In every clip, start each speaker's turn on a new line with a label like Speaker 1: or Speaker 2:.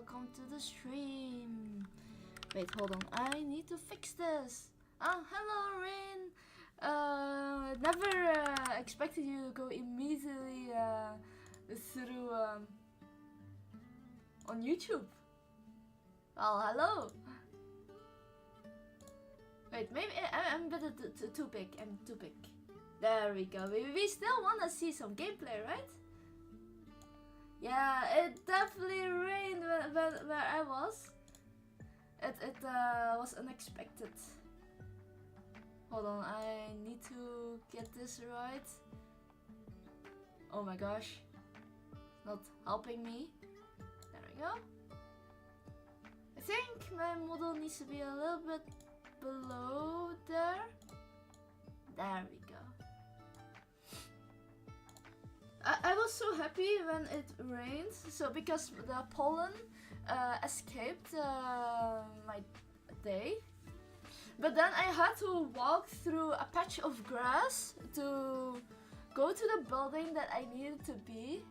Speaker 1: welcome to the stream. Wait, hold on, I need to fix this. Hello Rain. Never expected you to go immediately through on YouTube. Well, hello. Wait, maybe I'm a bit too big. I'm too big. There we go. We still want to see some gameplay, right? Yeah, it definitely rained where I was. It was unexpected. Hold on, I need to get this right. Oh my gosh. Not helping me. There we go. I think my model needs to be a little bit below there. There we go. I was so happy when it rained, so because the pollen escaped my day. But then I had to walk through a patch of grass to go to the building that I needed to be.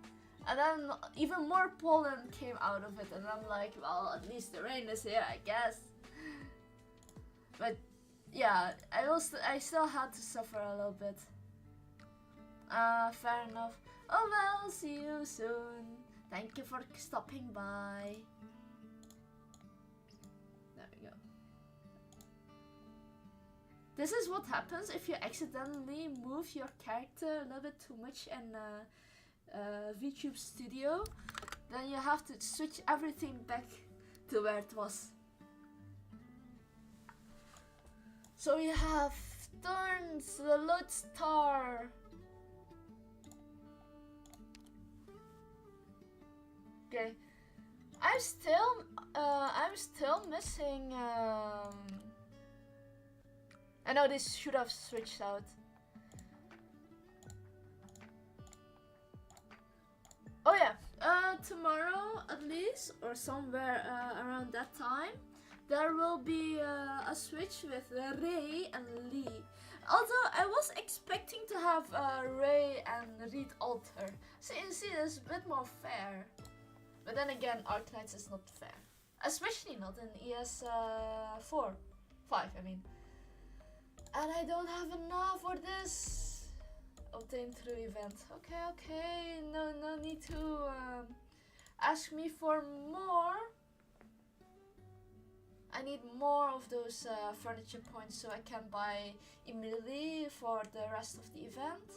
Speaker 1: And then even more pollen came out of it, and I'm like, well, at least the rain is here, I guess. But yeah, I still had to suffer a little bit. Fair enough. Oh well, see you soon. Thank you for stopping by. There we go. This is what happens if you accidentally move your character a little bit too much in VTube Studio. Then you have to switch everything back to where it was. So we have turns, the Lodestar. Okay, I'm still missing. I know this should have switched out. Oh yeah, tomorrow at least, or somewhere around that time, there will be a switch with Ray and Lee. Although I was expecting to have Ray and Reed alter. See, it's a bit more fair. But then again, Arknights is not fair. Especially not in ES5, I mean. And I don't have enough for this. Obtain through event. Okay, no need to ask me for more. I need more of those furniture points so I can buy immediately for the rest of the event.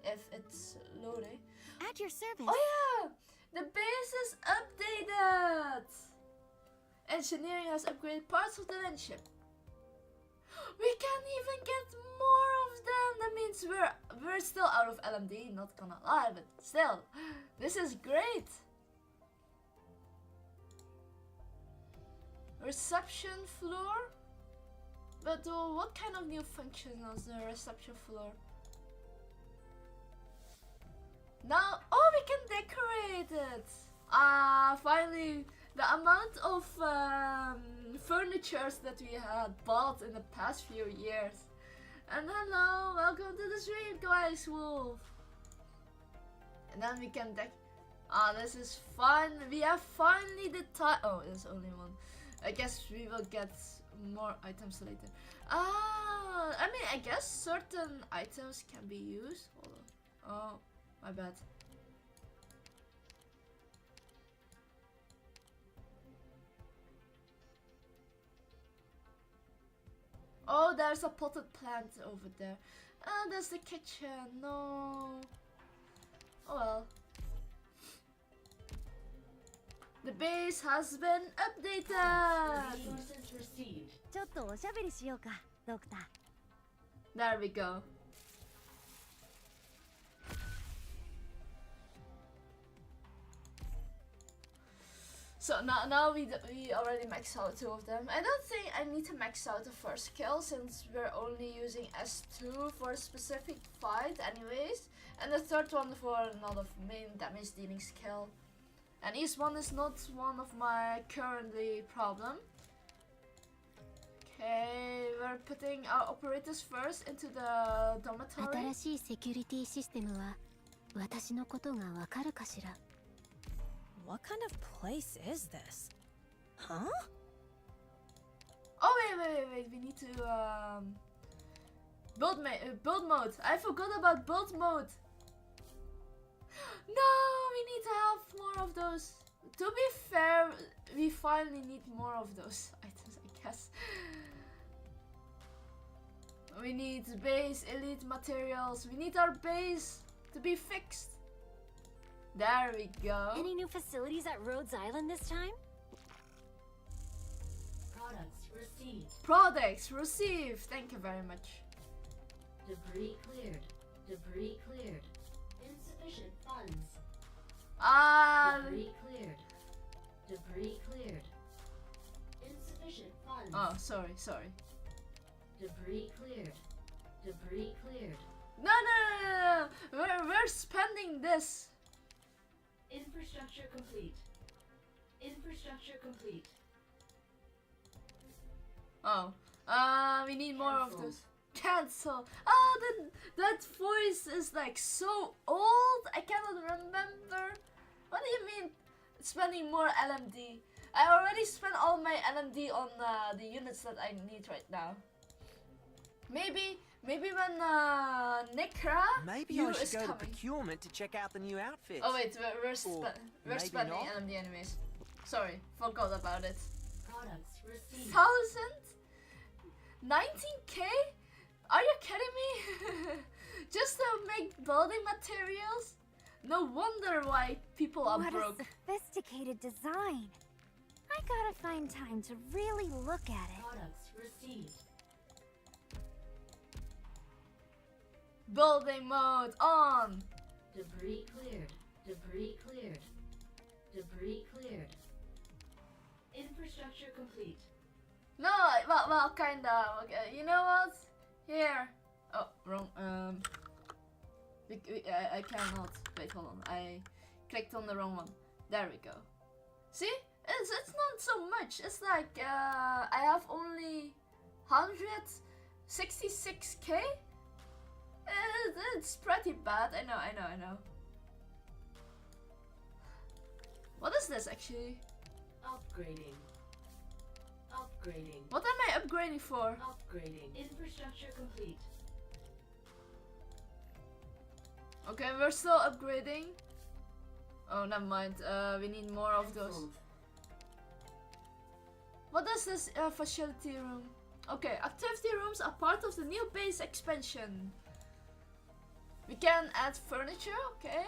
Speaker 1: If it's loading.
Speaker 2: At your service.
Speaker 1: Oh yeah! The base is updated! Engineering has upgraded parts of the land ship. We can even get more of them! That means we're still out of LMD, not gonna lie, but still. This is great! Reception floor? But what kind of new function is the reception floor? Now, oh, we can decorate it! Finally, the amount of furnitures that we had bought in the past few years. And hello, welcome to the stream, guys, Wolf. And then we can this is fun. We have finally the time. Oh, there's only one. I guess we will get more items later. I mean, I guess certain items can be used. Hold on. Oh. My bad. Oh, there's a potted plant over there. There's the kitchen. No. Oh well. The base has been updated.
Speaker 2: Resources received. ちょっとおしゃべりしようか、ドクター。
Speaker 1: There we go. So now we already maxed out 2 of them. I don't think I need to max out the first skill since we're only using S2 for a specific fight anyways. And the third one for another main damage dealing skill. And each one is not one of my currently problem. Okay, we're putting our operators first into the dormitory.
Speaker 2: 新しいセキュリティシステムは私のことがわかるかしら。
Speaker 3: What kind of place is this? Huh?
Speaker 1: Oh wait. We need to build mode. I forgot about build mode. No, we need to have more of those. To be fair, we finally need more of those items, I guess. We need base elite materials. We need our base to be fixed. There we go.
Speaker 2: Any new facilities at Rhodes Island this time?
Speaker 4: Products received.
Speaker 1: Products received. Thank you very much.
Speaker 4: Debris cleared. Debris cleared. Insufficient funds. Debris cleared. Debris cleared. Insufficient funds.
Speaker 1: Oh, sorry.
Speaker 4: Debris cleared. Debris cleared.
Speaker 1: No. We're spending this.
Speaker 4: Infrastructure complete. Infrastructure complete.
Speaker 1: Oh, we need more of
Speaker 4: Cancel.
Speaker 1: those. Cancel. Oh, that voice is like so old. I cannot remember. What do you mean spending more LMD? I already spent all my LMD on the units that I need right now. Maybe when Nikra
Speaker 5: Maybe
Speaker 1: you
Speaker 5: I should
Speaker 1: is
Speaker 5: go to
Speaker 1: coming.
Speaker 5: procurement to check out the new outfits.
Speaker 1: Oh wait, we're
Speaker 5: Or maybe
Speaker 1: spending
Speaker 5: not.
Speaker 1: LMD anyways. Sorry, forgot about it.
Speaker 4: Products received.
Speaker 1: 19k? Are you kidding me? Just to make building materials? No wonder why people are
Speaker 2: What
Speaker 1: broke.
Speaker 2: a sophisticated design. I gotta find time to really look at it.
Speaker 4: Products received.
Speaker 1: Building mode on.
Speaker 4: Debris cleared. Debris cleared. Debris cleared. Infrastructure complete.
Speaker 1: No, well, kinda. Okay, you know what? Here. Oh, wrong. I cannot. Wait, hold on. I clicked on the wrong one. There we go. See? It's not so much. It's like I have only 166k. It's pretty bad. I know. What is this actually?
Speaker 4: Upgrading. Upgrading.
Speaker 1: What am I upgrading for?
Speaker 4: Upgrading. Infrastructure complete.
Speaker 1: Okay, we're still upgrading. Oh, never mind. We need more of those.
Speaker 4: Cancelled.
Speaker 1: What is this facility room? Okay, activity rooms are part of the new base expansion. We can add furniture, okay.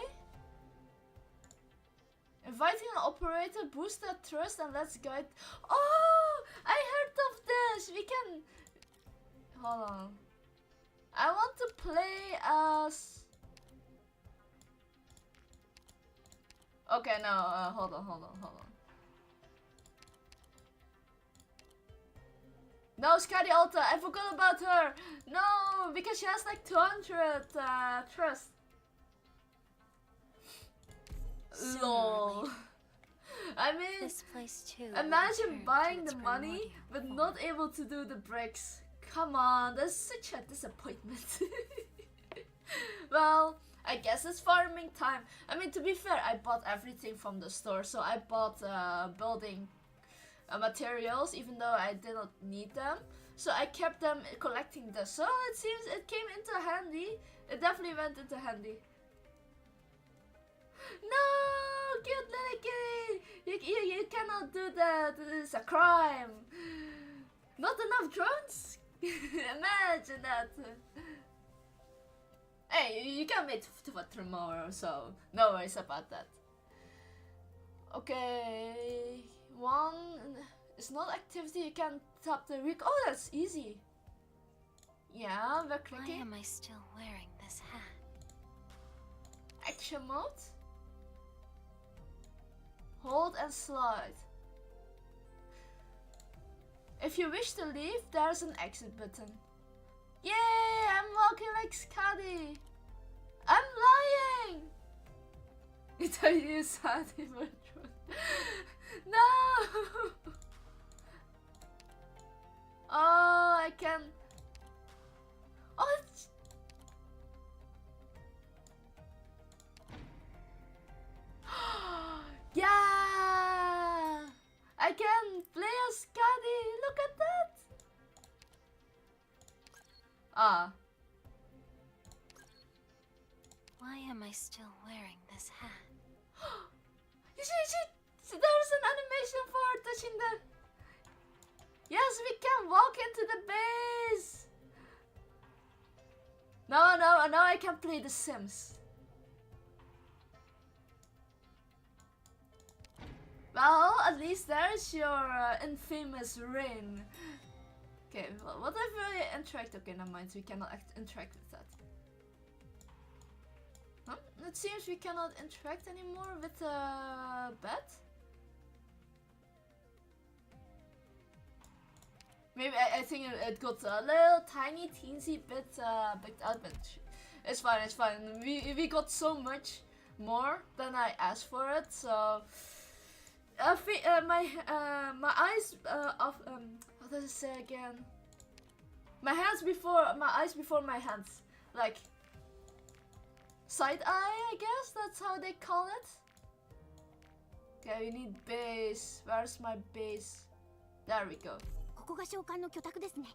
Speaker 1: Inviting an operator, boost their trust and let's guide. Oh, I heard of this. We can. Hold on. I want to play as. Okay, no. Hold on. No, Skadi Alta, I forgot about her. No, because she has like 200 trust. Lol. I mean,
Speaker 2: This place too.
Speaker 1: imagine buying the money but not able to do the bricks. Come on, that's such a disappointment. Well, I guess it's farming time. I mean, to be fair, I bought everything from the store. So I bought building materials, even though I did not need them. So I kept them collecting this. So it seems it came into handy. It definitely went into handy. No, cute little kitty. You cannot do that. It's a crime. Not enough drones? Imagine that. Hey, you can wait for tomorrow, so no worries about that. Okay, one is not activity. You can tap the week. Oh, that's easy. Yeah, we're
Speaker 2: Why
Speaker 1: clicking.
Speaker 2: am I still wearing this hat?
Speaker 1: Action mode. Hold and slide. If you wish to leave, there's an exit button. Yay! I'm walking like Skadi. I'm lying. You thought you said it was true. No. Oh, I can. Oh, it's... Ah.
Speaker 2: Why am I still wearing this hat?
Speaker 1: You see, there's an animation for her touching the... Yes, we can walk into the base! No, now I can play The Sims. Well, at least there's your infamous ring. Okay, well, what if we interact? Okay, never mind, we cannot interact with that. Huh? It seems we cannot interact anymore with the bed. Maybe I think it got a little tiny teensy bit picked out, but it's fine, it's fine. We got so much more than I asked for it, so my eyes what does it say again? My eyes before my hands, like side eye, I guess that's how they call it. Okay, we need base. Where's my base? There we go.
Speaker 2: ここが召喚の居宅ですね。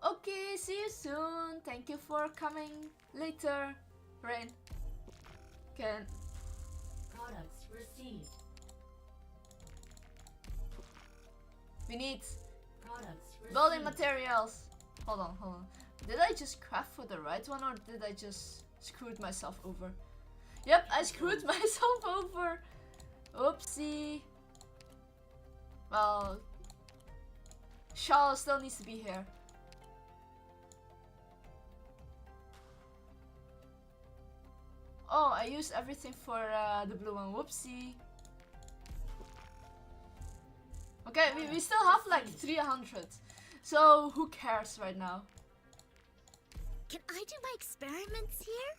Speaker 1: Okay, see you soon. Thank you for coming later, Rain. Okay.
Speaker 4: Products received.
Speaker 1: We need
Speaker 4: Products received.
Speaker 1: building materials. Hold on. Did I just craft for the right one or did I just screwed myself over? Yep, I screwed myself over. Oopsie. Well, Charles still needs to be here. Oh, I used everything for the blue one. Whoopsie. Okay, we still have like 300. So who cares right now?
Speaker 2: Can I do my experiments here?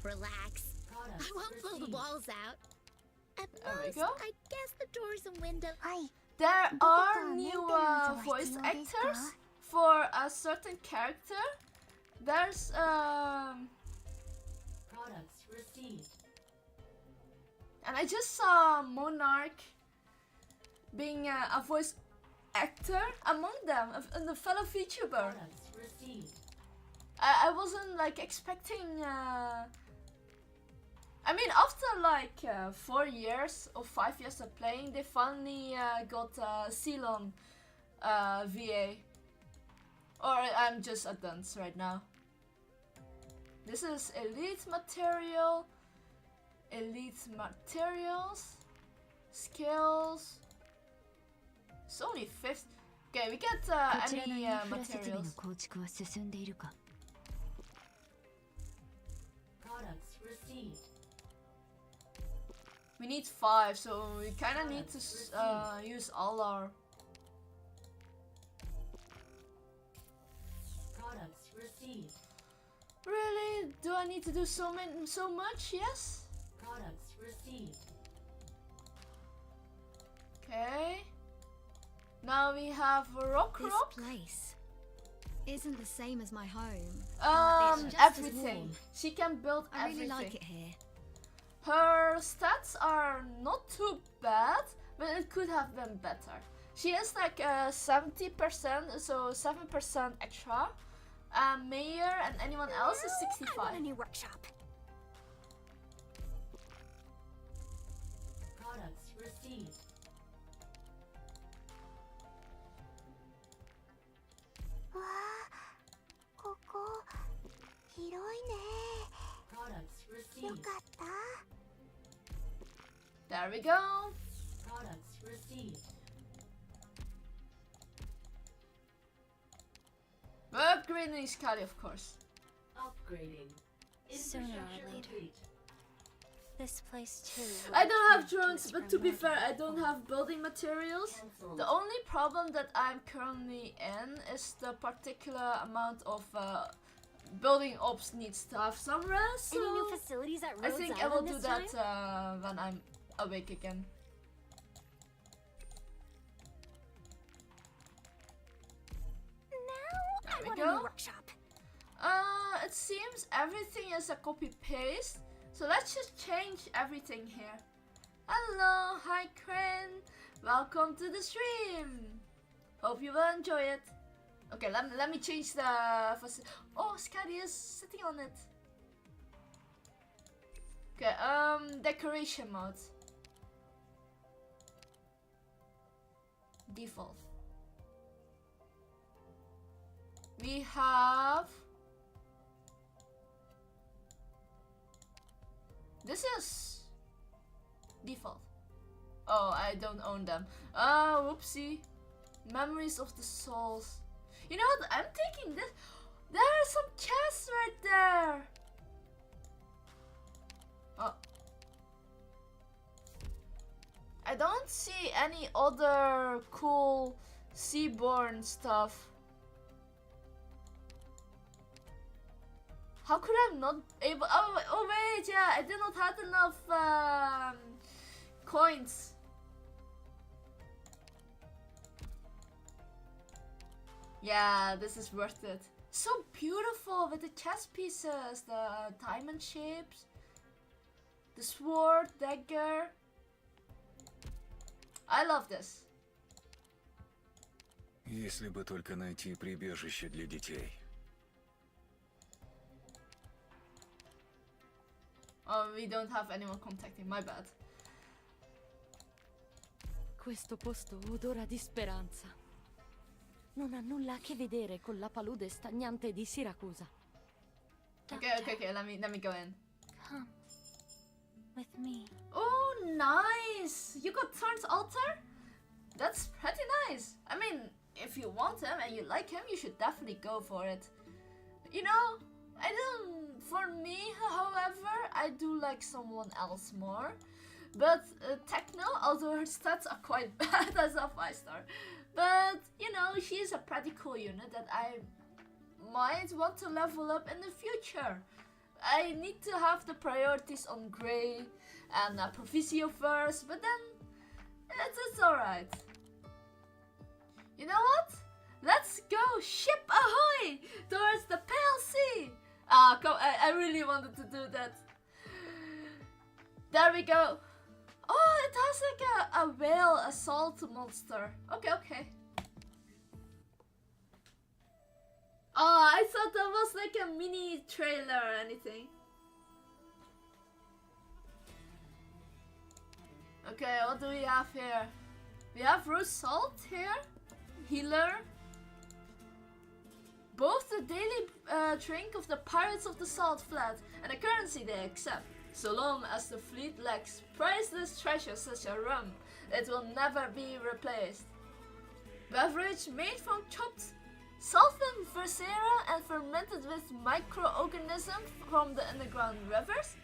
Speaker 2: Relax.
Speaker 4: Products
Speaker 2: I won't blow the
Speaker 4: received.
Speaker 2: walls out. At
Speaker 1: There we
Speaker 2: most,
Speaker 1: go.
Speaker 2: I guess the doors and windows.
Speaker 1: There are new voice actors for a certain character. There's
Speaker 4: Products received.
Speaker 1: and I just saw Monarch being a voice actor among them, and a fellow VTuber.
Speaker 4: Products received.
Speaker 1: I wasn't like expecting. I mean, after like 4 years or 5 years of playing, they finally got Ceylon VA. Or I'm just a dunce right now. This is elite material, elite materials, skills. It's only 50. Okay, we get
Speaker 6: こちらの
Speaker 1: any
Speaker 6: インフラ設備の
Speaker 1: materials.
Speaker 6: 構築は進んでいるか
Speaker 4: Products received.
Speaker 1: We need 5, so we kind of need to use all our.
Speaker 4: Products received.
Speaker 1: Really? Do I need to do so much? Yes.
Speaker 4: Products received.
Speaker 1: Okay. Now we have Rock.
Speaker 6: This place isn't the same as my home. it's just as
Speaker 1: Everything.
Speaker 6: warm.
Speaker 1: She can build
Speaker 6: I really
Speaker 1: everything.
Speaker 6: like it here.
Speaker 1: Her stats are not too bad, but it could have been better. She is like 70%, so 7% extra. Mayor and anyone else is
Speaker 2: I want a
Speaker 1: 65.
Speaker 2: new workshop.
Speaker 4: Products received. Products received.
Speaker 1: There we go.
Speaker 4: Products received.
Speaker 1: We're upgrading Iskali, of course.
Speaker 4: Upgrading.
Speaker 2: Sooner or
Speaker 4: Infrastructure
Speaker 2: later.
Speaker 4: complete.
Speaker 2: This place too.
Speaker 1: I don't have drones, but to be fair, I don't have building materials.
Speaker 4: Cancelled.
Speaker 1: The only problem that I'm currently in is the particular amount of building ops needs to have some rest.
Speaker 2: Any new
Speaker 1: So
Speaker 2: facilities at
Speaker 1: I
Speaker 2: Rhodes
Speaker 1: think I will
Speaker 2: Island
Speaker 1: do
Speaker 2: this
Speaker 1: that
Speaker 2: time?
Speaker 1: when I'm awake again.
Speaker 2: Now I
Speaker 1: we
Speaker 2: want a
Speaker 1: go.
Speaker 2: new workshop.
Speaker 1: It seems everything is a copy paste. So let's just change everything here. Hello, hi Crane. Welcome to the stream. Hope you will enjoy it. Okay, let me change the. Oh, Scotty is sitting on it. Okay, decoration mode. Default. We have. This is default. Oh, I don't own them. Whoopsie. Memories of the souls. You know what? I'm taking this. There are some chests right there. Oh. I don't see any other cool seaborne stuff. How could I not able? Oh wait, yeah, I did not have enough coins. Yeah, this is worth it. So beautiful with the chess pieces, the diamond shapes, the sword, dagger. I love this.
Speaker 7: Если бы только найти прибежище для детей.
Speaker 1: Oh, we don't have anyone contacting, my bad.
Speaker 8: Questo posto odora di speranza. Non ha nulla a che vedere con la palude stagnante di Siracusa.
Speaker 1: Okay, let me go in.
Speaker 2: Come with me.
Speaker 1: Oh, nice! You got Thorn's altar? That's pretty nice. I mean, if you want him and you like him, you should definitely go for it. You know, I don't. For me, however, I do like someone else more. But Techno, although her stats are quite bad as a 5-star, but you know, she is a pretty cool unit that I might want to level up in the future. I need to have the priorities on Grey and Proficio first, but then it's alright. You know what? Let's go ship ahoy towards the Pale Sea. Ah, come! I really wanted to do that. There we go. Oh, it has like a whale assault monster. Okay. Oh, I thought that was like a mini trailer or anything. Okay, what do we have here? We have Rose Salt here, Healer. Both the daily drink of the Pirates of the Salt Flat and the currency they accept. So long as the fleet lacks priceless treasures such as rum, it will never be replaced. Beverage made from chopped Sulfin Versera and fermented with microorganisms from the underground rivers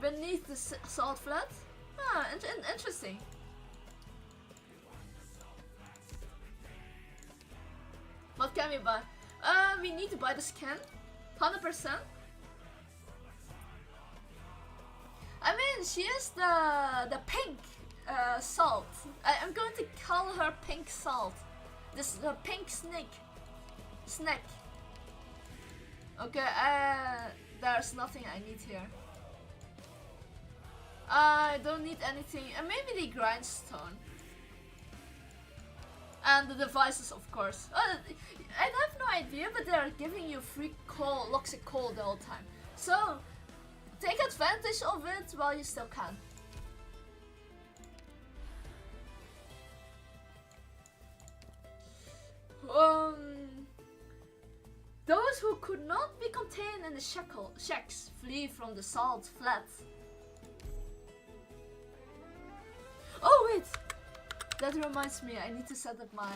Speaker 1: beneath the salt flat. Ah, interesting. What can we buy? We need to buy the skin, 100%. I mean, she is the pink salt. I'm going to call her Pink Salt. This is a pink snake. Okay, there's nothing I need here. I don't need anything. Maybe the grindstone. And the devices, of course. I have no idea, but they are giving you free coal, Loxic coal the whole time. So, take advantage of it while you still can. Those who could not be contained in the shacks flee from the salt flat. Oh wait! That reminds me, I need to set up my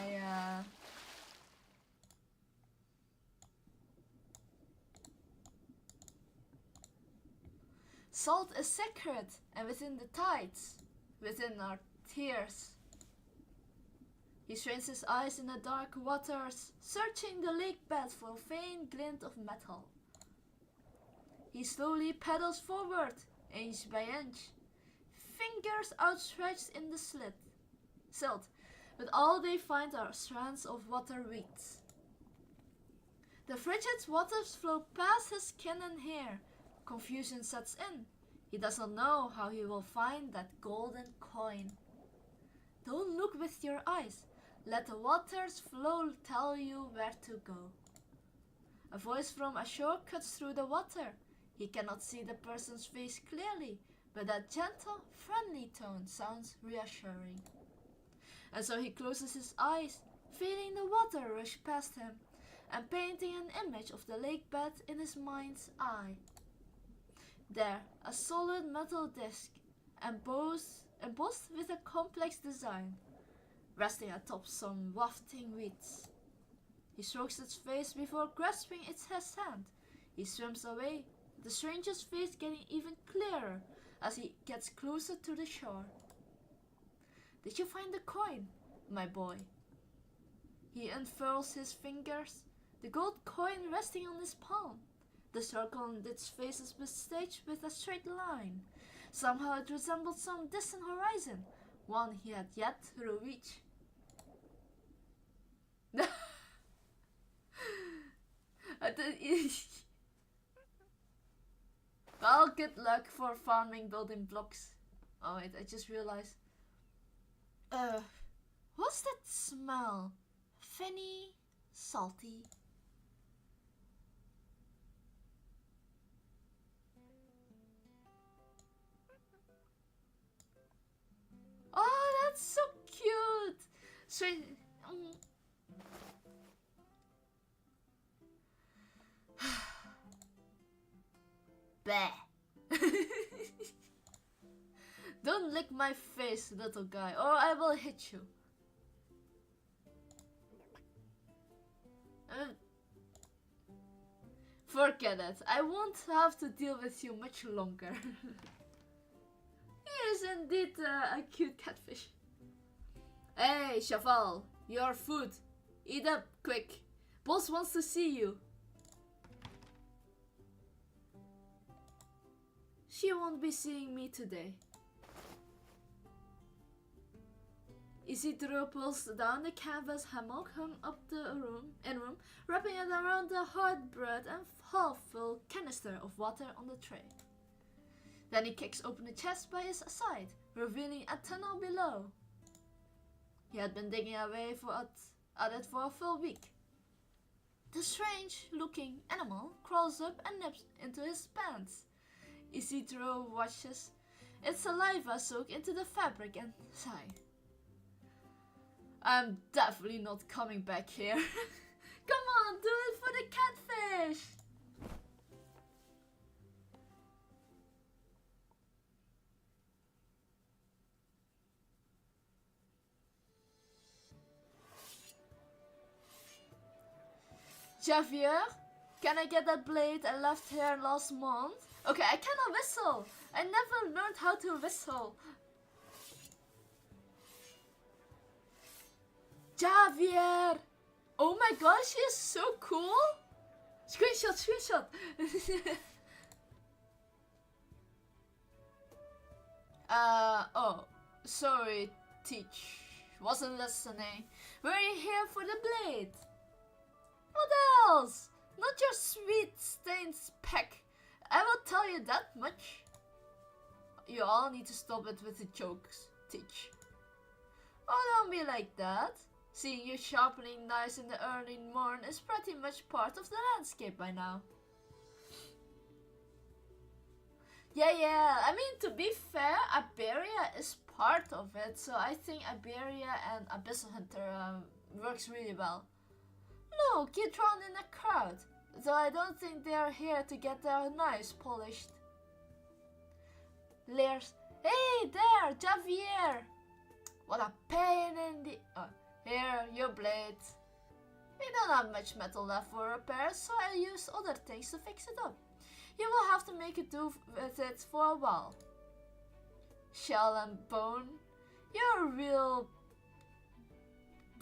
Speaker 1: Salt is sacred and within the tides, within our tears. He strains his eyes in the dark waters, searching the lake bed for a faint glint of metal. He slowly paddles forward, inch by inch, fingers outstretched in the silt, but all they find are strands of water weeds. The frigid waters flow past his skin and hair. Confusion sets in. He does not know how he will find that golden coin. Don't look with your eyes. Let the water's flow tell you where to go. A voice from ashore cuts through the water. He cannot see the person's face clearly, but that gentle, friendly tone sounds reassuring. And so he closes his eyes, feeling the water rush past him, and painting an image of the lake bed in his mind's eye. There, a solid metal disc, embossed with a complex design, resting atop some wafting weeds. He strokes its face before grasping its hand. He swims away, the stranger's face getting even clearer as he gets closer to the shore. Did you find the coin, my boy? He unfurls his fingers, the gold coin resting on his palm. The circle on its face is staged with a straight line. Somehow it resembled some distant horizon, one he had yet to reach. Well, good luck for farming building blocks. Oh wait, I just realized. What's that smell? Finny? Salty? Oh, that's so cute! So, Bleh. Don't lick my face, little guy, or I will hit you. Forget it. I won't have to deal with you much longer. He is indeed a cute catfish. Hey, Chaval, your food. Eat up, quick. Boss wants to see you. She won't be seeing me today. Isidro pulls down the canvas hammock hung up the room, wrapping it around the hard bread and half-full canister of water on the tray. Then he kicks open the chest by his side, revealing a tunnel below. He had been digging away at it for a full week. The strange-looking animal crawls up and nips into his pants. Isidro watches its saliva soak into the fabric and sigh. I'm definitely not coming back here. Come on, do it for the catfish! Javier, can I get that blade I left here last month? Okay, I cannot whistle. I never learned how to whistle. Javier! Oh my gosh, she is so cool! Screenshot! Oh, sorry, Teach. Wasn't listening. Were you here for the blade? What else? Not your sweet stained peck. I will tell you that much. You all need to stop it with the jokes, Teach. Oh, don't be like that. Seeing you sharpening knives in the early morn is pretty much part of the landscape by now. Yeah, I mean, to be fair, Iberia is part of it, so I think Iberia and Abyssal Hunter works really well. Look, you're drawn in a crowd, though I don't think they are here to get their knives polished. Leers, hey there, Javier! What a pain in the... here, your blade. We don't have much metal left for repair, so I use other things to fix it up. You will have to make it do with it for a while. Shell and bone, you're a real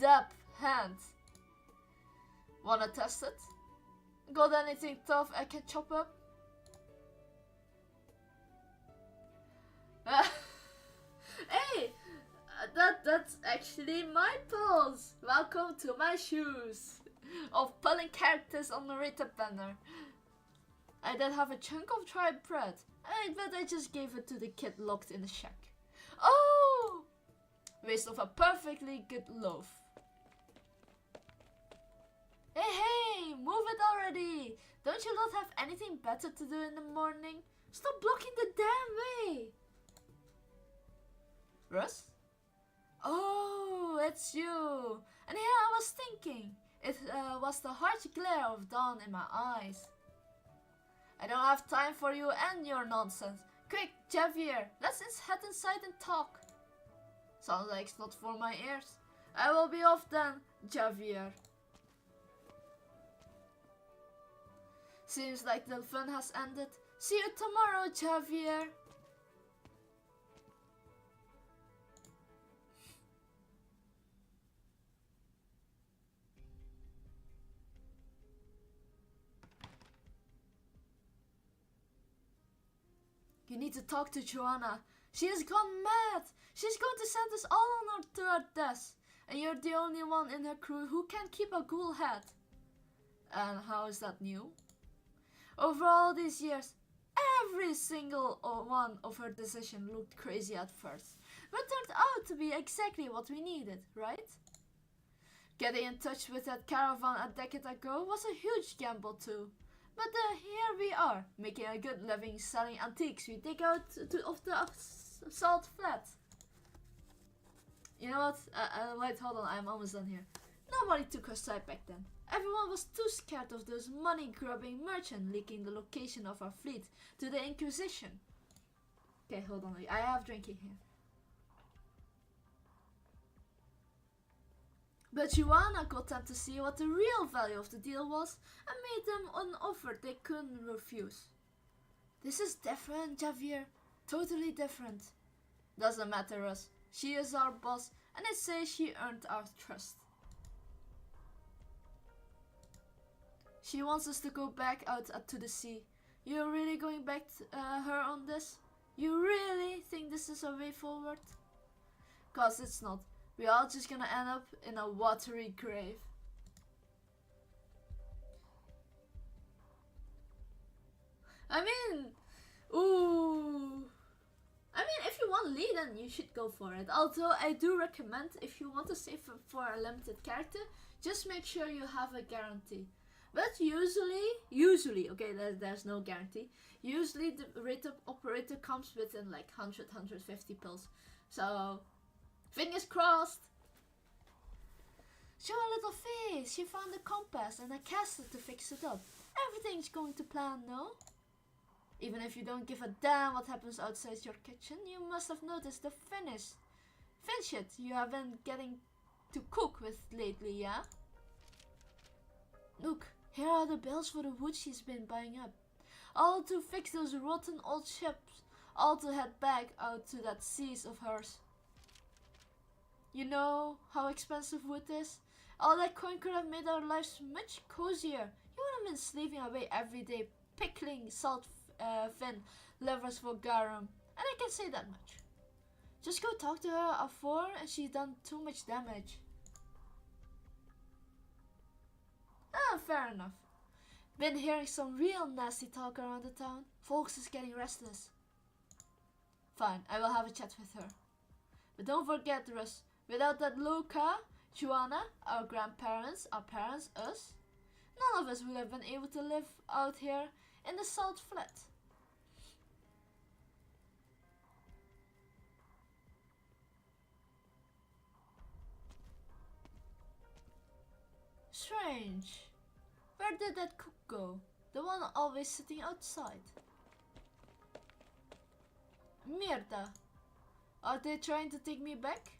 Speaker 1: dab hand. Wanna test it? Got anything tough I can chop up? Hey! That's actually my pulse. Welcome to my shoes of pulling characters on the Rita banner. I did have a chunk of dry bread, but I just gave it to the kid locked in the shack. Oh! Waste of a perfectly good loaf. Don't you not have anything better to do in the morning? Stop blocking the damn way! Russ? Oh, it's you! And here I was thinking. It was the harsh glare of dawn in my eyes. I don't have time for you and your nonsense. Quick, Javier, let's head inside and talk. Sounds like it's not for my ears. I will be off then, Javier. Seems like the fun has ended. See you tomorrow, Javier. You need to talk to Joanna. She has gone mad. She's going to send us all on to our deaths. And you're the only one in her crew who can keep a cool head. And how is that new? Over all these years, every single one of her decisions looked crazy at first, but turned out to be exactly what we needed, right? Getting in touch with that caravan a decade ago was a huge gamble too. But here we are, making a good living selling antiques we dig out of the salt flat. You know what? Wait, hold on, I'm almost done here. Nobody took her side back then. Everyone was too scared of those money-grubbing merchants leaking the location of our fleet to the Inquisition. Okay, hold on, I have drinking here. But Joanna got them to see what the real value of the deal was and made them an offer they couldn't refuse. This is different, Javier. Totally different. Doesn't matter us. She is our boss and I say she earned our trust. She wants us to go back out to the sea. You're really going back her on this? You really think this is a way forward? 'Cause it's not. We're all just gonna end up in a watery grave. I mean, ooh. I mean, if you want Lee, then you should go for it. Although I do recommend, if you want to save for a limited character, just make sure you have a guarantee. But usually, okay, there's no guarantee. Usually the rate of operator comes within like 100, 150 pills. So, fingers crossed. Show a little face. She found a compass and a caster to fix it up. Everything's going to plan, no? Even if you don't give a damn what happens outside your kitchen, you must have noticed the shit you have been getting to cook with lately, yeah? Look, here are the bills for the wood she's been buying up. All to fix those rotten old ships. All to head back out to that seas of hers. You know how expensive wood is? All that coin could have made our lives much cozier. You would have been slaving away every day, pickling salt fin livers for garum. And I can say that much. Just go talk to her afore and she's done too much damage. Ah, fair enough. Been hearing some real nasty talk around the town. Folks is getting restless. Fine, I will have a chat with her. But don't forget, Russ, without that Luca, Joanna, our grandparents, our parents, us, none of us would have been able to live out here in the salt flat. Strange. Where did that cook go? The one always sitting outside. Mierda. Are they trying to take me back?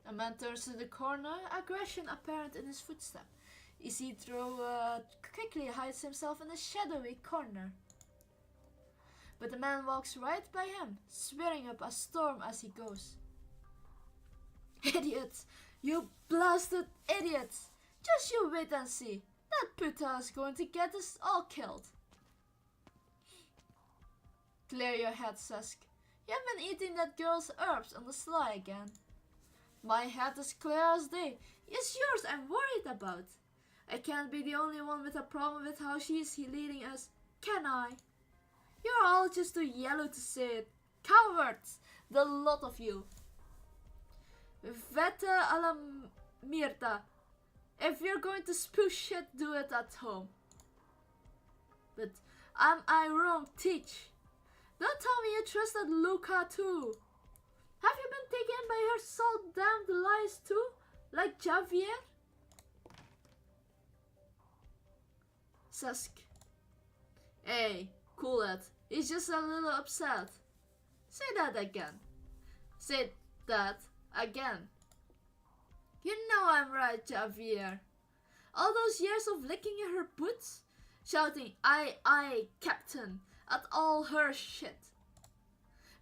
Speaker 1: A man turns to the corner, aggression apparent in his footstep. Isidro quickly hides himself in a shadowy corner. But the man walks right by him, swearing up a storm as he goes. Idiots! You blasted idiots! Just you wait and see. That puta is going to get us all killed. Clear your head, Susk. You have been eating that girl's herbs on the sly again. My head is clear as day. It's yours I'm worried about. I can't be the only one with a problem with how she is leading us, can I? You're all just too yellow to say it. Cowards! The lot of you. Vete a la mierda. If you're going to spew shit, do it at home. But am I wrong, Teach? Don't tell me you trusted Luca too. Have you been taken by her salt-damned lies too? Like Javier? Sask. Hey, cool it. He's just a little upset. Say that again. Say that again. You know I'm right, Javier. All those years of licking her boots, shouting I, Captain, at all her shit.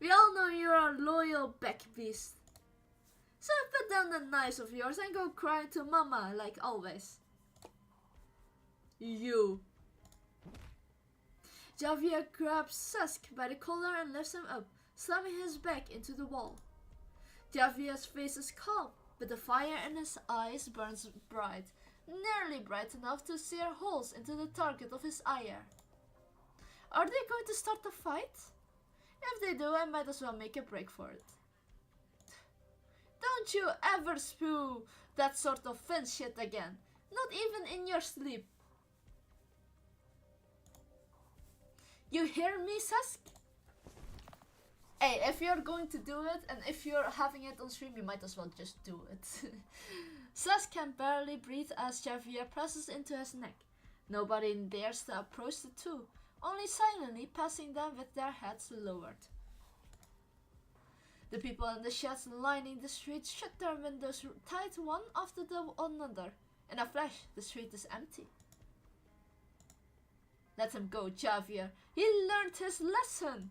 Speaker 1: We all know you're a loyal back beast. So put down the knives of yours and go crying to Mama like always. You. Javier grabs Sask by the collar and lifts him up, slamming his back into the wall. Javier's face is calm, but the fire in his eyes burns bright, nearly bright enough to sear holes into the target of his ire. Are they going to start a fight? If they do, I might as well make a break for it. Don't you ever spew that sort of Finn shit again, not even in your sleep. You hear me, Sask? Hey, if you're going to do it, and if you're having it on stream, you might as well just do it. Sask can barely breathe as Javier presses into his neck. Nobody dares to approach the two, only silently passing them with their heads lowered. The people in the sheds lining the street shut their windows tight one after another. In a flash, the street is empty. Let him go, Javier. He learned his lesson.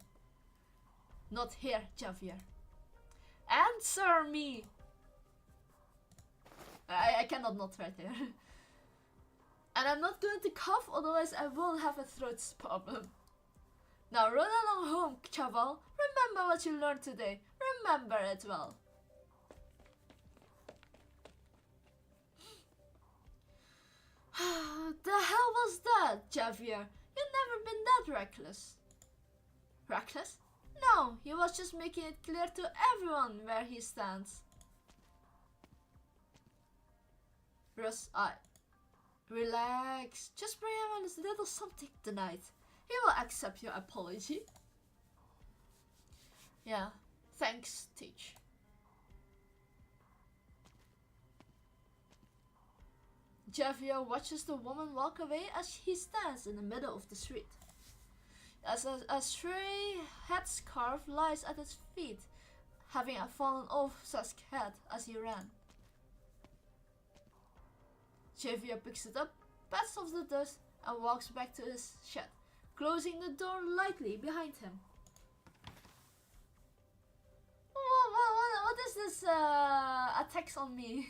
Speaker 1: Not here, Javier. Answer me! I cannot not right there. And I'm not going to cough, otherwise I will have a throat problem. Now run along home, Chaval. Remember what you learned today. Remember it well. The hell was that, Javier? You've never been that reckless. Reckless? No, he was just making it clear to everyone where he stands. Russ, relax. Just bring him a little something tonight. He will accept your apology. Yeah, thanks, Teach. Javier watches the woman walk away as he stands in the middle of the street. As a stray headscarf lies at his feet, having fallen off Sask's head as he ran. Javier picks it up, pats off the dust, and walks back to his shed, closing the door lightly behind him. What is this attacks on me?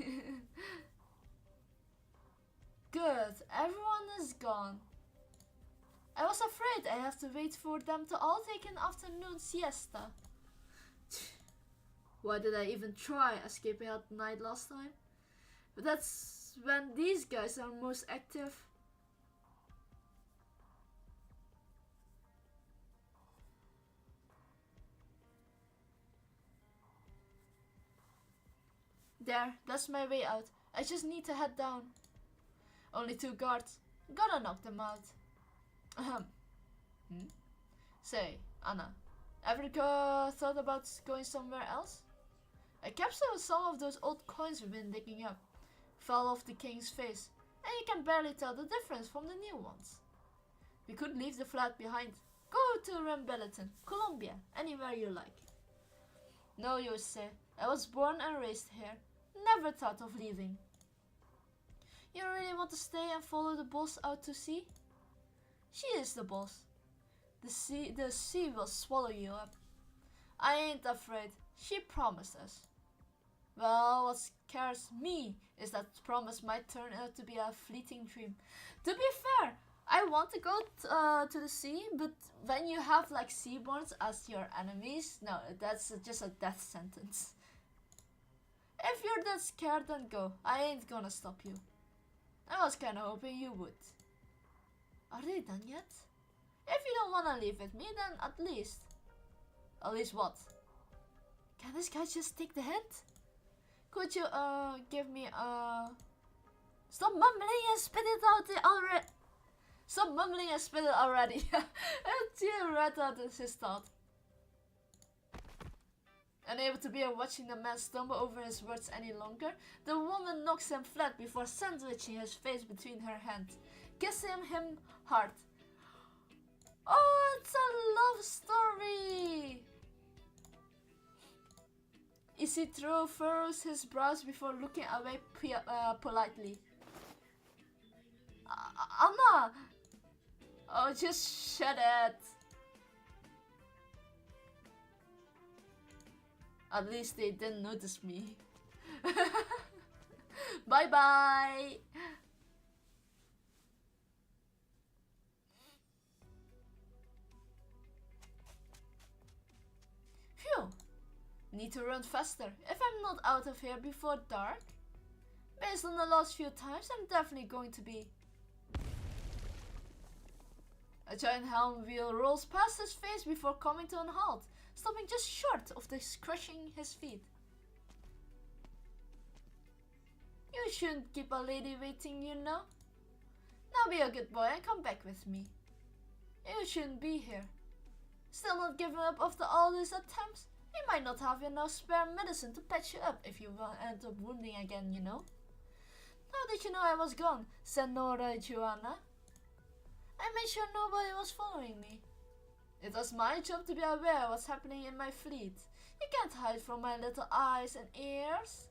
Speaker 1: Good, everyone is gone. I was afraid I have to wait for them to all take an afternoon siesta. Why did I even try escaping at night last time? But that's when these guys are most active. There, that's my way out. I just need to head down. Only 2 guards. Gotta knock them out. Say, Anna, ever thought about going somewhere else? I captured some of those old coins we've been digging up. Fell off the king's face, and you can barely tell the difference from the new ones. We could leave the flat behind. Go to Rambilliton, Colombia, anywhere you like. No, you say. I was born and raised here. Never thought of leaving. You really want to stay and follow the boss out to sea? She is the boss. The sea will swallow you up. I ain't afraid. She promised us. Well, what scares me is that promise might turn out to be a fleeting dream. To be fair, I want to go to the sea, but when you have like seaborns as your enemies, no, that's just a death sentence. If you're that scared, then go. I ain't gonna stop you. I was kinda hoping you would. Are they done yet? If you don't wanna leave with me, then at least. At least what? Can this guy just take the hint? Could you give me a Stop mumbling and spit it out already. Stop mumbling and spit it already. Tear read out his thought. Unable to bear watching the man stumble over his words any longer, the woman knocks him flat before sandwiching his face between her hands, kissing him hard. Oh, it's a love story! Isidro furrows his brows before looking away politely. Anna! Oh, just shut it. At least they didn't notice me. Bye bye! Phew! Need to run faster if I'm not out of here before dark. Based on the last few times, I'm definitely going to be. A giant helm wheel rolls past his face before coming to a halt, stopping just short of crushing his feet. You shouldn't keep a lady waiting, you know. Now be a good boy and come back with me. You shouldn't be here. Still not giving up after all these attempts? We might not have enough spare medicine to patch you up if you end up wounding again, you know. How did you know I was gone? Senora Joanna. I made sure nobody was following me. It was my job to be aware of what's happening in my fleet. You can't hide from my little eyes and ears.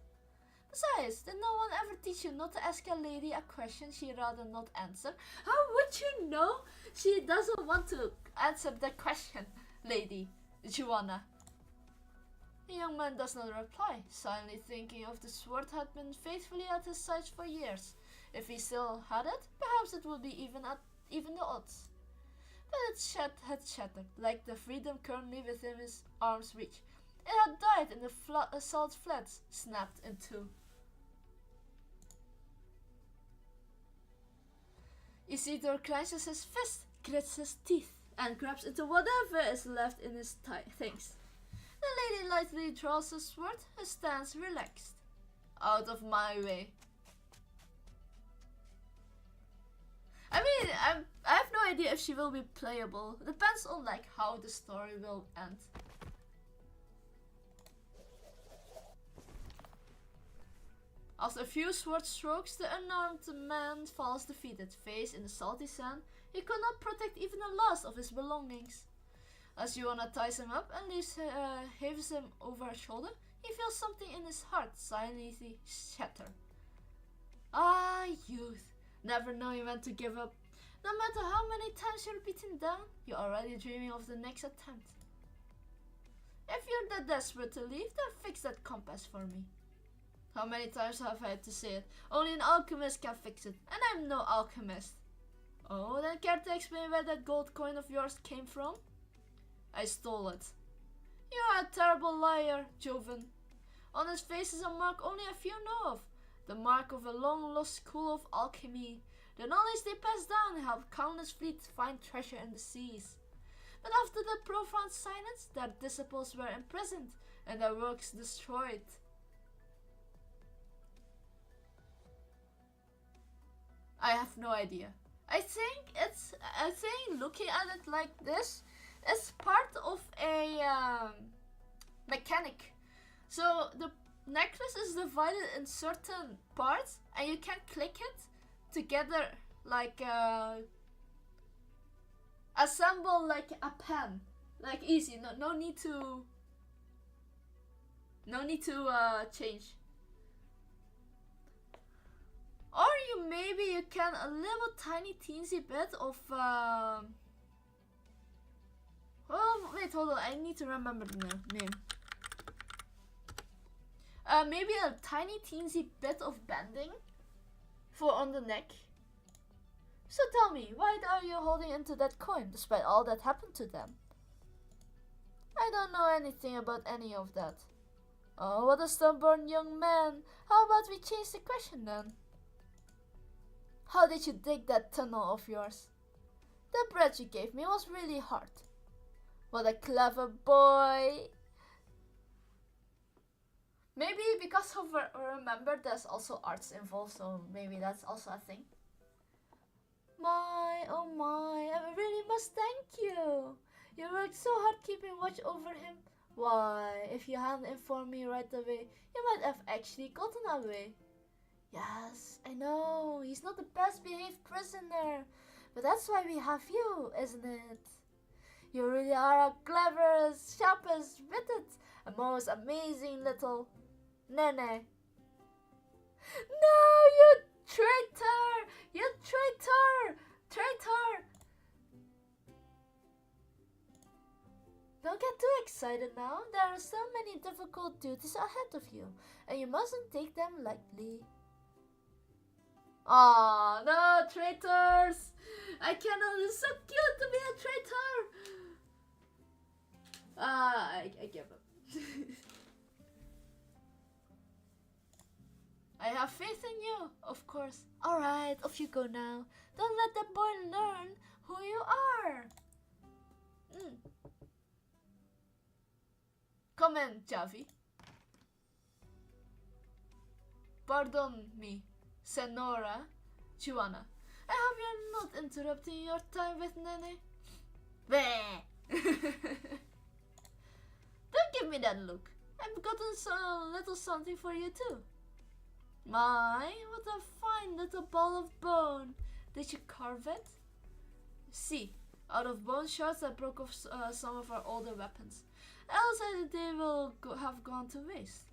Speaker 1: Besides, did no one ever teach you not to ask a lady a question she'd rather not answer? How would you know she doesn't want to answer the question, Lady Joanna? The young man does not reply, silently thinking of the sword had been faithfully at his side for years. If he still had it, perhaps it would be even the odds. But its had shattered, like the freedom currently within his arm's reach. It had died in the salt flats, snapped in two. Isidore clenches his fist, grits his teeth, and grabs into whatever is left in his things. The lady lightly draws her sword, her stance relaxed. Out of my way. I mean, I have no idea if she will be playable. Depends on like how the story will end. After a few sword strokes, the unarmed man falls defeated, face in the salty sand. He could not protect even the last of his belongings. As Joanna ties him up and heaves him over her shoulder, he feels something in his heart silently shatter. Ah, youth. Never knowing when to give up. No matter how many times you're beaten down, you're already dreaming of the next attempt. If you're that desperate to leave, then fix that compass for me. How many times have I had to say it? Only an alchemist can fix it, and I'm no alchemist. Oh, then care to explain where that gold coin of yours came from? I stole it. You are a terrible liar, Joven. On his face is a mark only a few know of. The mark of a long-lost school of alchemy. The knowledge they passed down helped countless fleets find treasure in the seas. But after the profound silence, their disciples were imprisoned and their works destroyed. I have no idea. I think looking at it like this, it's part of a mechanic. So the necklace is divided in certain parts and you can click it together like assemble like a pen, like easy. No need to change. Or you can a little tiny teensy bit of oh wait, hold on, I need to remember the name. Maybe a tiny teensy bit of bending for on the neck. So tell me, why are you holding into that coin despite all that happened to them? I don't know anything about any of that. Oh, what a stubborn young man. How about we change the question then? How did you dig that tunnel of yours? The bread you gave me was really hard. What a clever boy. Maybe because of remember there's also arts involved, so maybe that's also a thing. My, oh my, I really must thank you. You worked so hard keeping watch over him. Why, if you hadn't informed me right away, you might have actually gotten away. Yes, I know, he's not the best behaved prisoner, but that's why we have you, isn't it? You really are our cleverest, sharpest, witted, and most amazing little Nene. No, you traitor! You traitor! Traitor! Don't get too excited now. There are so many difficult duties ahead of you, and you mustn't take them lightly. Aw, no, traitors! I cannot, it's so cute to be a traitor! I give up. I have faith in you, of course. Alright, off you go now. Don't let that boy learn who you are. Come in, Javi. Pardon me, Senora Juana. I hope you're not interrupting your time with Nene. Bleh. Don't give me that look. I've gotten some little something for you too. My, what a fine little ball of bone. Did you carve it? See, out of bone shards I broke off some of our older weapons. Else they will have gone to waste.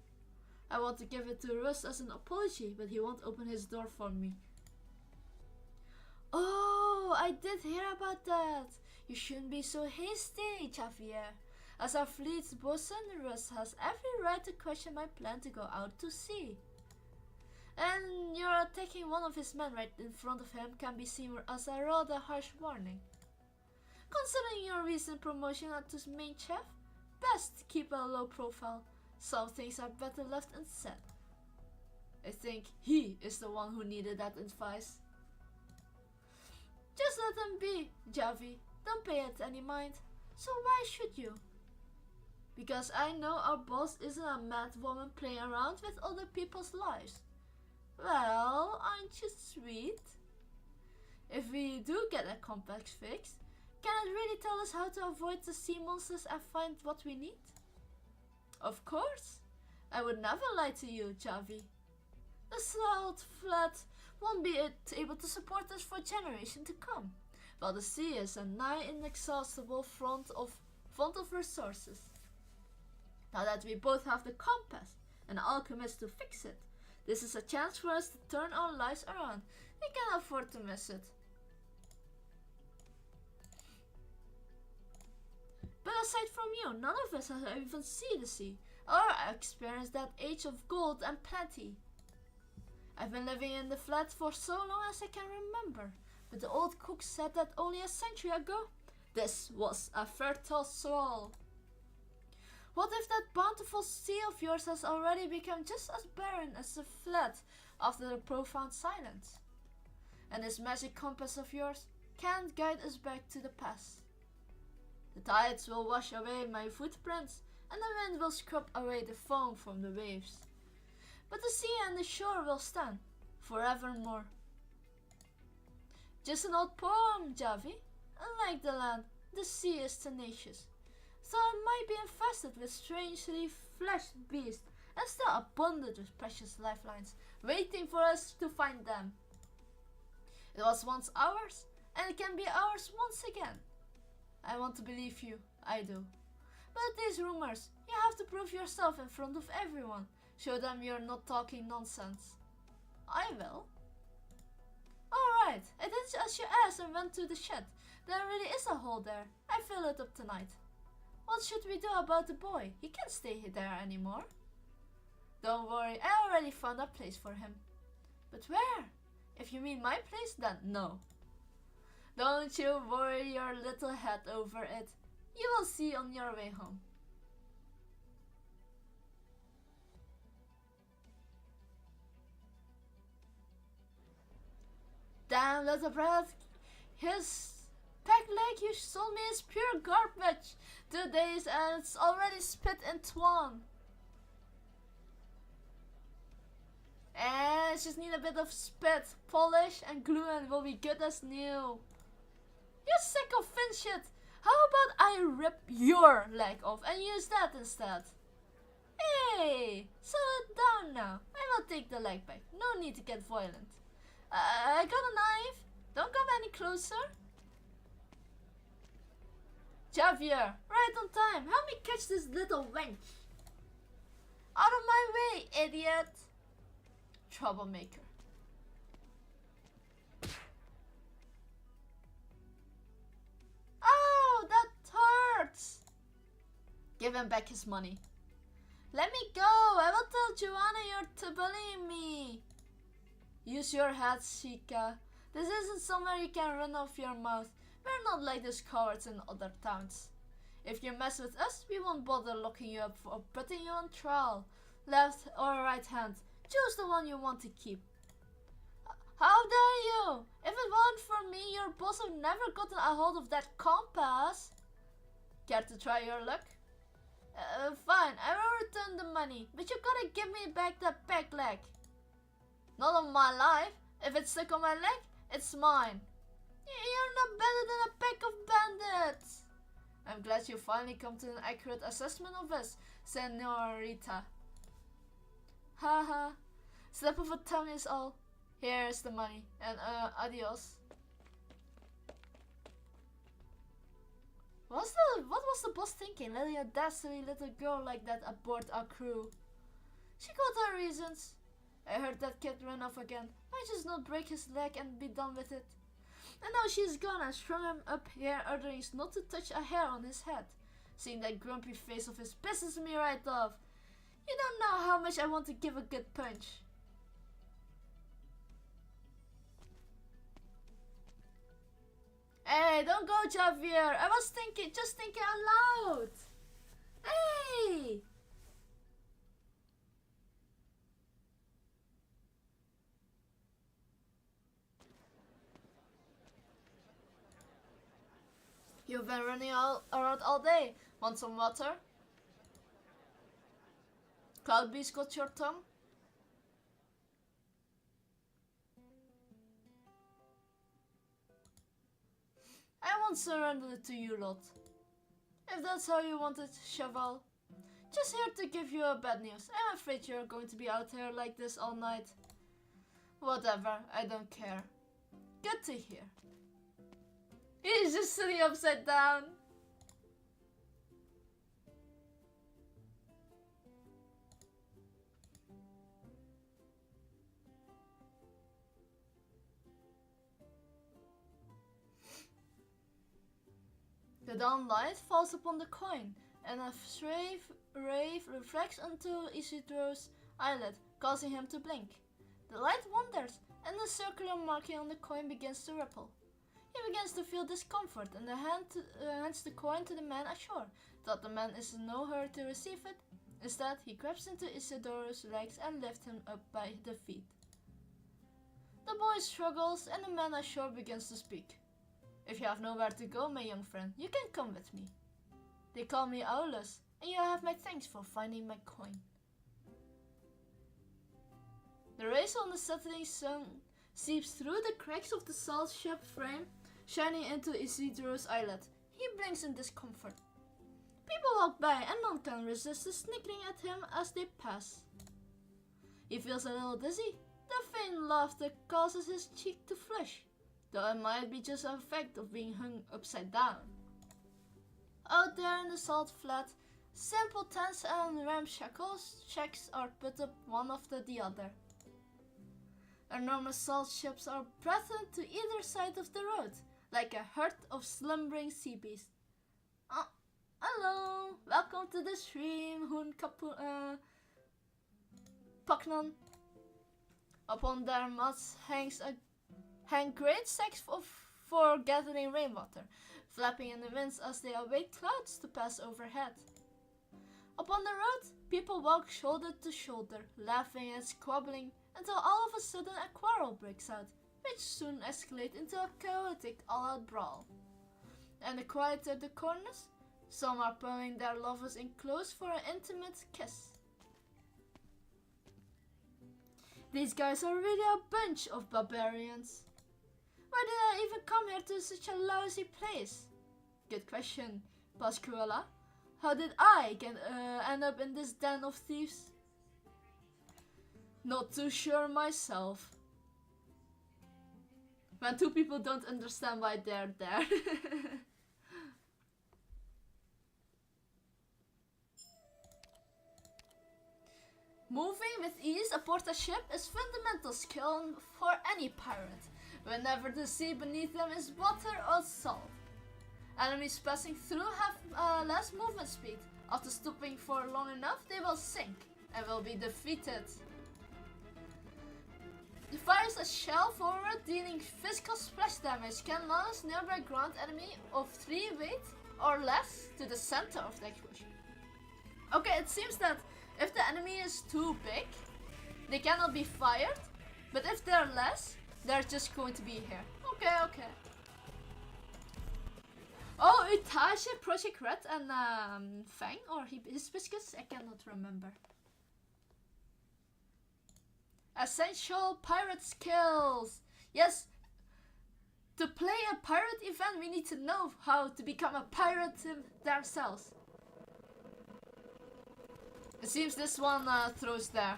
Speaker 1: I want to give it to Russ as an apology, but he won't open his door for me. Oh, I did hear about that. You shouldn't be so hasty, Javier. As our fleet's bosun, Russ has every right to question my plan to go out to sea. And you're attacking one of his men right in front of him can be seen as a rather harsh warning. Considering your recent promotion to main chef, best keep a low profile. Some things are better left unsaid. I think he is the one who needed that advice. Just let him be, Javi. Don't pay it any mind. So why should you? Because I know our boss isn't a mad woman playing around with other people's lives. Well, aren't you sweet? If we do get a complex fixed, can it really tell us how to avoid the sea monsters and find what we need? Of course. I would never lie to you, Javi. The salt flat won't be able to support us for generations to come, while the sea is a nigh inexhaustible font of resources. Now that we both have the compass and the alchemist to fix it, this is a chance for us to turn our lives around. We can't afford to miss it. But aside from you, none of us have even seen the sea, or experienced that age of gold and plenty. I've been living in the flat for so long as I can remember, but the old cook said that only a century ago. This was a fertile soil. What if that bountiful sea of yours has already become just as barren as the flat after the profound silence? And this magic compass of yours can't guide us back to the past. The tides will wash away my footprints, and the wind will scrub away the foam from the waves. But the sea and the shore will stand forevermore. Just an old poem, Javi. Unlike the land, the sea is tenacious. So it might be infested with strangely fleshed beasts and still abundant with precious lifelines, waiting for us to find them. It was once ours, and it can be ours once again. I want to believe you, I do. But these rumors, you have to prove yourself in front of everyone. Show them you're not talking nonsense. I will. Alright, I did as you asked and went to the shed. There really is a hole there. I fill it up tonight. What should we do about the boy? He can't stay there anymore. Don't worry, I already found a place for him. But where? If you mean my place, then no. Don't you worry your little head over it. You will see on your way home. Damn little brat. His peg leg you sold me is pure garbage. 2 days and it's already split in twain. And just need a bit of spit, polish, and glue, and it will be good as new. You sick of fin shit. How about I rip your leg off and use that instead? Hey, settle it down now. I will take the leg back. No need to get violent. I got a knife. Don't come any closer. Javier, right on time. Help me catch this little wench. Out of my way, idiot. Troublemaker. Oh, that hurts. Give him back his money. Let me go. I will tell Joanna you're bullying me. Use your head, Chica. This isn't somewhere you can run off your mouth. We're not like those cowards in other towns. If you mess with us, we won't bother locking you up or putting you on trial. Left or right hand. Choose the one you want to keep. How dare you? If it weren't for me, your boss would never gotten a hold of that compass. Care to try your luck? Fine, I will return the money, but you gotta give me back that peg leg. Not on my life. If it's stuck on my leg, it's mine. You're not better than a pack of bandits. I'm glad you finally come to an accurate assessment of us, Senorita. Haha. Slap of a tongue is all. Here's the money, and adios. What was the boss thinking, letting a dastardly little girl like that aboard our crew? She got her reasons. I heard that kid run off again. Might just not break his leg and be done with it. And now she's gone and strung him up here, ordering not to touch a hair on his head. Seeing that grumpy face of his pisses me right off. You don't know how much I want to give a good punch. Hey, don't go, Javier. I was just thinking out loud. Hey! You've been running around all day. Want some water? Cloudbeast got your tongue? I won't surrender it to you lot. If that's how you want it, Cheval. Just here to give you a bad news. I'm afraid you're going to be out here like this all night. Whatever, I don't care. Good to hear. He's just sitting upside down. The dawn light falls upon the coin, and a ray reflects onto Isidro's eyelid, causing him to blink. The light wanders, and the circular marking on the coin begins to ripple. He begins to feel discomfort and hands the coin to the man ashore, that the man is in no hurry to receive it. Instead, he grabs into Isidore's legs and lifts him up by the feet. The boy struggles, and the man ashore begins to speak. If you have nowhere to go, my young friend, you can come with me. They call me Aulus, and you have my thanks for finding my coin. The rays on the setting sun seeps through the cracks of the salt ship frame, shining into Isidro's eyelid. He blinks in discomfort. People walk by, and none can resist the snickering at him as they pass. He feels a little dizzy. The faint laughter causes his cheek to flush, though it might be just an effect of being hung upside down. Out there in the salt flat, simple tents and ramshackle shacks are put up one after the other. Enormous salt ships are present to either side of the road, like a herd of slumbering sea beasts. Hello, welcome to the stream, Paknan. Upon their mats hang great sacks for gathering rainwater, flapping in the winds as they await clouds to pass overhead. Upon the road, people walk shoulder to shoulder, laughing and squabbling, until all of a sudden a quarrel breaks out, which soon escalates into a chaotic all-out brawl. And the quieter the corners, some are pulling their lovers in close for an intimate kiss. These guys are really a bunch of barbarians. Why did I even come here to such a lousy place? Good question, Pascuala. How did I end up in this den of thieves? Not too sure myself. When two people don't understand why they're there. Moving with ease aboard a ship is fundamental skill for any pirate, whenever the sea beneath them is water or salt. Enemies passing through have less movement speed. After stopping for long enough, they will sink and will be defeated. It fires a shell forward, dealing physical splash damage. Can launch nearby ground enemy of 3 weight or less to the center of the explosion. Okay, it seems that if the enemy is too big, they cannot be fired. But if they're less, they're just going to be here. Okay, okay. Oh, Utage, Project Red and Fang or Hibiscus, I cannot remember. Essential pirate skills. Yes, to play a pirate event we need to know how to become a pirate themselves. It seems this one throws there.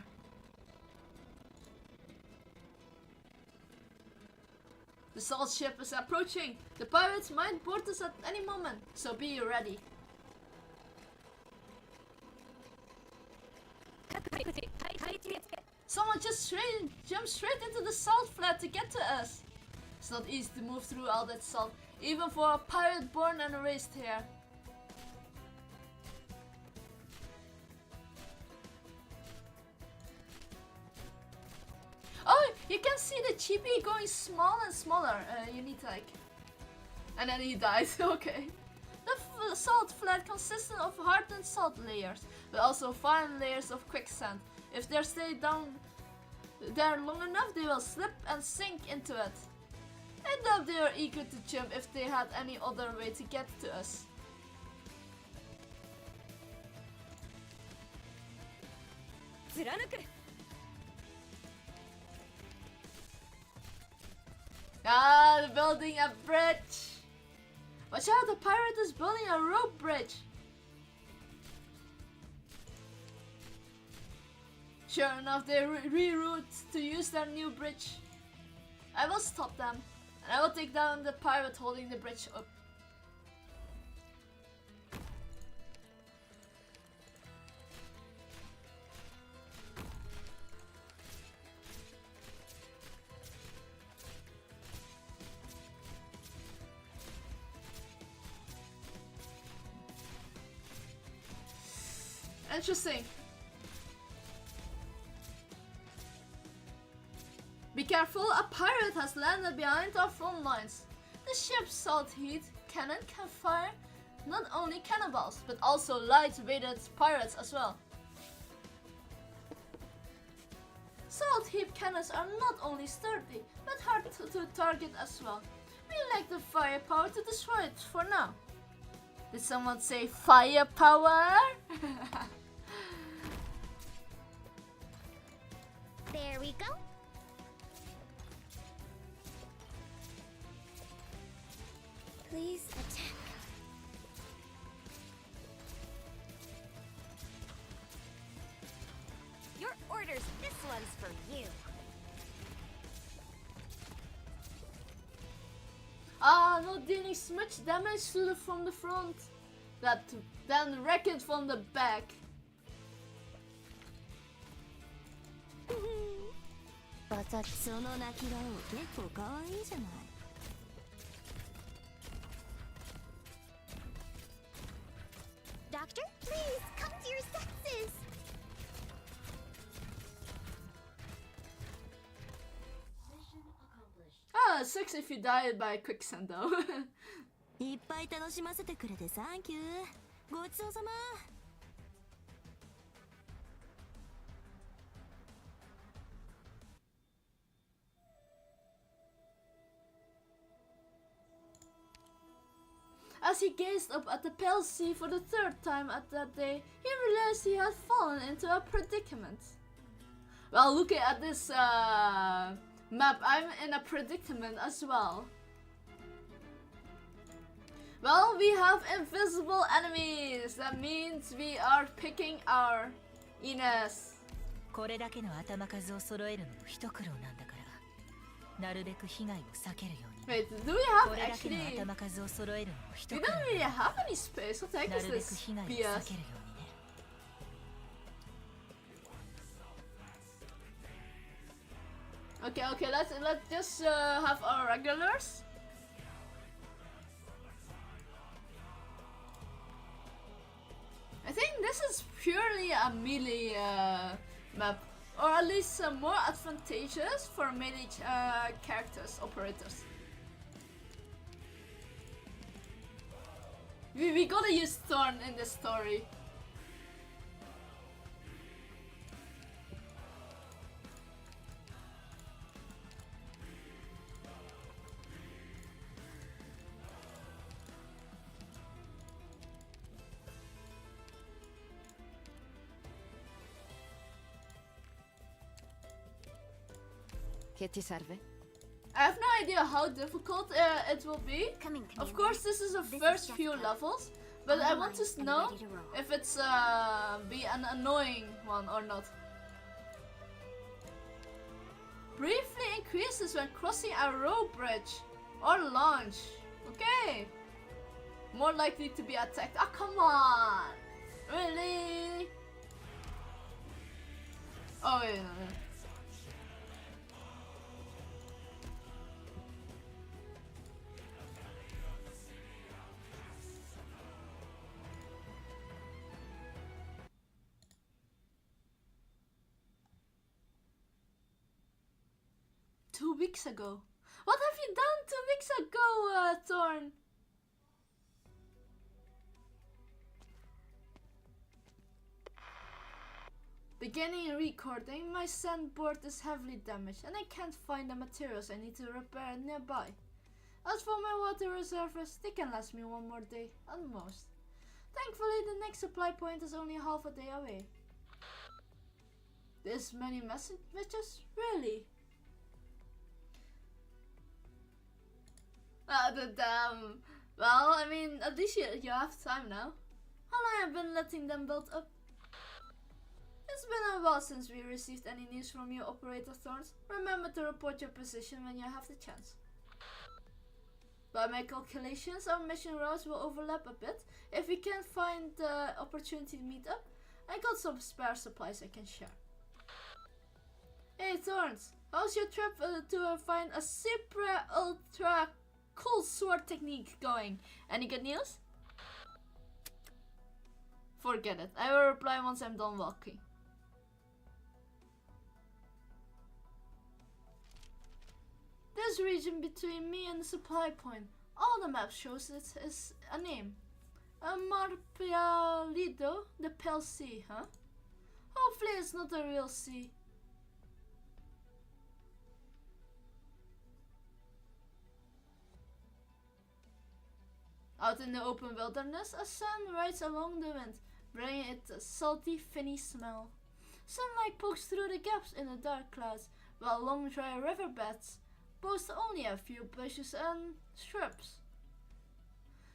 Speaker 1: The salt ship is approaching. The pirates might board us at any moment, so be ready. Someone just jumped straight into the salt flat to get to us. It's not easy to move through all that salt, even for a pirate born and raised here. Oh, you can see the chibi going small and smaller. You need to like... And then he dies, okay. The salt flat consists of hardened salt layers, but also fine layers of quicksand. If they stay down there long enough, they will slip and sink into it. I doubt they are eager to jump if they had any other way to get to us. Ah, they're building a bridge. Watch out, the pirate is building a rope bridge. Sure enough, they reroute to use their new bridge. I will stop them, and I will take down the pirate holding the bridge up. Interesting. Be careful, a pirate has landed behind our front lines. The ship's salt heat cannon can fire not only cannonballs, but also light-weighted pirates as well. Salt heap cannons are not only sturdy, but hard to target as well. We lack the firepower to destroy it for now. Did someone say firepower?
Speaker 2: There we go. Please attack. Your orders. This one's for you.
Speaker 1: Ah, not dealing much damage from the front. Then wreck it from the back.
Speaker 2: Doctor, please come to your senses.
Speaker 4: Mission accomplished.
Speaker 1: Ah, it sucks if you die by quicksand though.
Speaker 3: いっぱい楽しませてくれてサンキュー。ごちそうさま。
Speaker 1: As he gazed up at the pale sea for the third time at that day, he realized he had fallen into a predicament. Well, looking at this map, I'm in a predicament as well. Well, we have invisible enemies. That means we are picking our Ines.
Speaker 3: これだけの頭数を揃えるのも一苦労なんだから、なるべく被害を避けるように。
Speaker 1: Wait, do we
Speaker 3: こ
Speaker 1: have
Speaker 3: れだけの
Speaker 1: actually...
Speaker 3: 頭数を揃えるのも一
Speaker 1: We
Speaker 3: 苦労
Speaker 1: don't really have any space. What the heck
Speaker 3: な
Speaker 1: is
Speaker 3: るべく
Speaker 1: this
Speaker 3: 被害を避
Speaker 1: BS?
Speaker 3: けるようにね。
Speaker 1: Okay, okay, let's just have our regulars. I think this is purely a melee map, or at least more advantageous for melee characters, operators. We gotta use Thorn in this story.
Speaker 8: Che ti serve?
Speaker 1: I have no idea how difficult it will be.
Speaker 2: Coming,
Speaker 1: Of course, this is the
Speaker 2: This is
Speaker 1: first few
Speaker 2: Jessica.
Speaker 1: levels, but
Speaker 2: On
Speaker 1: I
Speaker 2: the
Speaker 1: want
Speaker 2: line
Speaker 1: to
Speaker 2: and
Speaker 1: know
Speaker 2: ready to roll.
Speaker 1: if it's be an annoying one or not. Briefly increases when crossing a road bridge or launch. Okay. More likely to be attacked. Ah, come on. Really? Oh, wait, no. 2 weeks ago. What have you done 2 weeks ago, Thorn? Beginning recording, my sandboard is heavily damaged and I can't find the materials I need to repair nearby. As for my water reservoirs, they can last me 1 more day, at most. Thankfully, the next supply point is only half a day away. This many messages? Really? Well, I mean, at least you have time now. How long have I been letting them build up? It's been a while since we received any news from you, Operator Thorns. Remember to report your position when you have the chance. By my calculations, our mission routes will overlap a bit. If we can't find the opportunity to meet up, I got some spare supplies I can share. Hey Thorns, how's your trip to find a super ultra cool sword technique going? Any good news? Forget it. I will reply once I'm done walking. This region between me and the supply point. All the map shows it is a name. Marpialido, the Pale Sea, huh? Hopefully it's not a real sea. Out in the open wilderness, a sun rides along the wind, bringing it a salty, finny smell. Sunlight pokes through the gaps in the dark clouds, while long dry riverbeds boast only a few bushes and shrubs.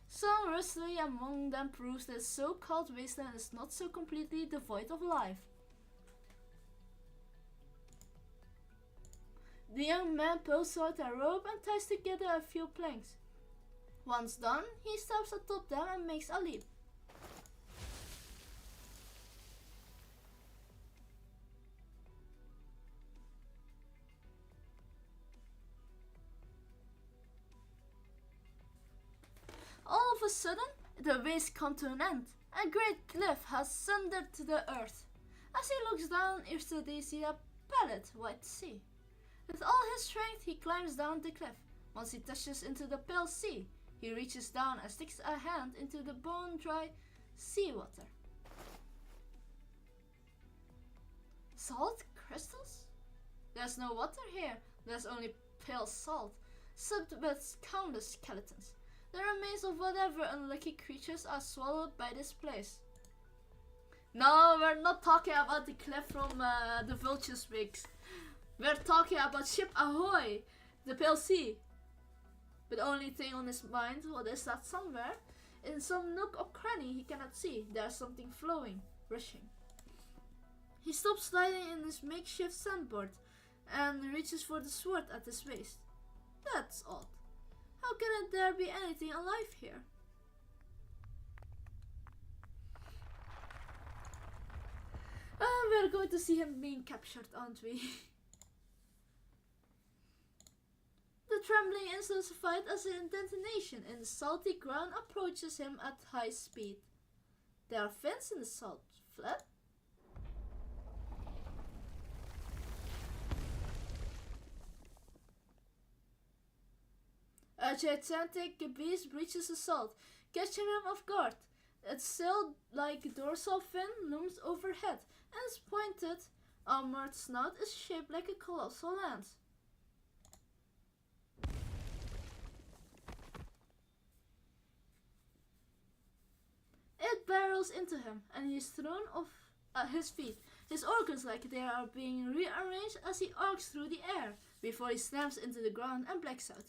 Speaker 1: Some rustling among them proves that so-called wasteland is not so completely devoid of life. The young man pulls out a rope and ties together a few planks. Once done, he steps atop them and makes a leap. All of a sudden, the waves come to an end. A great cliff has sundered to the earth. As he looks down, yesterday see a pallid white sea. With all his strength, he climbs down the cliff. Once he touches into the pale sea, he reaches down and sticks a hand into the bone-dry seawater. Salt crystals? There's no water here. There's only pale salt, subbed with countless skeletons. The remains of whatever unlucky creatures are swallowed by this place. No, we're not talking about the cliff from the Vulture's Wigs. We're talking about ship Ahooy, the Pale Sea. But the only thing on his mind is that somewhere, in some nook or cranny he cannot see, there's something flowing, rushing. He stops sliding in his makeshift sandboard and reaches for the sword at his waist. That's odd. How can there be anything alive here? We're going to see him being captured, aren't we? The trembling intensified as a detonation in the salty ground approaches him at high speed. There are fins in the salt flat. A gigantic beast breaches the salt, catching him off guard. Its sail-like dorsal fin looms overhead, and its pointed, armored snout is shaped like a colossal lance. It barrels into him, and he is thrown off his feet. His organs like they are being rearranged as he arcs through the air, before he slams into the ground and blacks out.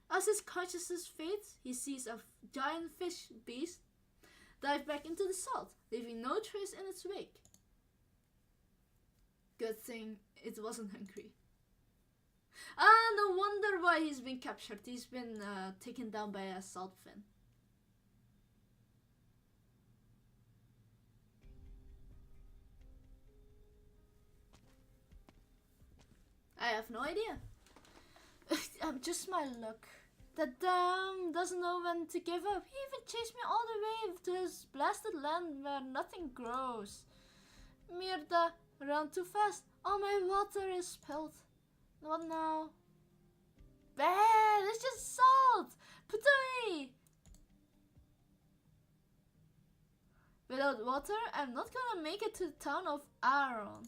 Speaker 1: As his consciousness fades, he sees a giant fish beast dive back into the salt, leaving no trace in its wake. Good thing it wasn't hungry. No wonder why he's been captured. He's been taken down by a salt fin. I have no idea. Just my luck. That damn doesn't know when to give up. He even chased me all the way to his blasted land where nothing grows. Mierda, ran too fast. All my water is spilled. What now? Bad, it's just salt. Putui! Without water, I'm not gonna make it to the town of Aaron.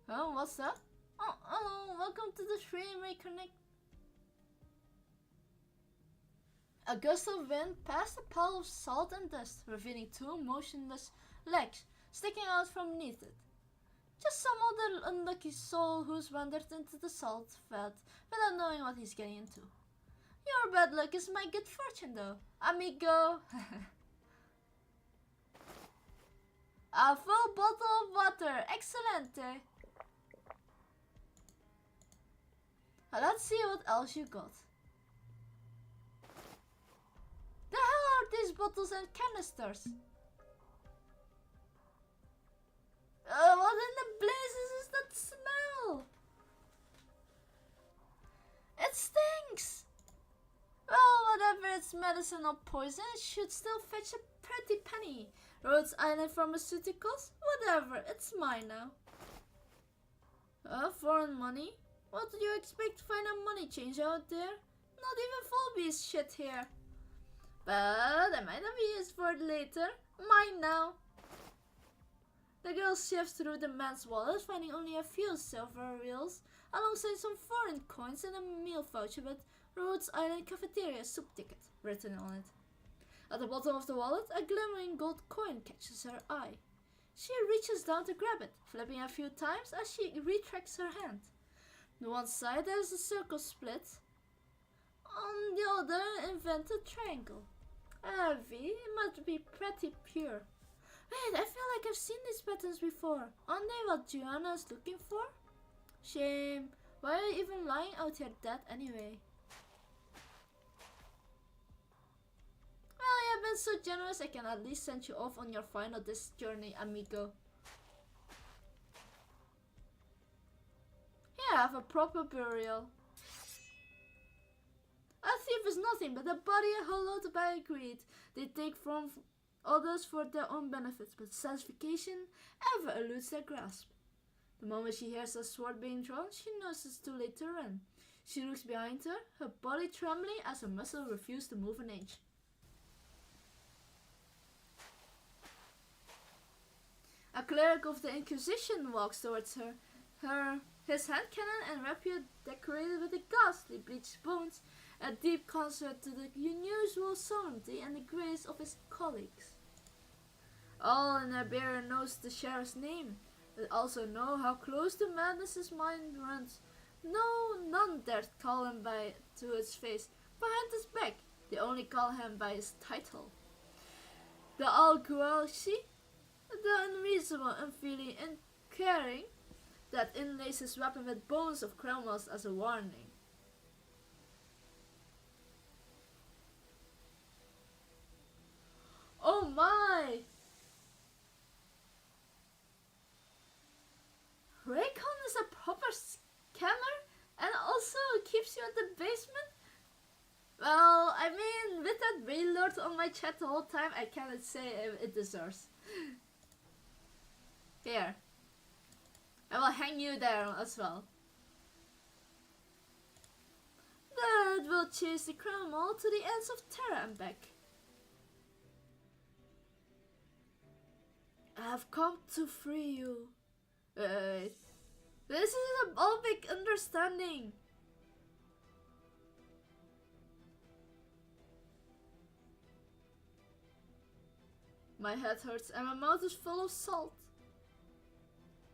Speaker 1: Oh, what's that? Oh, hello, welcome to the stream, reconnect. A gust of wind passed a pile of salt and dust, revealing two motionless legs sticking out from beneath it. Just some other unlucky soul who's wandered into the salt vat without knowing what he's getting into. Your bad luck is my good fortune though, amigo. A full bottle of water, excelente. Let's see what else you got. The hell are these bottles and canisters? What in the blazes is that smell? It stinks! Well, whatever it's medicine or poison, it should still fetch a pretty penny. Rhodes Island Pharmaceuticals? Whatever, it's mine now. Foreign money? What do you expect to find a money change out there? Not even Volbee's shit here. But I might have used for it later. Mine now. The girl sifts through the man's wallet, finding only a few silver reels, alongside some foreign coins and a meal voucher with Rhodes Island Cafeteria soup ticket written on it. At the bottom of the wallet, a glimmering gold coin catches her eye. She reaches down to grab it, flipping a few times as she retracts her hand. On one side there is a circle split, on the other invented triangle. Heavy, it must be pretty pure. Wait, I feel like I've seen these patterns before. Aren't they what Joanna's looking for? Shame. Why are you even lying out here dead anyway? Well, you have been so generous I can at least send you off on your final this journey, amigo. Here, have a proper burial. A thief is nothing but a body hollowed by greed. They take from others for their own benefits, but satisfaction ever eludes their grasp. The moment she hears a sword being drawn, she knows it's too late to run. She looks behind her, her body trembling as her muscle refuses to move an inch. A cleric of the Inquisition walks towards her. His hand cannon and rapier decorated with the ghastly bleached bones a deep concert to the unusual sovereignty and the grace of his colleagues. All in Iberia knows the sheriff's name, but also know how close to madness his mind runs. None dared call him to his face. Behind his back, they only call him by his title. The Alguacil, the unreasonable, unfeeling, and caring, that inlays his weapon with bones of criminals as a warning. Oh my! Raycon is a proper scammer and also keeps you in the basement? Well, I mean, with that Wailord on my chat the whole time, I cannot say it deserves. Here. I will hang you there as well. That will chase the criminal to the ends of Terra and back. I have come to free you. Wait. This is a all big understanding. My head hurts and my mouth is full of salt.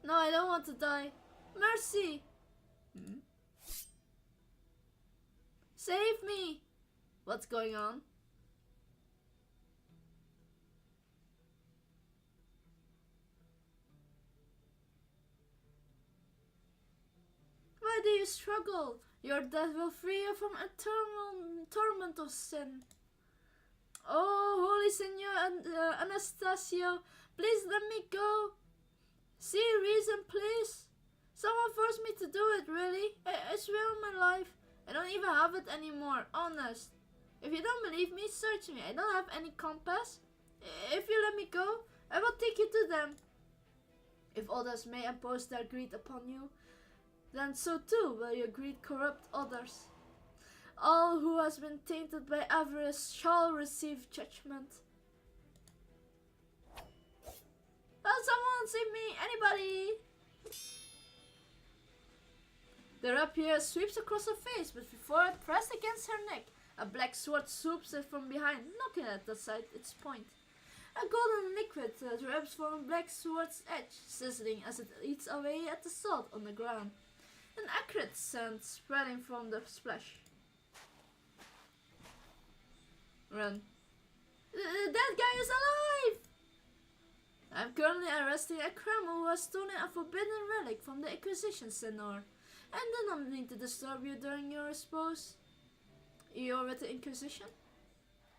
Speaker 1: No, I don't want to die. Mercy! Save me! What's going on? Why do you struggle? Your death will free you from eternal torment of sin. Oh, Holy Senor and Anastasio, please let me go. See reason, please. Someone forced me to do it, really. I swear on my life. I don't even have it anymore, honest. If you don't believe me, search me. I don't have any compass. If you let me go, I will take you to them. If others may impose their greed upon you, then so too will your greed corrupt others. All who has been tainted by avarice shall receive judgment. Oh, someone save me! Anybody! The rapier sweeps across her face, but before it pressed against her neck, a black sword swoops it from behind, knocking at the side its point. A golden liquid drips from a black sword's edge, sizzling as it eats away at the salt on the ground. An acrid scent spreading from the splash. Run. That guy is alive! I'm currently arresting a criminal who has stolen a forbidden relic from the Inquisition, Senor. I do not mean to disturb you during your repose. You're with the Inquisition?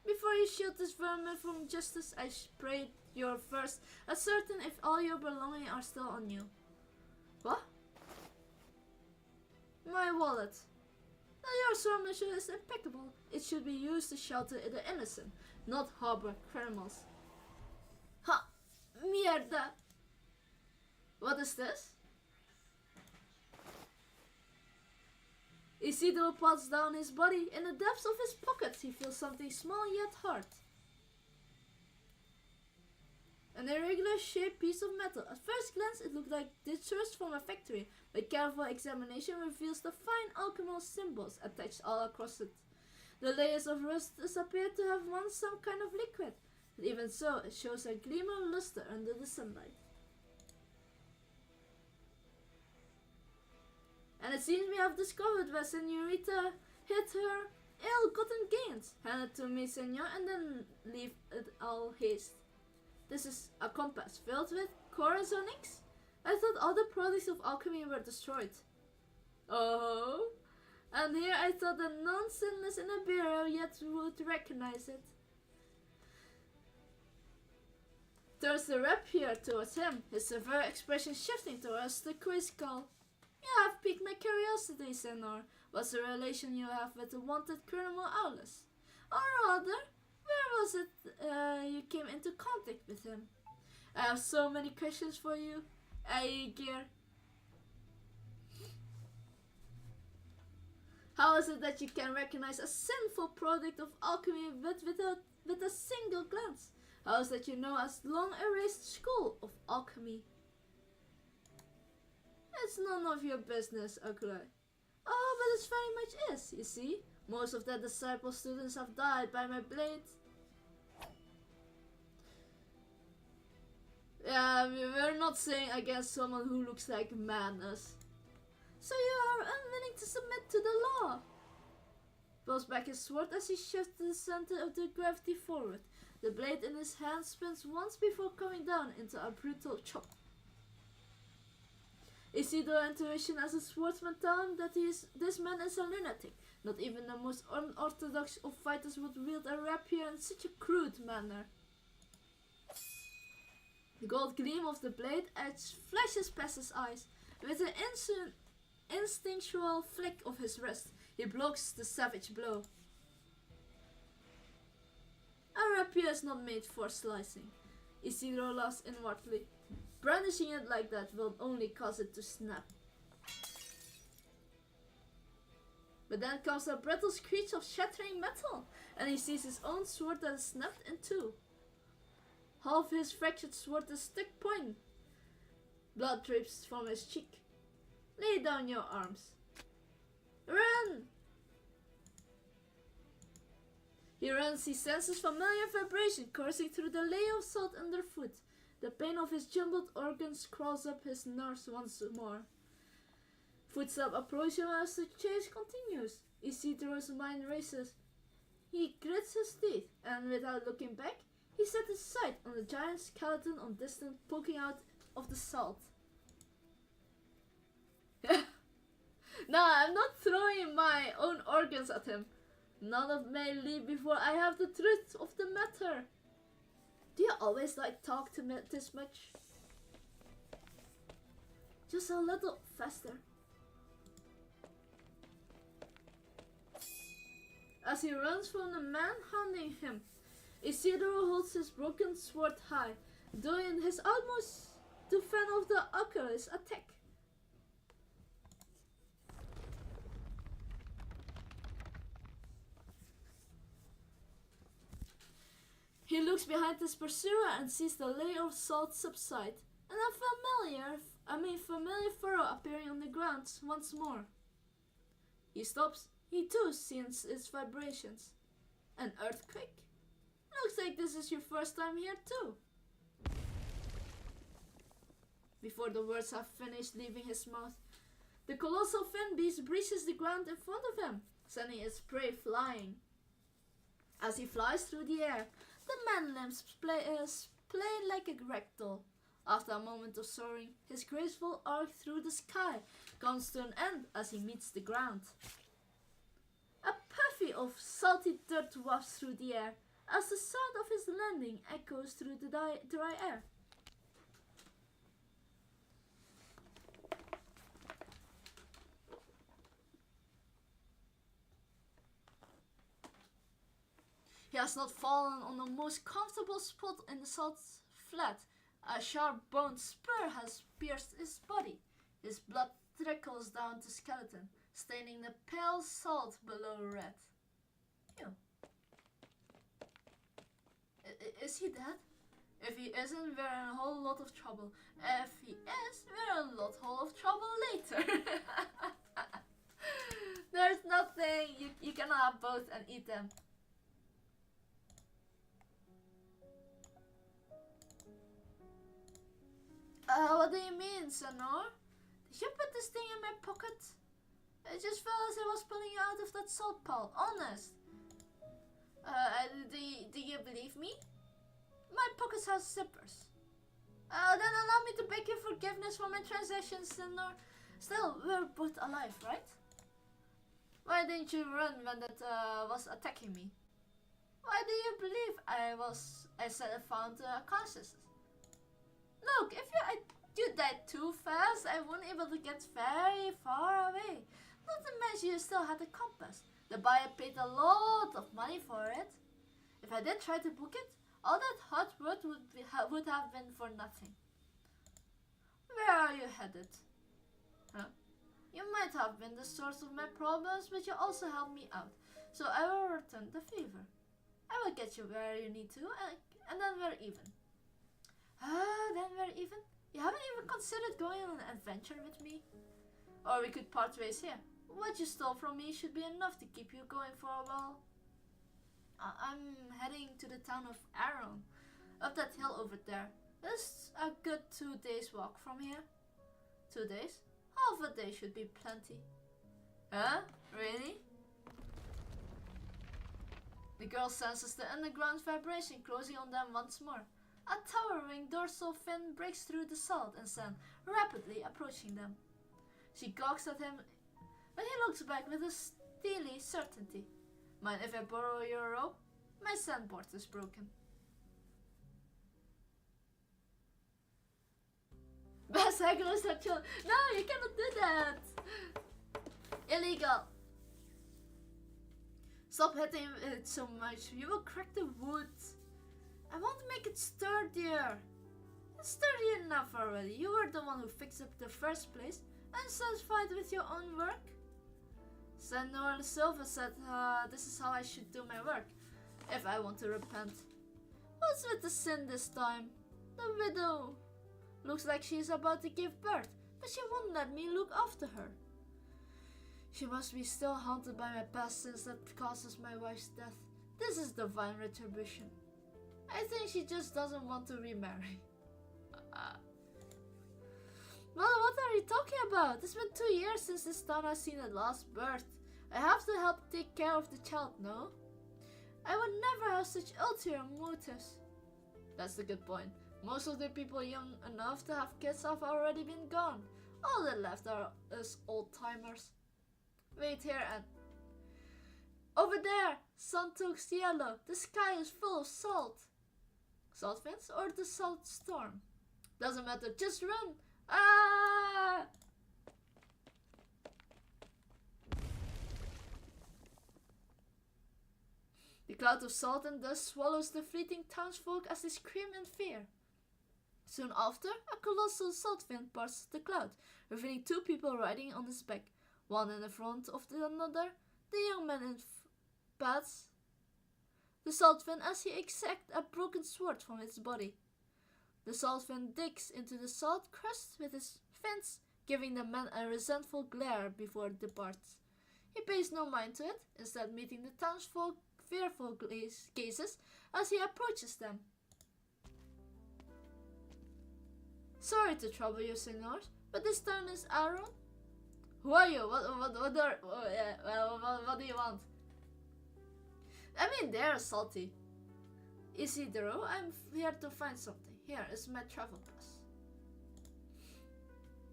Speaker 1: Before you shield this vermin from justice, I pray you first ascertain if all your belongings are still on you. What? My wallet. Your swordsmanship is impeccable. It should be used to shelter the innocent, not harbor criminals. Ha! Mierda! What is this? Isidro pats down his body. In the depths of his pockets he feels something small yet hard. An irregular shaped piece of metal. At first glance it looked like distrust from a factory, but careful examination reveals the fine alchemical symbols attached all across it. The layers of rust appear to have once some kind of liquid, but even so it shows a gleam of luster under the sunlight. And it seems we have discovered where Senorita hid her ill-gotten gains. Hand it to me, senor, and then leave it all haste. This is a compass filled with corazonings? I thought all the products of alchemy were destroyed. Oh, and here I thought the non-sinless in Iberia yet would recognize it. Turns the rapier towards him, his severe expression shifting towards the quizzical. You have piqued my curiosity, Senor. What's the relation you have with the wanted criminal Aulus? Or rather, where was it you came into contact with him? I have so many questions for you. Gear. How is it that you can recognize a sinful product of alchemy with a single glance? How is it that you know a long erased school of alchemy? It's none of your business, Ahooy. Oh, but it very much is, you see. Most of the disciple students have died by my blade. Yeah, we're not saying against someone who looks like madness. So you are unwilling to submit to the law. Pulls back his sword as he shifts the center of the gravity forward. The blade in his hand spins once before coming down into a brutal chop. Isidore intuition as a swordsman tell him that this man is a lunatic. Not even the most unorthodox of fighters would wield a rapier in such a crude manner. The gold gleam of the blade edge flashes past his eyes. With an instinctual flick of his wrist, he blocks the savage blow. A rapier is not made for slicing. Isidore laughs inwardly. Brandishing it like that will only cause it to snap. But then comes a brittle screech of shattering metal, and he sees his own sword that is snapped in two. Half his fractured sword is stuck point. Blood drips from his cheek. Lay down your arms. Run! He runs, he senses familiar vibration coursing through the layer of salt underfoot. The pain of his jumbled organs crawls up his nerves once more. Footsteps approach him as the chase continues. Isidore's mind races. He grits his teeth, and without looking back, he set his sight on the giant skeleton on distance poking out of the salt. No, I'm not throwing my own organs at him. None of may leave before I have the truth of the matter. Do you always like talk to me this much? Just a little faster. As he runs from the man hounding him, Isidore holds his broken sword high, doing his utmost to fend off the oculist's attack. He looks behind his pursuer and sees the layer of salt subside, and a familiar furrow appearing on the ground once more. He stops. He too sees its vibrations. An earthquake? Looks like this is your first time here too. Before the words have finished leaving his mouth, the colossal fin beast breaches the ground in front of him, sending its prey flying. As he flies through the air, the man limbs play like a ragdoll. After a moment of soaring, his graceful arc through the sky comes to an end as he meets the ground. A puffy of salty dirt wafts through the air as the sound of his landing echoes through the dry air. He has not fallen on the most comfortable spot in the salt flat. A sharp-boned spur has pierced his body. His blood trickles down the skeleton, staining the pale salt below red. Ew. Is he dead? If he isn't, we're in a whole lot of trouble. If he is, we're in a whole lot of trouble later. There's nothing. You cannot have both and eat them. What do you mean, Senor? Did you put this thing in my pocket? It just felt as I was pulling you out of that salt pile, honest. Do you believe me? My pockets have zippers. Then allow me to beg your forgiveness for my transactions, Senor. Still, we're both alive, right? Why didn't you run when that was attacking me? Why do you believe I said I found consciousness? Look, if you died too fast, I wouldn't able to get very far away. Not to mention you still had a compass. The buyer paid a lot of money for it. If I did try to book it, all that hard work would have been for nothing. Where are you headed? Huh? You might have been the source of my problems, but you also helped me out. So I will return the favor. I will get you where you need to, and then we're even. Then we're even? You haven't even considered going on an adventure with me? Or we could part ways here. What you stole from me should be enough to keep you going for a while. I'm heading to the town of Aaron, up that hill over there. It's a good 2 days walk from here. 2 days? Half a day should be plenty. Huh? Really? The girl senses the underground vibration closing on them once more. A towering dorsal fin breaks through the salt and sand, rapidly approaching them. She gawks at him, but he looks back with a steely certainty. Mind if I borrow your rope? My sandboard is broken. Best hagglers are chill. No, you cannot do that! Illegal! Stop hitting it so much, you will crack the wood. I want to make it sturdier. It's sturdy enough already. You were the one who fixed it the first place. Unsatisfied with your own work? Senor Silva said this is how I should do my work, if I want to repent. What's with the sin this time? The widow. Looks like she's about to give birth, but she won't let me look after her. She must be still haunted by my past sins that causes my wife's death. This is divine retribution. I think she just doesn't want to remarry. Well, what are you talking about? It's been 2 years since this town has seen it last birth. I have to help take care of the child, no? I would never have such ulterior motives. That's the good point. Most of the people young enough to have kids have already been gone. All that left are us old-timers. Wait here and... Over there! Santo's yellow. The sky is full of salt. Salt winds or the salt storm? Doesn't matter, just run! Ah! The cloud of salt and dust swallows the fleeting townsfolk as they scream in fear. Soon after, a colossal salt wind parts the cloud, revealing 2 people riding on its back, one in the front of the another, the young man in pads. The salt wind as he extracts a broken sword from its body. The salt wind digs into the salt crust with his fins, giving the man a resentful glare before it departs. He pays no mind to it, instead meeting the townsfolk fearful gazes as he approaches them. Sorry to trouble you, senors, but this town is Aaron? Who are you? What do you want? I mean, they're salty. Isidro, I'm here to find something. Here is my travel pass.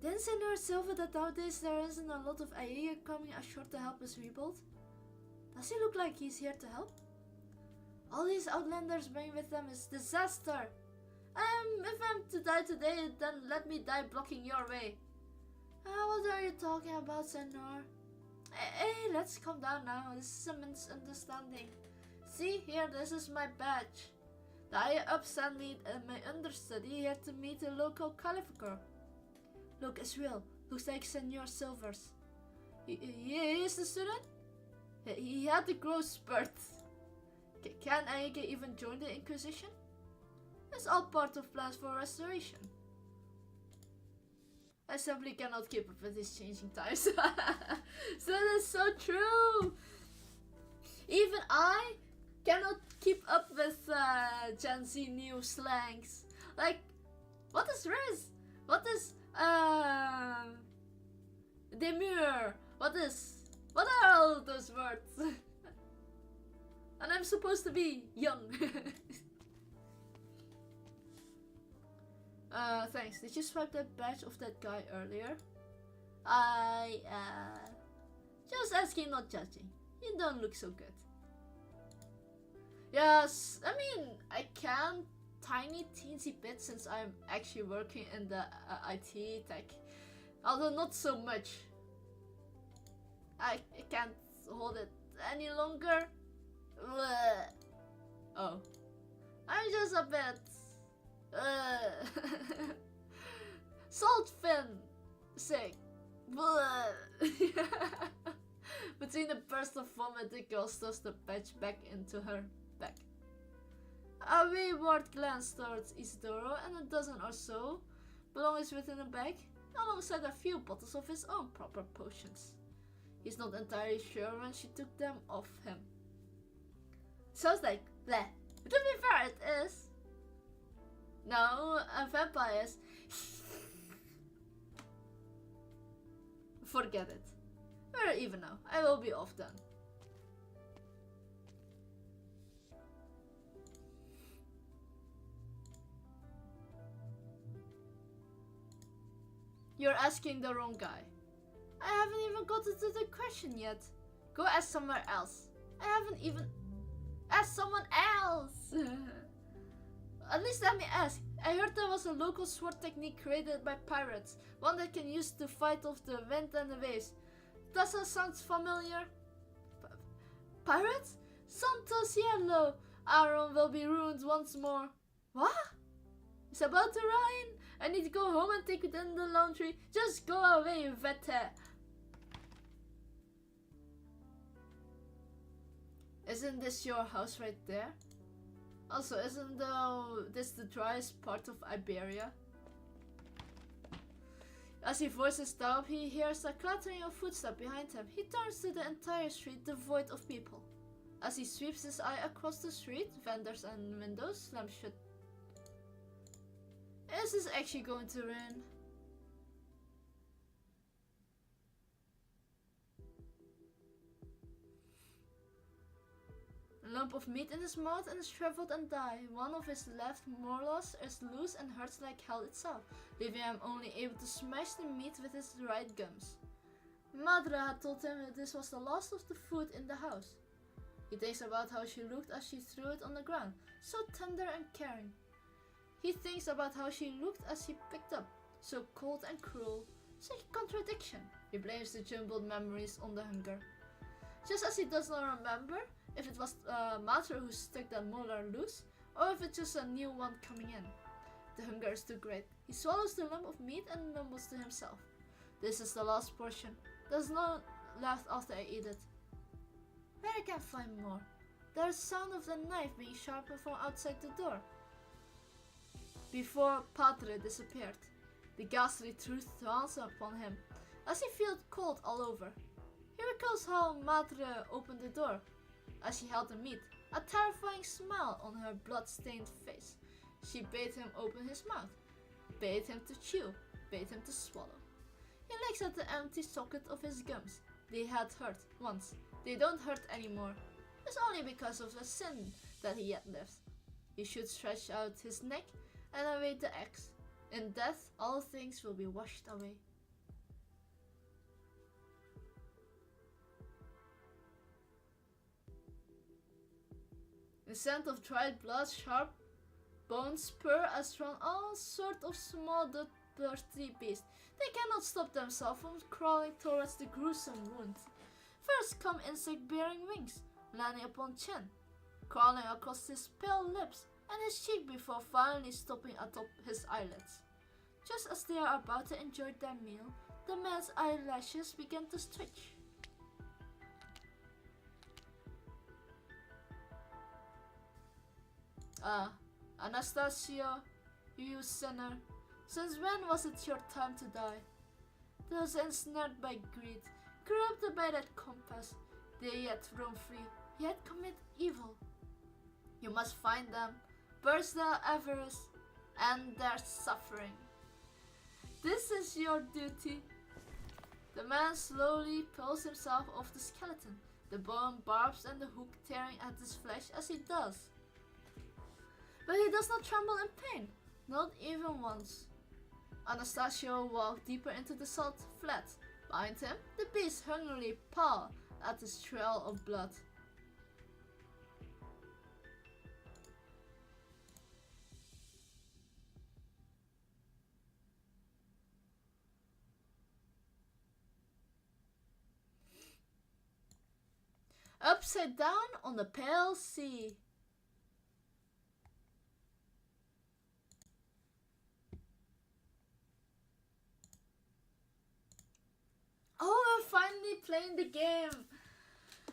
Speaker 1: Didn't Senor Silva that nowadays there isn't a lot of Ahooy coming ashore to help us rebuild? Does he look like he's here to help? All these outlanders bring with them is disaster. If I'm to die today, then let me die blocking your way. What are you talking about, Senor? Hey, let's calm down now. This is a misunderstanding. See, here, this is my badge. The higher-up sent me my understudy here to meet a local qualifier. Look, it's real. Looks like Senor Silvers. He is the student? He had the growth spurt. Can Ahooy even join the Inquisition? It's all part of plans for restoration. I simply cannot keep up with these changing times. So that's so true. Even I cannot keep up with Gen Z new slangs. Like, what is Riz? What is demure? What are all those words? And I'm supposed to be young. Thanks. Did you swipe that badge of that guy earlier? Just asking, not judging. You don't look so good. Yes, I mean, I can tiny teensy bit since I'm actually working in the IT tech. Although not so much. I can't hold it any longer. Blech. Oh. I'm just a bit... Salt fin sick. Between a burst of vomit, the girl stuffs the patch back into her bag. A wayward glance towards Isidoro and a dozen or so belongings within a bag, alongside a few bottles of his own proper potions. He's not entirely sure when she took them off him. Sounds like bleh. But to be fair, it is. No, vampires. Forget it. We're even now. I will be off then. You're asking the wrong guy. I haven't even gotten to the question yet. Go ask somewhere else. I haven't even asked someone else. At least let me ask. I heard there was a local sword technique created by pirates. One that can use to fight off the wind and the waves. Does that sound familiar? Pirates? Santos Yellow! Aaron will be ruined once more. What? It's about to rain. I need to go home and take it in the laundry. Just go away, Vette. Isn't this your house right there? Also, isn't this the driest part of Iberia? As he voices stop, he hears a clattering of footsteps behind him. He turns to the entire street devoid of people. As he sweeps his eye across the street, vendors and windows slam shut. Is this actually going to rain? A lump of meat in his mouth and is shriveled and die. One of his left molars is loose and hurts like hell itself, leaving him only able to smash the meat with his right gums. Madre had told him that this was the last of the food in the house. He thinks about how she looked as she threw it on the ground, so tender and caring. He thinks about how she looked as he picked up, so cold and cruel. Such a contradiction. He blames the jumbled memories on the hunger. Just as he does not remember if it was Matra who stuck that molar loose, or if it's just a new one coming in. The hunger is too great. He swallows the lump of meat and mumbles to himself. This is the last portion. There's no left after I eat it. Where I can find more. There's sound of the knife being sharpened from outside the door. Before Padre disappeared, the ghastly truth dawns upon him as he feels cold all over. He recalls how Madre opened the door. As she held the meat, a terrifying smile on her blood-stained face. She bade him open his mouth, bade him to chew, bade him to swallow. He looks at the empty socket of his gums. They had hurt once. They don't hurt anymore. It's only because of the sin that he yet lives. He should stretch out his neck and await the axe. In death, all things will be washed away. The scent of dried blood, sharp bones purr as from all sorts of small dirty beasts. They cannot stop themselves from crawling towards the gruesome wound. First come insect-bearing wings, landing upon chin, crawling across his pale lips and his cheek before finally stopping atop his eyelids. Just as they are about to enjoy their meal, the man's eyelashes begin to stretch. Anastasia, you sinner, since when was it your time to die? Those ensnared by greed, corrupted by that compass, they yet roam free, yet commit evil. You must find them, burst their avarice, and their suffering. This is your duty. The man slowly pulls himself off the skeleton, the bone barbs and the hook tearing at his flesh as he does. But he does not tremble in pain, not even once. Anastasio walked deeper into the salt flat. Behind him, the beast hungrily pawed at his trail of blood. Upside down on the pale sea. Oh, we're finally playing the game.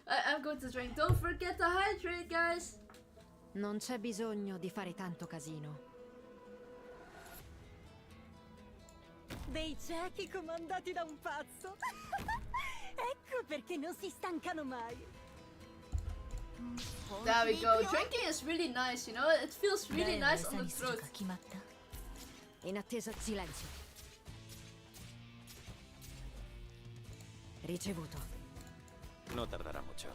Speaker 1: I'm going to drink. Don't forget to hydrate, guys.
Speaker 9: Non c'è bisogno di fare tanto casino.
Speaker 3: Dei ciechi comandati da un pazzo. Ecco perché non si stancano mai.
Speaker 1: There we go. Drinking is really nice, you know? It feels really nice on the throat.
Speaker 3: 決まった。
Speaker 9: In attesa, silenzio. Ricevuto.
Speaker 10: No tardará mucho.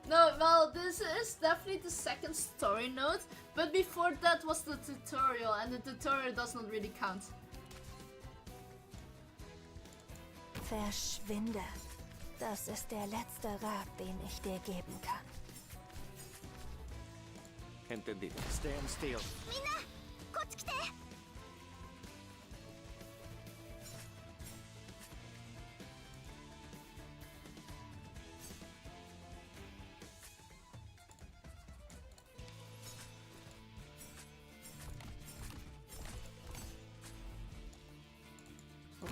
Speaker 1: No, well, this is definitely the second story note, but before that was the tutorial, and the tutorial does not really count.
Speaker 2: Verschwinde. Das ist der letzte Rat, den ich dir geben kann.
Speaker 10: Entendido. Stand still.
Speaker 2: みんな、こっち来て。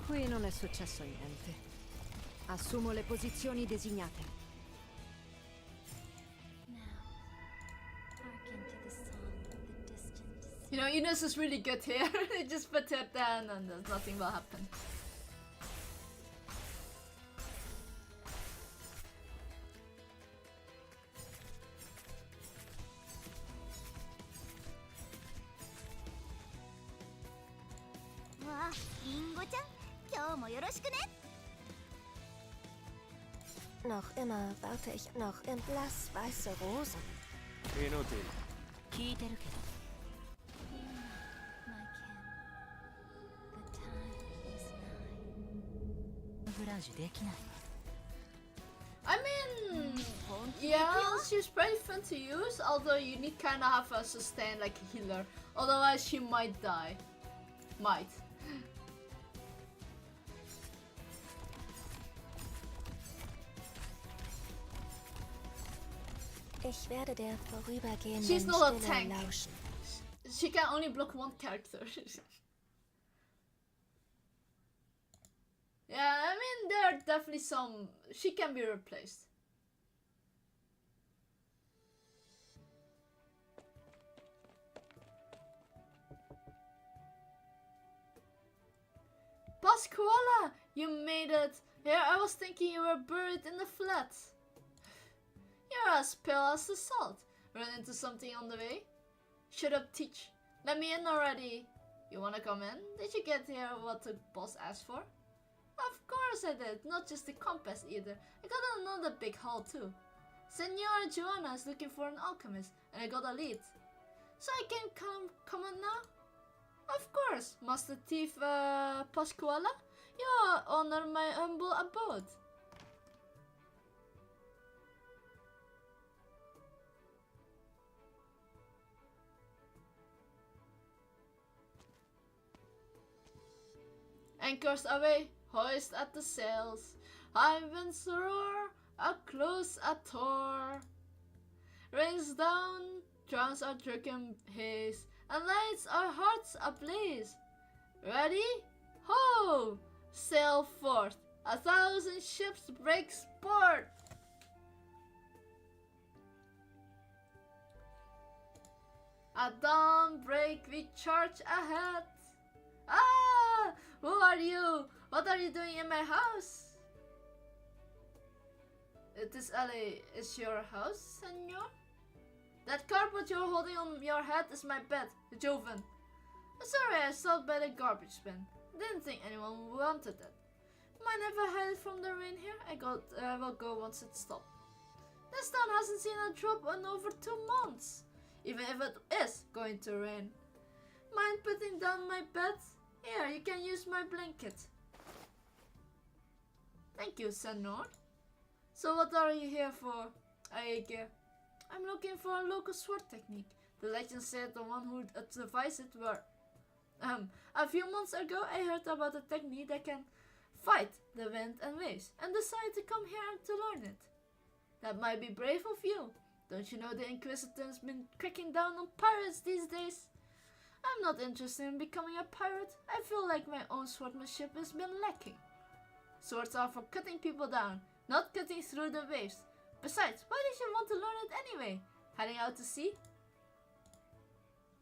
Speaker 9: Qui non è successo niente. Assumo le posizioni designate.
Speaker 6: Now, hearken to the song of the distant.
Speaker 1: You know, Ines is really good here. Just put it down and nothing will happen.
Speaker 2: Wah, Ringo-chan, 今日もよろしくね. Noch immer warte ich noch in blass-weiße Rosen.
Speaker 10: Inútil.
Speaker 3: 聞いてるけど。
Speaker 6: My kin, the time is nigh.
Speaker 3: フラージュできないわ。
Speaker 1: I mean, yeah, she's pretty fun to use, although you need kind of have a sustain like a healer, otherwise she might die. Might.
Speaker 2: Ich werde der vorübergehenden
Speaker 1: She's not a
Speaker 2: Stille
Speaker 1: tank.
Speaker 2: lauschen.
Speaker 1: She can only block one character. Yeah, I mean, there are definitely some... She can be replaced. Boss Koala, you made it. Yeah, I was thinking you were buried in the flat. You're as pale as the salt. Run into something on the way? Shut up, Teach. Let me in already. You wanna come in? Did you get here what the boss asked for? Of course I did. Not just the compass either. I got another big haul too. Senora Joanna is looking for an alchemist, and I got a lead. So I can come on now? Of course, Master Thief Pasquala. You honor my humble abode. Anchors away, hoist at the sails. High winds roar, a close a Tor. Rains down, drowns our drunken haze, and lights our hearts ablaze. Ready? Ho! Sail forth, 1,000 ships break sport. At dawnbreak we charge ahead. Ah! Who are you? What are you doing in my house? This alley is your house, senor? That carpet you're holding on your head is my bed, Joven. Sorry, I saw it by the garbage bin. Didn't think anyone wanted it. Mind if I hide it from the rain here? I will go once it stops. This town hasn't seen a drop in over 2 months. Even if it is going to rain. Mind putting down my bed? Here, you can use my blanket. Thank you, senor. So what are you here for, Aege? I'm looking for a local sword technique. The legend said the one who devised it were... A few months ago I heard about a technique that can fight the wind and waves and decided to come here to learn it. That might be brave of you. Don't you know the Inquisitor's been cracking down on pirates these days? I'm not interested in becoming a pirate. I feel like my own swordsmanship has been lacking. Swords are for cutting people down, not cutting through the waves. Besides, why did you want to learn it anyway? Heading out to sea?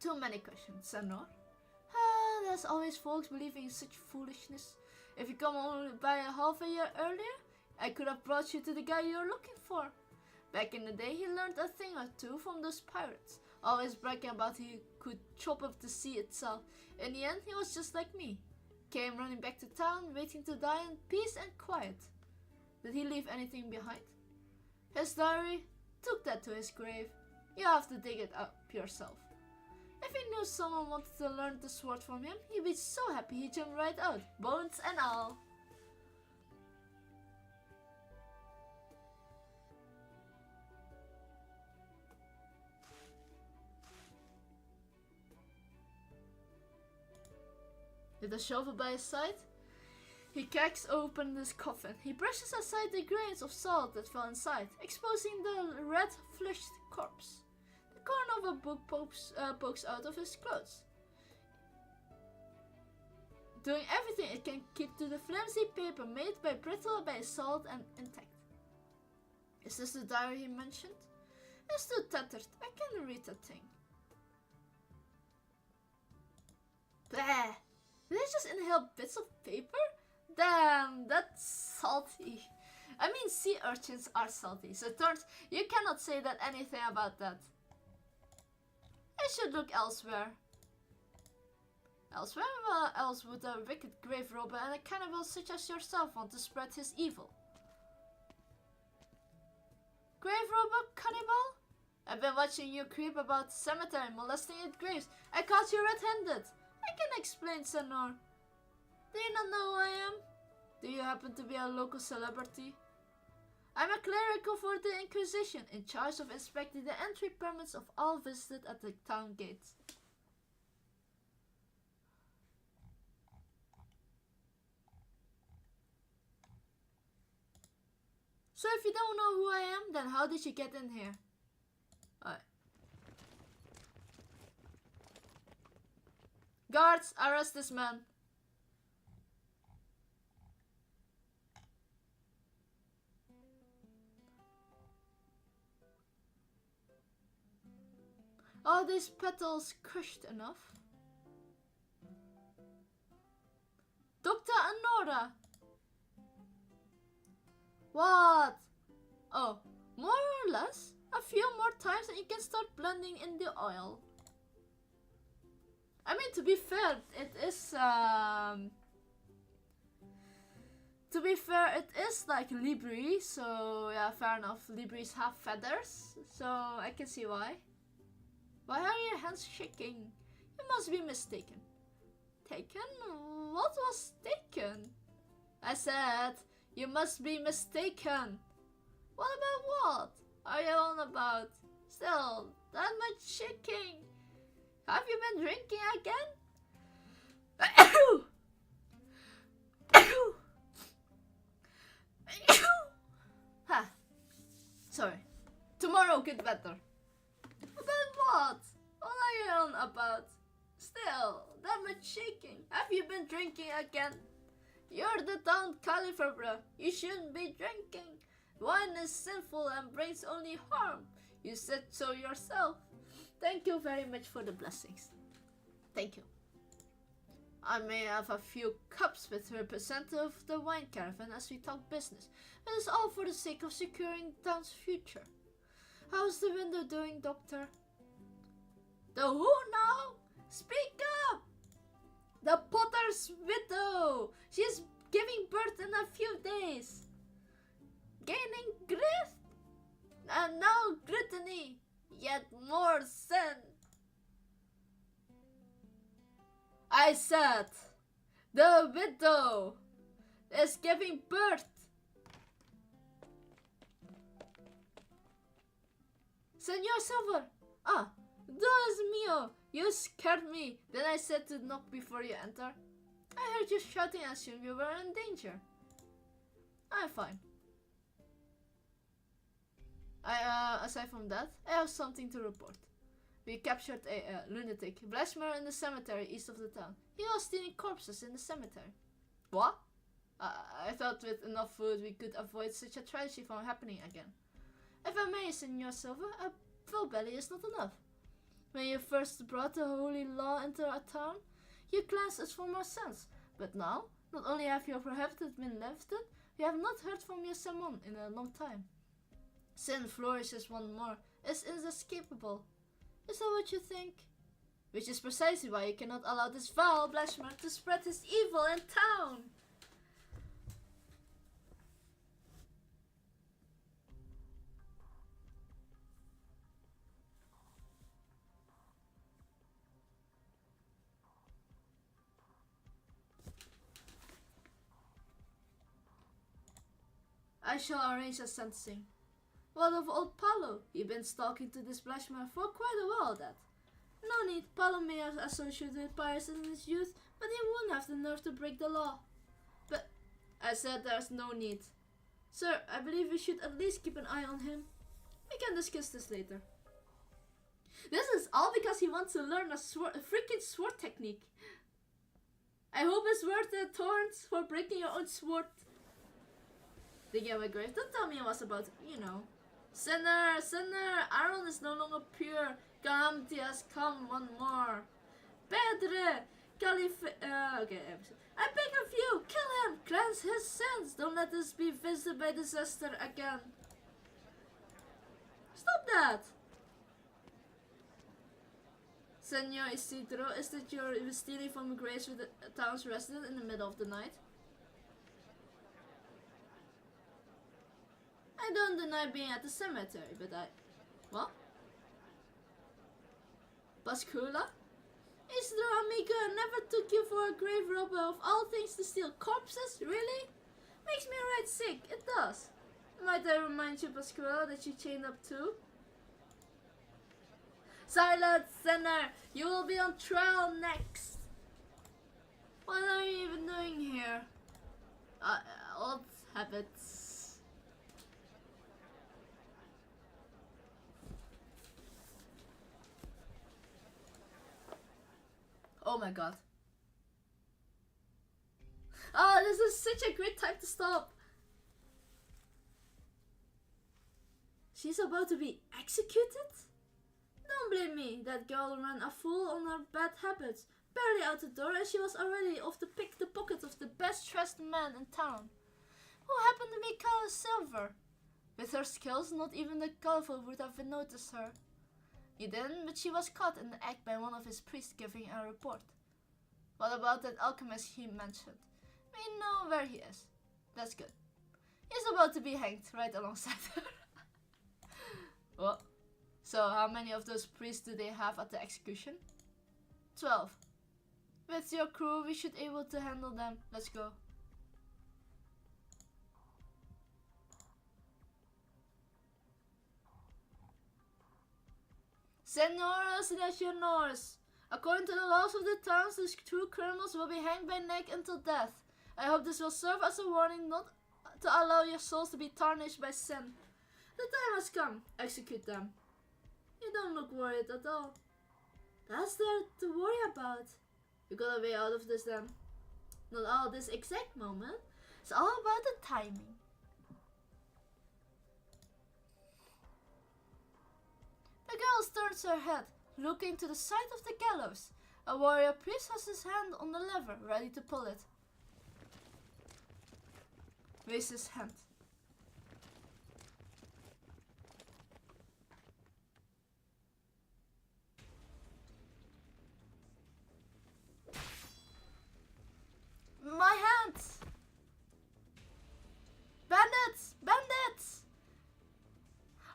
Speaker 1: Too many questions, Senor. There's always folks believing in such foolishness. If you come only by a half a year earlier, I could have brought you to the guy you're looking for. Back in the day, he learned a thing or two from those pirates, always bragging about he could chop up the sea itself. In the end, he was just like me. Came running back to town, waiting to die in peace and quiet. Did he leave anything behind? His diary? Took that to his grave. You have to dig it up yourself. If he knew someone wanted to learn the sword from him, he'd be so happy he jumped right out, bones and all. With a shovel by his side, he cracks open his coffin. He brushes aside the grains of salt that fell inside, exposing the red-flushed corpse. The corner of a book pokes out of his clothes, doing everything it can keep to the flimsy paper made by brittle by salt and intact. Is this the diary he mentioned? It's too tattered. I can't read that thing. Bleh! Did I just inhale bits of paper? Damn, that's salty. I mean, sea urchins are salty, so it turns you cannot say that anything about that. I should look elsewhere. Elsewhere? Where else would a wicked grave robber and a cannibal such as yourself want to spread his evil? Grave robber? Cannibal? I've been watching you creep about the cemetery molesting its graves. I caught you red-handed. I can explain, Senor. Do you not know who I am? Do you happen to be a local celebrity? I'm a clerical for the Inquisition, in charge of inspecting the entry permits of all visited at the town gates. So if you don't know who I am, then how did you get in here? Alright. Guards, arrest this man. Are these petals crushed enough? Dr. Anora! What? Oh, more or less? A few more times and you can start blending in the oil. I mean, to be fair, it is like Libri, so yeah, fair enough. Libris have feathers, so I can see why. Why are your hands shaking? You must be mistaken. Taken? What was taken? I said, you must be mistaken. What about what? Are you on about? Still, that much shaking. Have you been drinking again? Ha. Sorry. Tomorrow get better. About what? What are you on about? Still, that much shaking. Have you been drinking again? You're the town califer, bro. You shouldn't be drinking. Wine is sinful and brings only harm. You said so yourself. Thank you very much for the blessings. Thank you. I may have a few cups with the representative of the wine caravan as we talk business, but it's all for the sake of securing the town's future. How's the window doing, Doctor? The who now? Speak up! The potter's widow! She's giving birth in a few days. Gaining grit? And now gluttony. Yet more sin. I said, the widow is giving birth. Senor Silver. Ah, Dios mío, you scared me. Then I said to knock before you enter. I heard you shouting and assumed you were in danger. I'm fine. Aside from that, I have something to report. We captured a lunatic, blasphemer in the cemetery east of the town. He was stealing corpses in the cemetery. What? I thought with enough food we could avoid such a tragedy from happening again. If I may, Senor Silver, a full belly is not enough. When you first brought the holy law into our town, you cleansed us from our sins. But now, not only have your prohibited been lifted, we have not heard from your sermon in a long time. Sin flourishes once more. It's inescapable. Is that what you think? Which is precisely why you cannot allow this vile blasphemer to spread his evil in town. I shall arrange a sentencing. What of old Paolo? You've been stalking to this blasphemer for quite a while, that. No need. Paolo may have associated with pirates in his youth, but he wouldn't have the nerve to break the law. But I said there's no need. Sir, I believe we should at least keep an eye on him. We can discuss this later. This is all because he wants to learn a freaking sword technique. I hope it's worth the thorns for breaking your own sword. Digging at my grave. Don't tell me it was about, you know. Sinner, sinner, Aaron is no longer pure. Calamity has come one more. Pedre, okay. I beg of you, kill him, cleanse his sins. Don't let us be visited by disaster again. Stop that. Senor Isidro, is that you're stealing from grace with the town's resident in the middle of the night? I don't deny being at the cemetery, but what? Bascula? Isidro amigo, I never took you for a grave robber, of all things to steal corpses, really? Makes me right sick, it does. Might I remind you, Bascula, that you chained up too? Silence, sinner! You will be on trial next! What are you even doing here? Old habits. Oh my god. Oh, this is such a great time to stop. She's about to be executed? Don't blame me. That girl ran a fool on her bad habits. Barely out the door and she was already off to pick the pocket of the best dressed man in town. Who happened to be Color Silver? With her skills, not even the colorful would have noticed her. He didn't, but she was caught in the act by one of his priests giving a report. What about that alchemist he mentioned? We know where he is. That's good. He's about to be hanged right alongside her. What? So how many of those priests do they have at the execution? 12. With your crew, we should be able to handle them. Let's go. Señoras y señores, according to the laws of the towns, these two criminals will be hanged by neck until death. I hope this will serve as a warning not to allow your souls to be tarnished by sin. The time has come. Execute them. You don't look worried at all. That's there to worry about. You got a way out of this then. Not all this exact moment. It's all about the timing. The girl turns her head, looking to the side of the gallows. A warrior priest has his hand on the lever, ready to pull it. Raise his hand. My hands! Bandits! Bandits!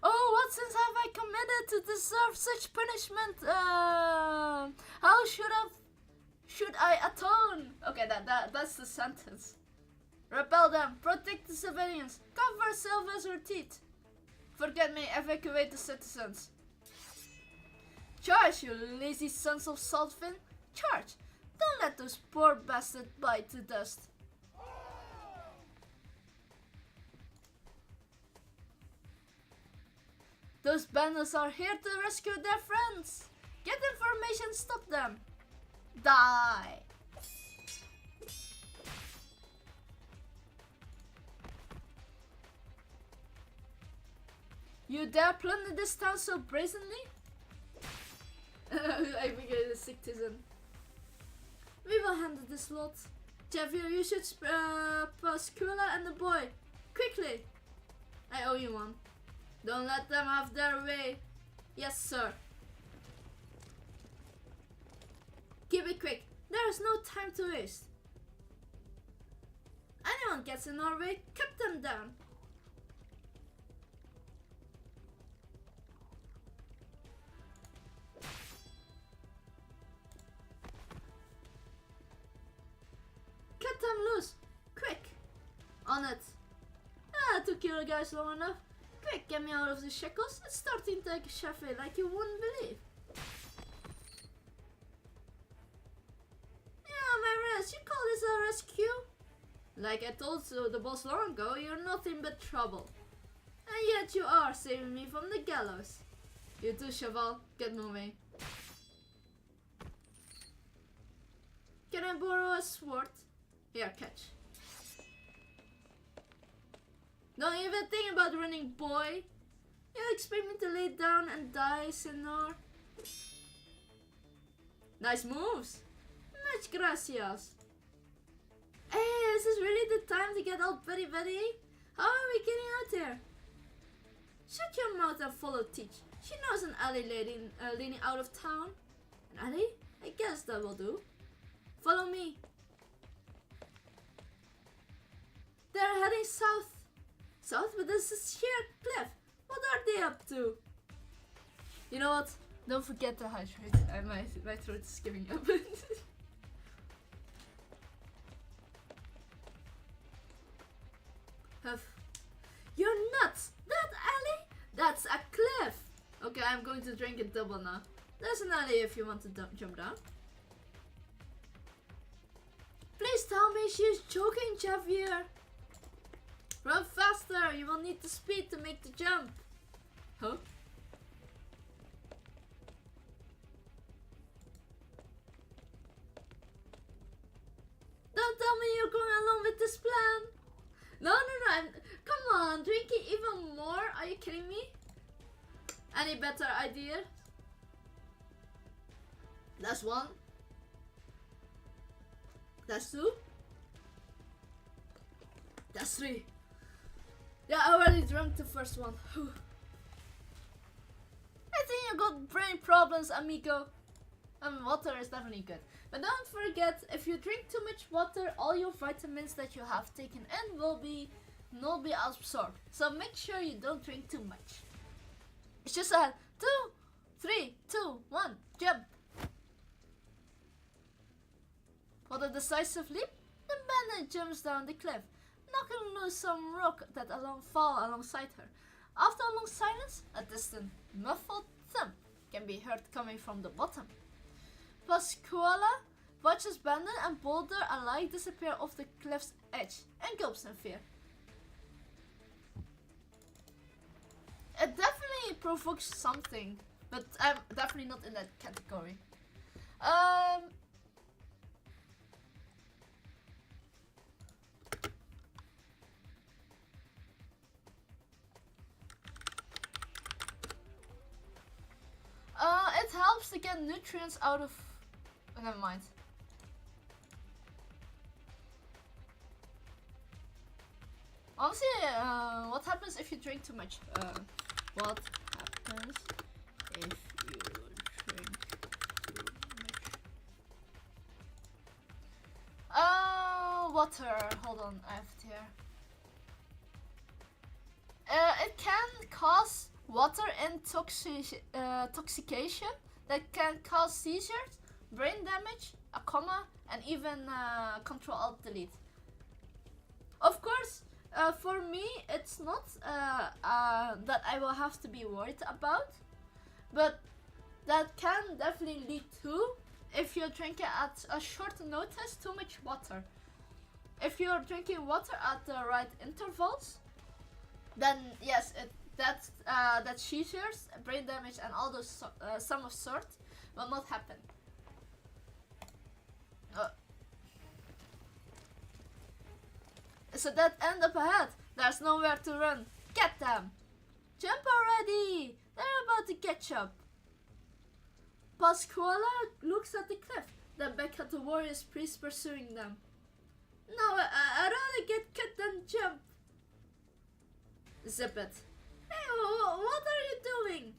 Speaker 1: Oh, what sins have I committed to deserve such punishment? How should I atone? Okay, that's the sentence. Repel them, protect the civilians, cover Silver's teeth. Forget me, evacuate the citizens. Charge, you lazy sons of Saltfin! Charge! Don't let those poor bastards bite to dust. Those bandits are here to rescue their friends. Get information, stop them. Die. You dare plunder this town so brazenly? I became a citizen. We will handle this lot. Javier, you should pass Kula and the boy. Quickly. I owe you one. Don't let them have their way. Yes, sir. Keep it quick. There is no time to waste. Anyone gets in our way, cut them down. Cut them loose. Quick. On it. Ah, took you guys long enough. Quick, get me out of the shackles. It's starting to take a cafe like you wouldn't believe. Yeah, my wrist. You call this a rescue? Like I told the boss long ago, you're nothing but trouble. And yet you are saving me from the gallows. You too, Cheval. Get moving. Can I borrow a sword? Here, catch. Don't even think about running, boy. You expect me to lay down and die, senor? Nice moves. Much gracias. Hey, is this really the time to get all buddy? How are we getting out there? Shut your mouth and follow Teach. She knows an alley leading out of town. An alley? I guess that will do. Follow me. They're heading south. South, but this is sheer cliff. What are they up to? You know what? Don't forget to hydrate. My throat is giving up. You're nuts! That alley? That's a cliff! Okay, I'm going to drink it double now. There's an alley if you want to jump down. Please tell me she's joking, Javier. Run faster! You will need the speed to make the jump. Huh? Don't tell me you're going along with this plan. No, come on, drink it even more. Are you kidding me? Any better idea? That's one. That's two. That's three. Yeah, I already drank the first one. Whew. I think you got brain problems, amigo. Water is definitely good. But don't forget, if you drink too much water, all your vitamins that you have taken in will not be absorbed. So make sure you don't drink too much. It's just a 2, 3, 2, 1, jump. For the decisive leap, the bandit jumps down the cliff, knocking loose some rock that fall alongside her. After a long silence, a distant, muffled thump can be heard coming from the bottom. Pasquale watches Bandit and Boulder alike disappear off the cliff's edge and gulps in fear. It definitely provokes something, but I'm definitely not in that category. It helps to get nutrients out of... Oh, never mind. Honestly, what happens if you drink too much? What happens if you drink too much? Water. Hold on, I have it here. It can cause water intoxication that can cause seizures, brain damage, a coma, and even Control-Alt-Delete. Of course, for me, it's not that I will have to be worried about, but that can definitely lead to, if you're drinking at a short notice, too much water. If you're drinking water at the right intervals, then yes, that seizures, brain damage, and all those some of sort will not happen. So that end up ahead. There's nowhere to run. Get them! Jump already! They're about to catch up. Pasquale looks at the cliff, then back at the warriors priest pursuing them. No, I'd rather get cut than jump. Zip it. Hey, what are you doing?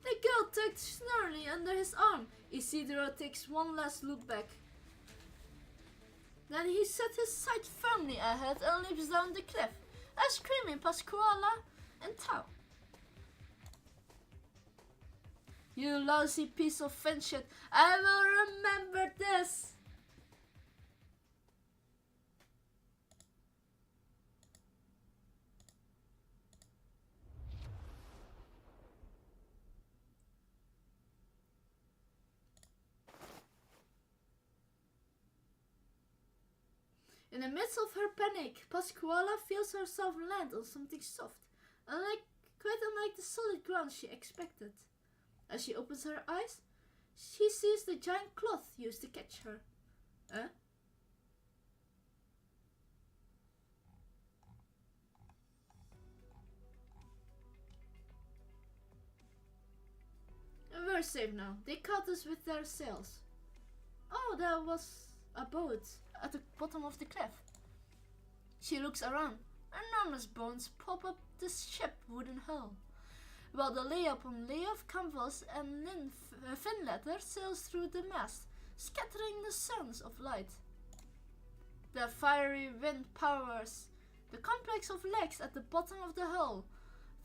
Speaker 1: The girl tucked snarly under his arm. Isidro takes one last look back. Then he set his sight firmly ahead and leaps down the cliff, screaming Pasquale in tow. You lousy piece of fin shit, I will remember this! In the midst of her panic, Pasquale feels herself land on something soft, quite unlike the solid ground she expected. As she opens her eyes, she sees the giant cloth used to catch her. Huh? We're safe now. They caught us with their sails. Oh, there was a boat at the bottom of the cliff. She looks around. Enormous bones pop up the ship's wooden hull, while the lay upon lay of canvas and fin leather sails through the mast, scattering the suns of light. The fiery wind powers the complex of legs at the bottom of the hull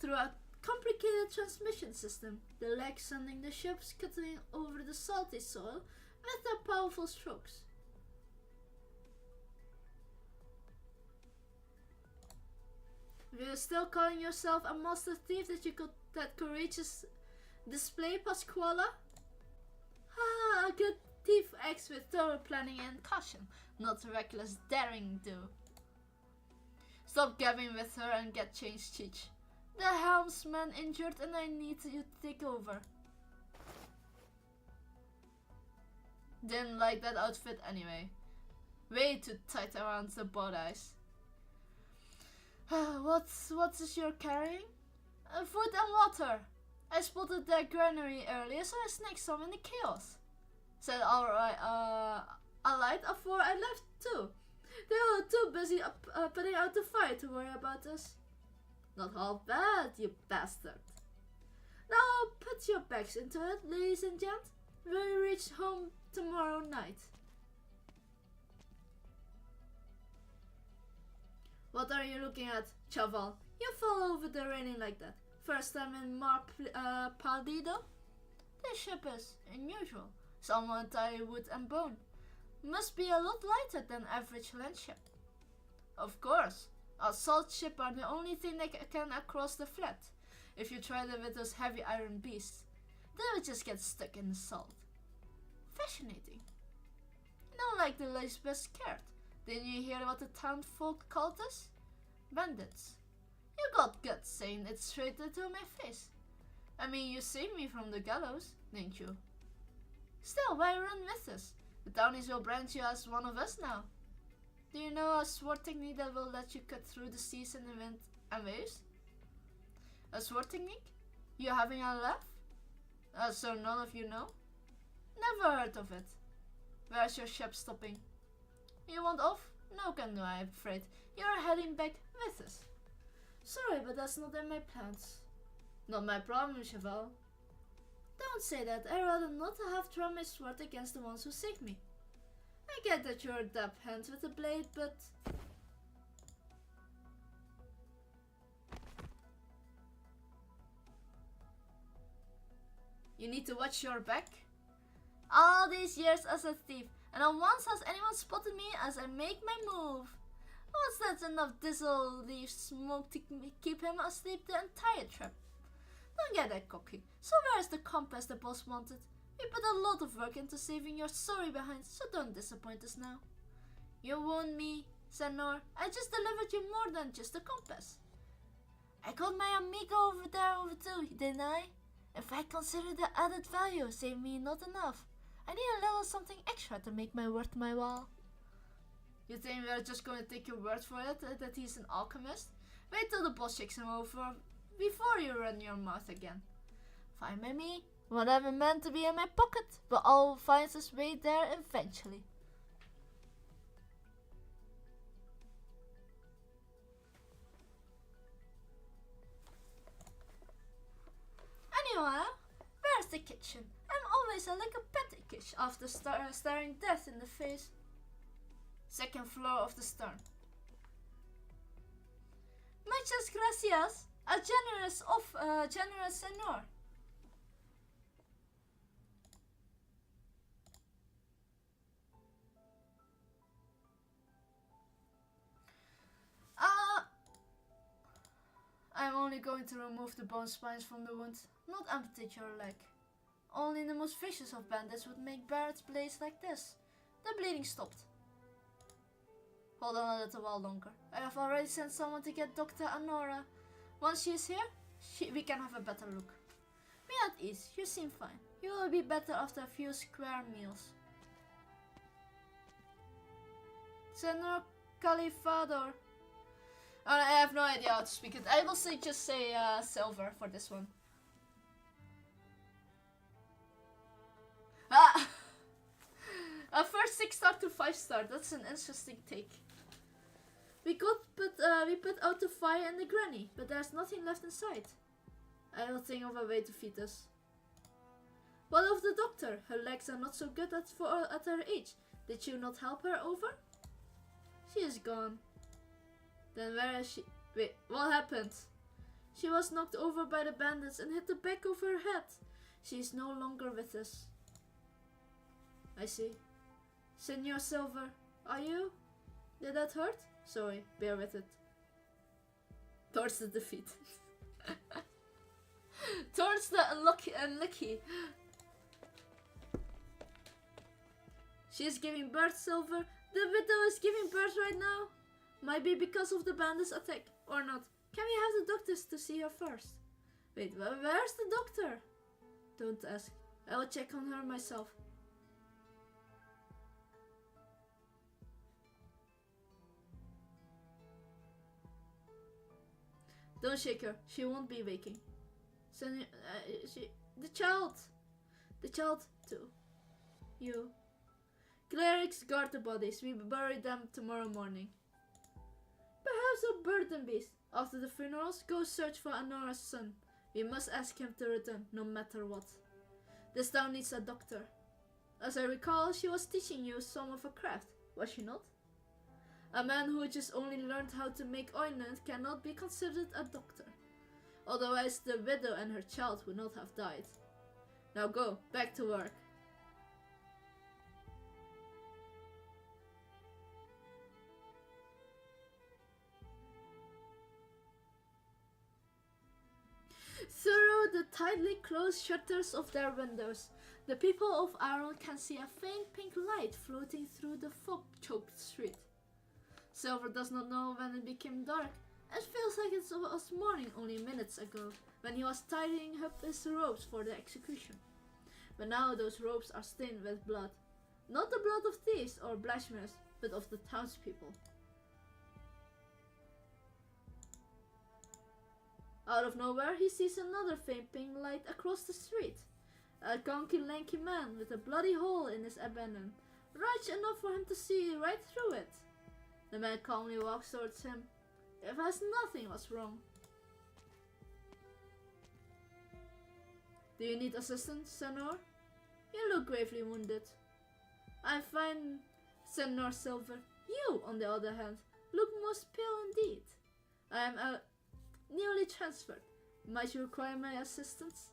Speaker 1: through a complicated transmission system, the legs sending the ship scuttling over the salty soil with their powerful strokes. You're still calling yourself a master thief that you got that courageous display, Pasquale? Ah, a good thief acts with thorough planning and caution, not reckless daring do. Stop gabbing with her and get changed, Cheech. The helmsman injured and I need you to take over. Didn't like that outfit anyway. Way too tight around the bodies. What is you're carrying? Food and water. I spotted their granary earlier, so I snagged some in the chaos. Said alright, allied afore I left too. They were too busy putting out the fire to worry about us. Not half bad, you bastard. Now put your bags into it, ladies and gents. We'll reach home tomorrow night. What are you looking at, Chaval? You fall over the railing like that. First time in Paldido? This ship is unusual. Somewhat entirely wood and bone. Must be a lot lighter than average land ship. Of course. Assault ship are the only thing that can across the flat. If you try them with those heavy iron beasts, they will just get stuck in the salt. Fascinating. Not like the least bit scared. Didn't you hear what the town folk called us? Bandits. You got guts saying it straight into my face. I mean, you saved me from the gallows, didn't you? Still, why run with us? The townies will brand you as one of us now. Do you know a sword technique that will let you cut through the seas and the wind and waves? A sword technique? You having a laugh? So none of you know? Never heard of it. Where's your ship stopping? You want off? No can do, I'm afraid. You're heading back with us. Sorry, but that's not in my plans. Not my problem, Cheval. Don't say that. I'd rather not have drawn my sword against the ones who saved me. I get that you're a dab hand with a blade, but... You need to watch your back. All these years as a thief, and not once has anyone spotted me as I make my move. Was that enough diesel leaf smoke to keep him asleep the entire trip? Don't get that cocky. So where's the compass the boss wanted? We put a lot of work into saving your story behind, so don't disappoint us now. You won me, Senor. I just delivered you more than just a compass. I got my amigo over there too, didn't I? If I consider the added value saved me not enough. I need a little something extra to make my worth my while. You think we're just going to take your word for it, that he's an alchemist? Wait till the boss shakes him over before you run your mouth again. Fine by me. Whatever meant to be in my pocket will all find its way there eventually. Anyway, where's the kitchen? I'm always like a pettikish after staring death in the face. Second floor of the stern. Muchas gracias, a generous senor. I'm only going to remove the bone spines from the wound, not amputate your leg. Only the most vicious of bandits would make Barrett's blades like this. The bleeding stopped. Hold on a little while longer. I have already sent someone to get Dr. Anora. Once she is here, we can have a better look. Be at ease, you seem fine. You will be better after a few square meals. Senor Califador. I have no idea how to speak it. I will just say silver for this one. First 6-star to 5-star. That's an interesting take. We put out the fire in the granny, but there's nothing left inside. I will think of a way to feed us. What of the doctor? Her legs are not so good at her age. Did you not help her over? She is gone. Then where is she? Wait, what happened? She was knocked over by the bandits and hit the back of her head. She is no longer with us. I see. Senor Silver, are you? Did that hurt? Sorry, bear with it. Towards the defeat. Towards the unlucky. She is giving birth, Silver. The widow is giving birth right now. Might be because of the bandits' attack, or not. Can we have the doctors to see her first? Wait, where's the doctor? Don't ask. I will check on her myself. Don't shake her. She won't be waking. The child too. You. Clerics guard the bodies. We bury them tomorrow morning. Perhaps a burden beast. After the funerals, go search for Anora's son. We must ask him to return, no matter what. This town needs a doctor. As I recall, she was teaching you some of her craft, was she not? A man who just only learned how to make ointment cannot be considered a doctor. Otherwise, the widow and her child would not have died. Now go, back to work. Through the tightly closed shutters of their windows, the people of Iron can see a faint pink light floating through the fog-choked street. Silver does not know when it became dark. It feels like it was morning only minutes ago, when he was tidying up his robes for the execution. But now those robes are stained with blood. Not the blood of thieves or blasphemers, but of the townspeople. Out of nowhere, he sees another faint pink light across the street. A gonky lanky man with a bloody hole in his abdomen, large enough for him to see right through it. The man calmly walks towards him, as nothing was wrong. Do you need assistance, Senor? You look gravely wounded. I'm fine, Senor Silver. You, on the other hand, look most pale indeed. I am newly transferred. Might you require my assistance?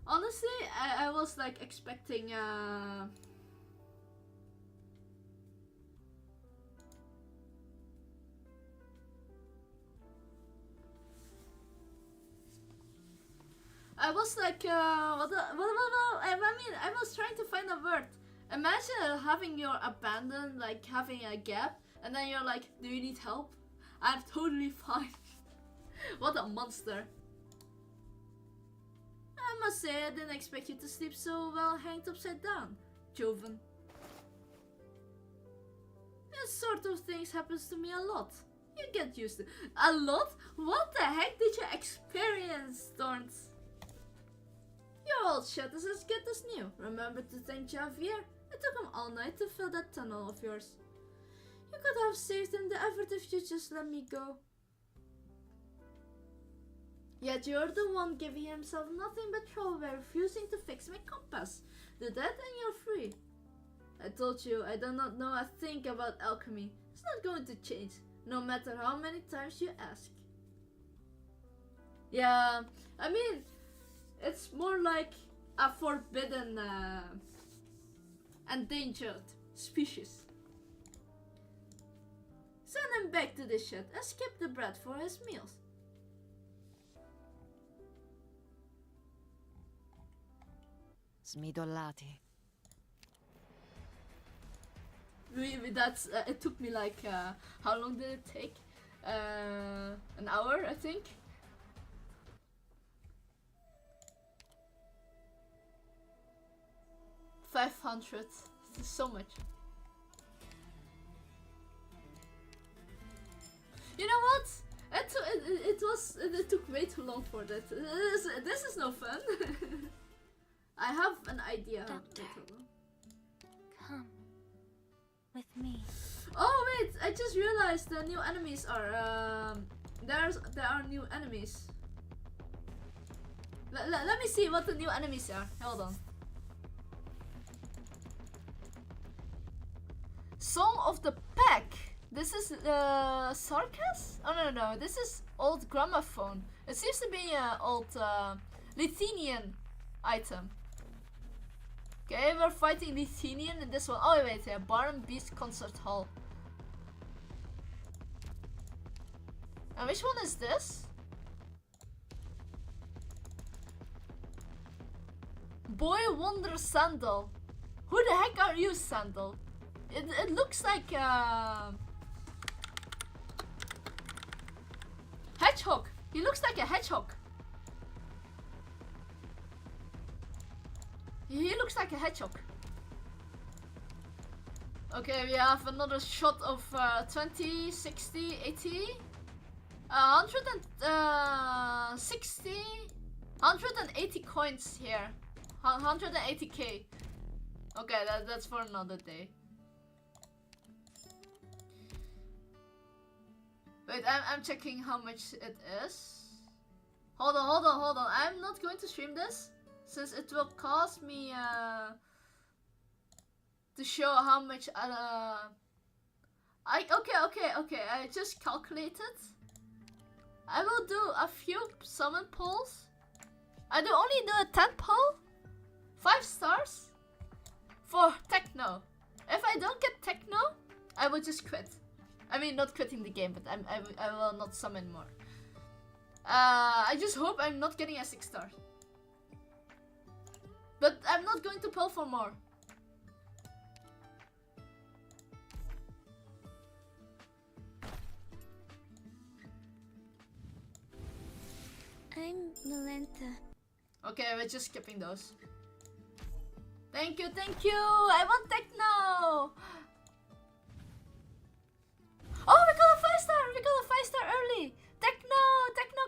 Speaker 1: Honestly, I was like expecting I was like, I mean, I was trying to find a word. Imagine having your abandoned, like having a gap, and then you're like, do you need help? I'm totally fine. What a monster. must say I didn't expect you to sleep so well hanged upside down, Joven. This sort of things happens to me a lot. You get used to it. A lot? What the heck did you experience, Thorns? Your old shot is as good as new. Remember to thank Javier? It took him all night to fill that tunnel of yours. You could have saved him the effort if you just let me go. Yet you're the one giving himself nothing but trouble by refusing to fix my compass. Do that and you're free. I told you I do not know a thing about alchemy. It's not going to change, no matter how many times you ask. Yeah, I mean, it's more like a forbidden, endangered species. Send him back to the shed and skip the bread for his meals.
Speaker 9: Smidollati.
Speaker 1: That's it took me like how long did it take? An hour, I think. $500. So much. You know what? It took way too long for that. This is no fun. I have an idea.
Speaker 2: Doctor. Come with me.
Speaker 1: Oh wait, I just realized the new enemies are there are new enemies. Let me see what the new enemies are. Hold on. Song of the Pack. This is Sarkas? Oh no, this is old gramophone. It seems to be an old Lithuanian item. Okay, we're fighting Lithuanian in this one. Oh wait, yeah, Bar and Beast Concert Hall. And which one is this? Boy Wonder Sandal. Who the heck are you, Sandal? It looks like hedgehog. He looks like a hedgehog. He looks like a hedgehog. Okay, we have another shot of 20, 60, 80, 160, 180 coins here. 180k. Okay, that's for another day. Wait, I'm checking how much it is. Hold on. I'm not going to stream this, since it will cost me to show how much okay, I just calculated. I will do a few summon pulls. I do only do a 10 pull, 5 stars for Techno. If I don't get Techno, I will just quit. I mean, not quitting the game, but I will not summon more. I just hope I'm not getting a 6 star. But I'm not going to pull for more.
Speaker 2: I'm Melenta.
Speaker 1: Okay, we're just skipping those. Thank you. I want Techno. Oh, we got a 5 star. We got a 5 star early. Techno,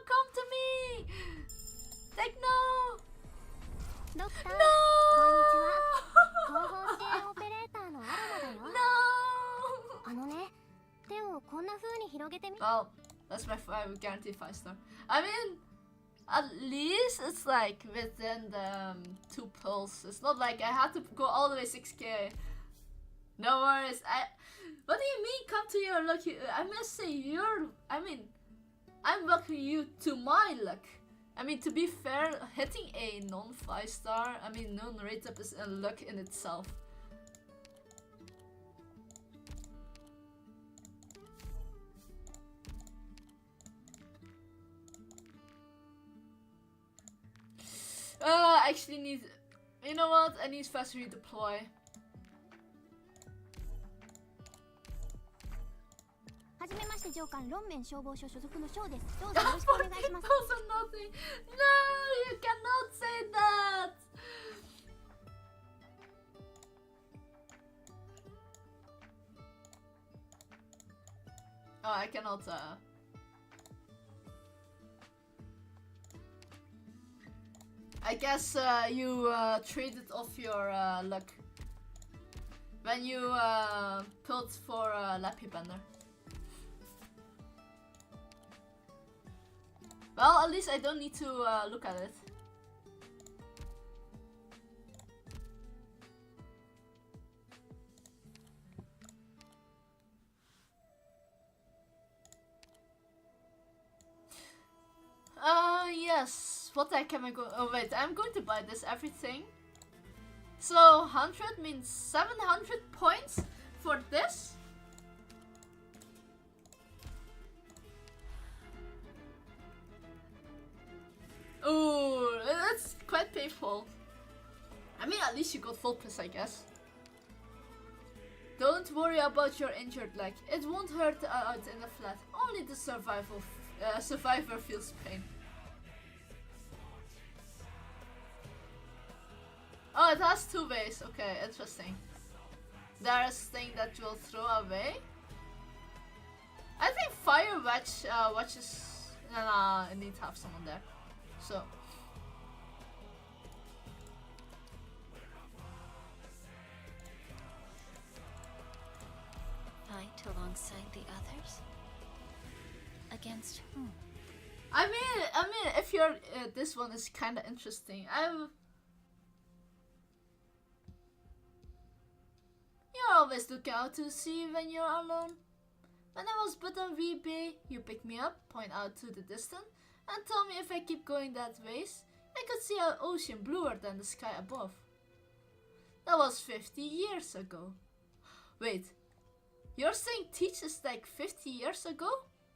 Speaker 1: come to me. Techno.
Speaker 2: Doctor.
Speaker 1: No.
Speaker 2: 後方支援オペレーターのアロマだよ。
Speaker 1: No.
Speaker 2: 手をこんな風に広げてみ。
Speaker 1: Well, that's my guaranteed 5 star. I mean, at least it's like within the 2 pulls. It's not like I have to go all the way 6k. No worries. What do you mean come to your luck? I must say I'm welcoming you to my luck. I mean, to be fair, hitting a non-5 star, non-rate up is a luck in itself. I actually need, you know what? I need fast redeploy.
Speaker 2: はじめまして上官、ロンメン消防署所属のショーです。どうぞよろしくお願いします。
Speaker 1: Also nothing. No, you cannot say that. Oh, I cannot. I guess you traded off your luck when you pulled for Lappy Bender. Well, at least I don't need to look at it. Yes. What the heck am I going? Oh wait, I'm going to buy this everything. So 100 means 700 points for this. Ooh, that's quite painful. I mean, at least you got full plus, I guess. Don't worry about your injured leg. It won't hurt out in the flat. Only the survivor feels pain. Oh, it has 2 ways. Okay, interesting. There is thing that you'll throw away. I think fire wedges. Nah, I need to have someone there. So.
Speaker 11: Fight alongside the others? Against whom?
Speaker 1: I mean, if you're this one is kind of interesting. You're always looking out to sea when you're alone. When I was but a wee bay, you pick me up, point out to the distance, and tell me if I keep going that ways, I could see an ocean bluer than the sky above. That was 50 years ago. Wait, you're saying Teach is like 50 years ago?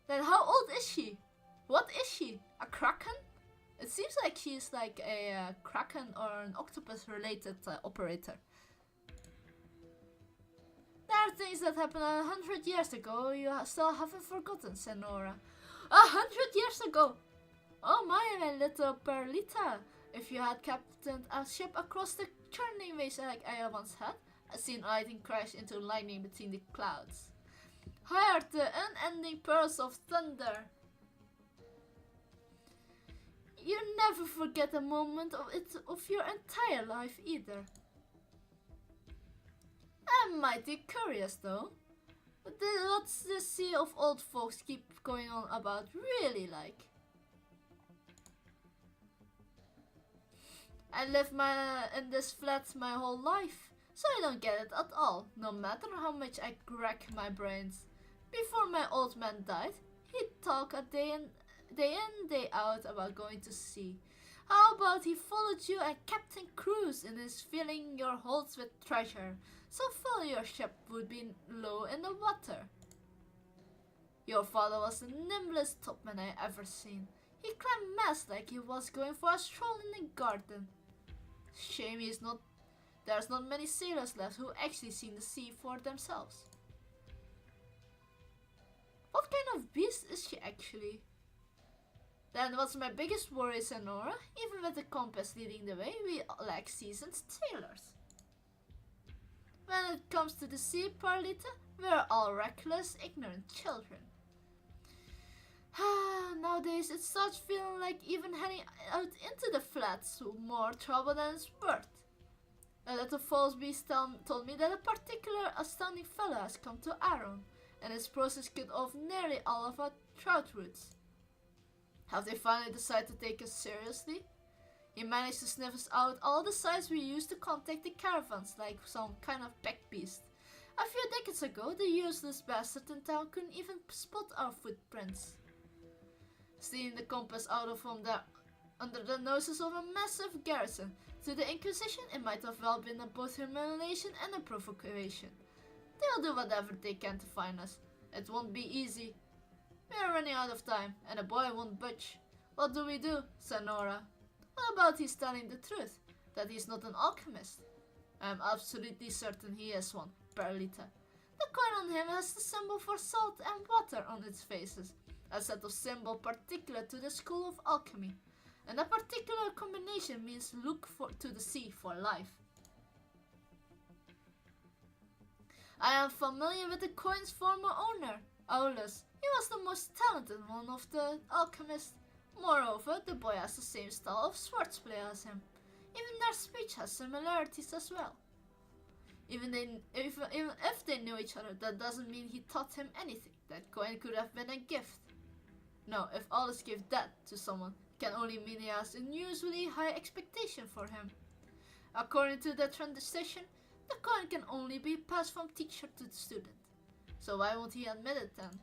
Speaker 1: Then how old is she? What is she? A kraken? It seems like she's like a kraken or an octopus related operator. There are things that happened 100 years ago you still haven't forgotten, Senora. 100 years ago! Oh my little Perlita. If you had captained a ship across the churning waves like I once had, I seen lightning crash into lightning between the clouds. Heard the unending pearls of thunder. You never forget a moment of your entire life either. I'm mighty curious though. What's the sea of old folks keep going on about really like? I lived in this flat my whole life, so I don't get it at all, no matter how much I crack my brains. Before my old man died, he'd talk a day in, day out about going to sea. How about he followed you and Captain Cruise in his filling your holds with treasure, so full your ship would be low in the water. Your father was the nimblest topman I ever seen. He climbed masts like he was going for a stroll in the garden. Shame there's not many sailors left who actually seen the sea for themselves. What kind of beast is she actually? Then what's my biggest worry, Senora? Even with the compass leading the way, we lack seasoned sailors. When it comes to the sea, Perlita, we're all reckless, ignorant children. Nowadays it starts feeling like even heading out into the flats more trouble than it's worth. A little false beast told me that a particular astounding fellow has come to Aaron, and his process cut off nearly all of our trout roots. Have they finally decided to take us seriously? He managed to sniff us out all the signs we used to contact the caravans like some kind of pack beast. A few decades ago, the useless bastard in town couldn't even spot our footprints. Stealing the compass out of from there under the noses of a massive garrison. To the Inquisition, it might have well been both humiliation and a provocation. They'll do whatever they can to find us. It won't be easy. We're running out of time, and the boy won't budge. What do we do, Senora? What about he's telling the truth? That he's not an alchemist? I'm absolutely certain he is one, Perlita. The coin on him has the symbol for salt and water on its faces. A set of symbol particular to the school of alchemy. And a particular combination means look to the sea for life. I am familiar with the coin's former owner, Aulus. He was the most talented one of the alchemists. Moreover, the boy has the same style of swordplay as him. Even their speech has similarities as well. Even if they knew each other, that doesn't mean he taught him anything. That coin could have been a gift. No, if Aldous gave that to someone, it can only mean he has unusually high expectation for him. According to the tradition, the coin can only be passed from teacher to the student. So why won't he admit it then?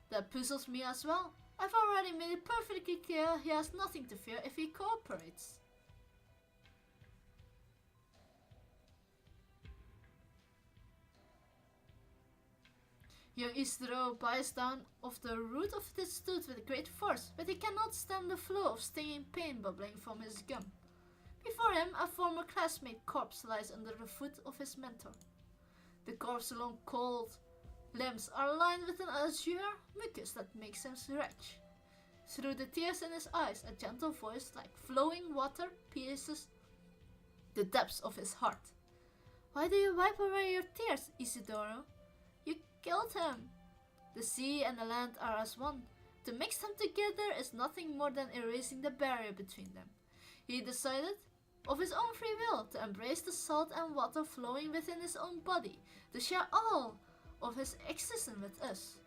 Speaker 1: That puzzles me as well. I've already made it perfectly clear he has nothing to fear if he cooperates. Young Isidro bites down of the root of this tooth with great force, but he cannot stand the flow of stinging pain bubbling from his gum. Before him, a former classmate corpse lies under the foot of his mentor. The corpse's long, cold limbs are lined with an azure mucus that makes him retch. Through the tears in his eyes, a gentle voice like flowing water pierces the depths of his heart. Why do you wipe away your tears, Isidoro? You killed him. The sea and the land are as one. To mix them together is nothing more than erasing the barrier between them. He decided, of his own free will, to embrace the salt and water flowing within his own body, to share all of his existence with us.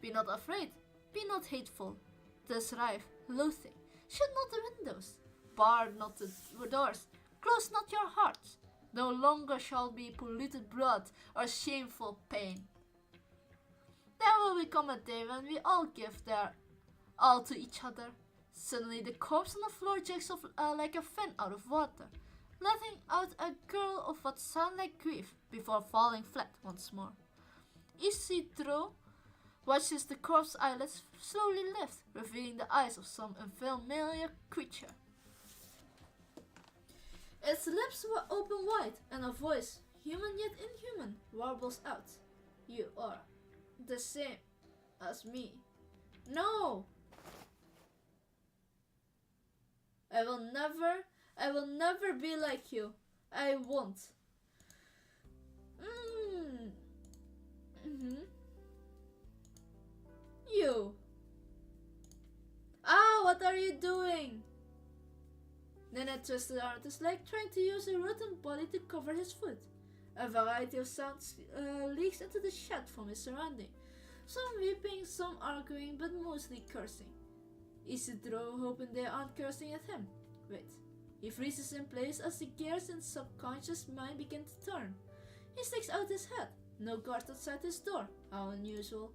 Speaker 1: Be not afraid, be not hateful. Thus rife, loathing, shut not the windows, bar not the doors, close not your hearts. No longer shall be polluted blood or shameful pain. There will become a day when we all give their all to each other. Suddenly the corpse on the floor jerks off like a fin out of water, letting out a gurgle of what sounded like grief before falling flat once more. Isidro watches the corpse's eyelids slowly lift, revealing the eyes of some unfamiliar creature. Its lips were open wide, and a voice, human yet inhuman, warbles out. You are the same as me. No! I will never be like you. I won't. You. Ah, what are you doing? Nana twisted around his leg, trying to use a rotten body to cover his foot. A variety of sounds leaks into the shed from his surrounding. Some weeping, some arguing, but mostly cursing. Isidro hoping they aren't cursing at him. Wait. He freezes in place as the gears in his subconscious mind begin to turn. He sticks out his head. No guard outside his door. How unusual.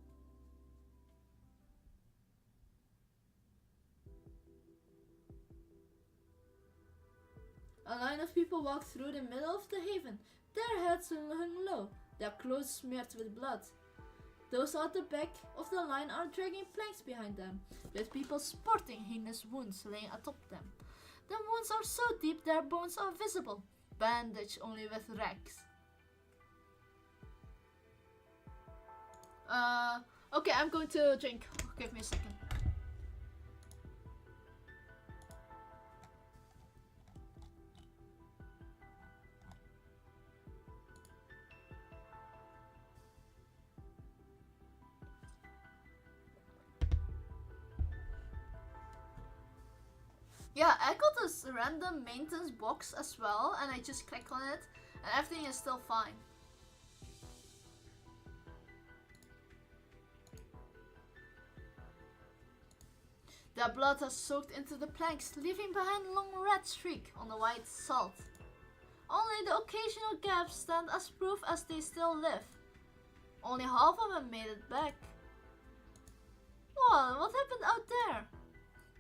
Speaker 1: A line of people walk through the middle of the haven. Their heads hung low, their clothes smeared with blood. Those at the back of the line are dragging planks behind them, with people sporting heinous wounds laying atop them. The wounds are so deep their bones are visible, bandaged only with rags. Okay, I'm going to drink. Give me a second. Yeah, I got this random maintenance box as well, and I just click on it, and everything is still fine. Their blood has soaked into the planks, leaving behind a long red streak on the white salt. Only the occasional gaps stand as proof as they still live. Only half of them made it back. What happened out there?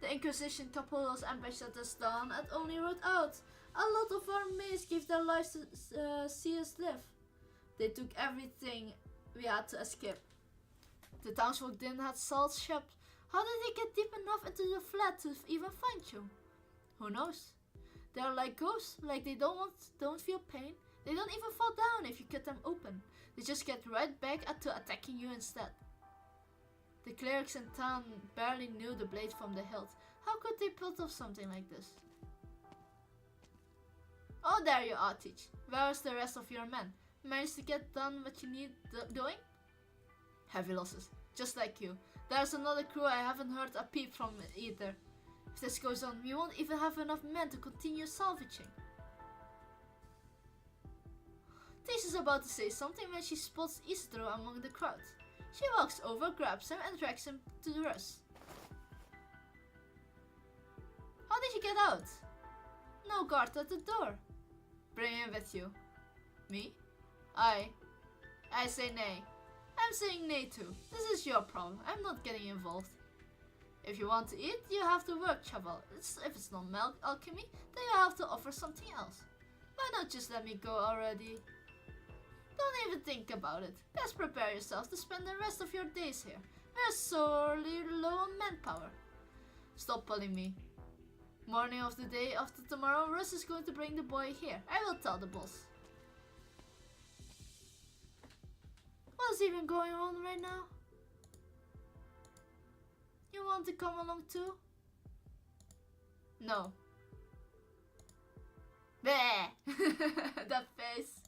Speaker 1: The Inquisition couple was ambushed at this dawn and only wrote out. A lot of our mates gave their lives to see us live. They took everything we had to escape. The townsfolk didn't have salt shops. How did they get deep enough into the flat to even find you? Who knows? They're like ghosts, like they don't feel pain. They don't even fall down if you cut them open. They just get right back to attacking you instead. The clerics in town barely knew the blade from the hilt. How could they pull off something like this? Oh, there you are, Teach. Where is the rest of your men? Managed to get done what you need doing? Heavy losses. just like you. There's another crew I haven't heard a peep from either. If this goes on, we won't even have enough men to continue salvaging. Tish is about to say something when she spots Isidro among the crowd. She walks over, grabs him, and drags him to the rust. How did you get out? No guard at the door. Bring him with you. Me? I say nay. I'm saying nay too. This is your problem. I'm not getting involved. If you want to eat, you have to work, Chaval. If it's not milk alchemy, then you have to offer something else. Why not just let me go already? Don't even think about it. Just prepare yourself to spend the rest of your days here. We're sorely low on manpower. Stop pulling me. Morning of the day after tomorrow, Russ is going to bring the boy here. I will tell the boss. What is even going on right now? You want to come along too? No. Bleh! That face.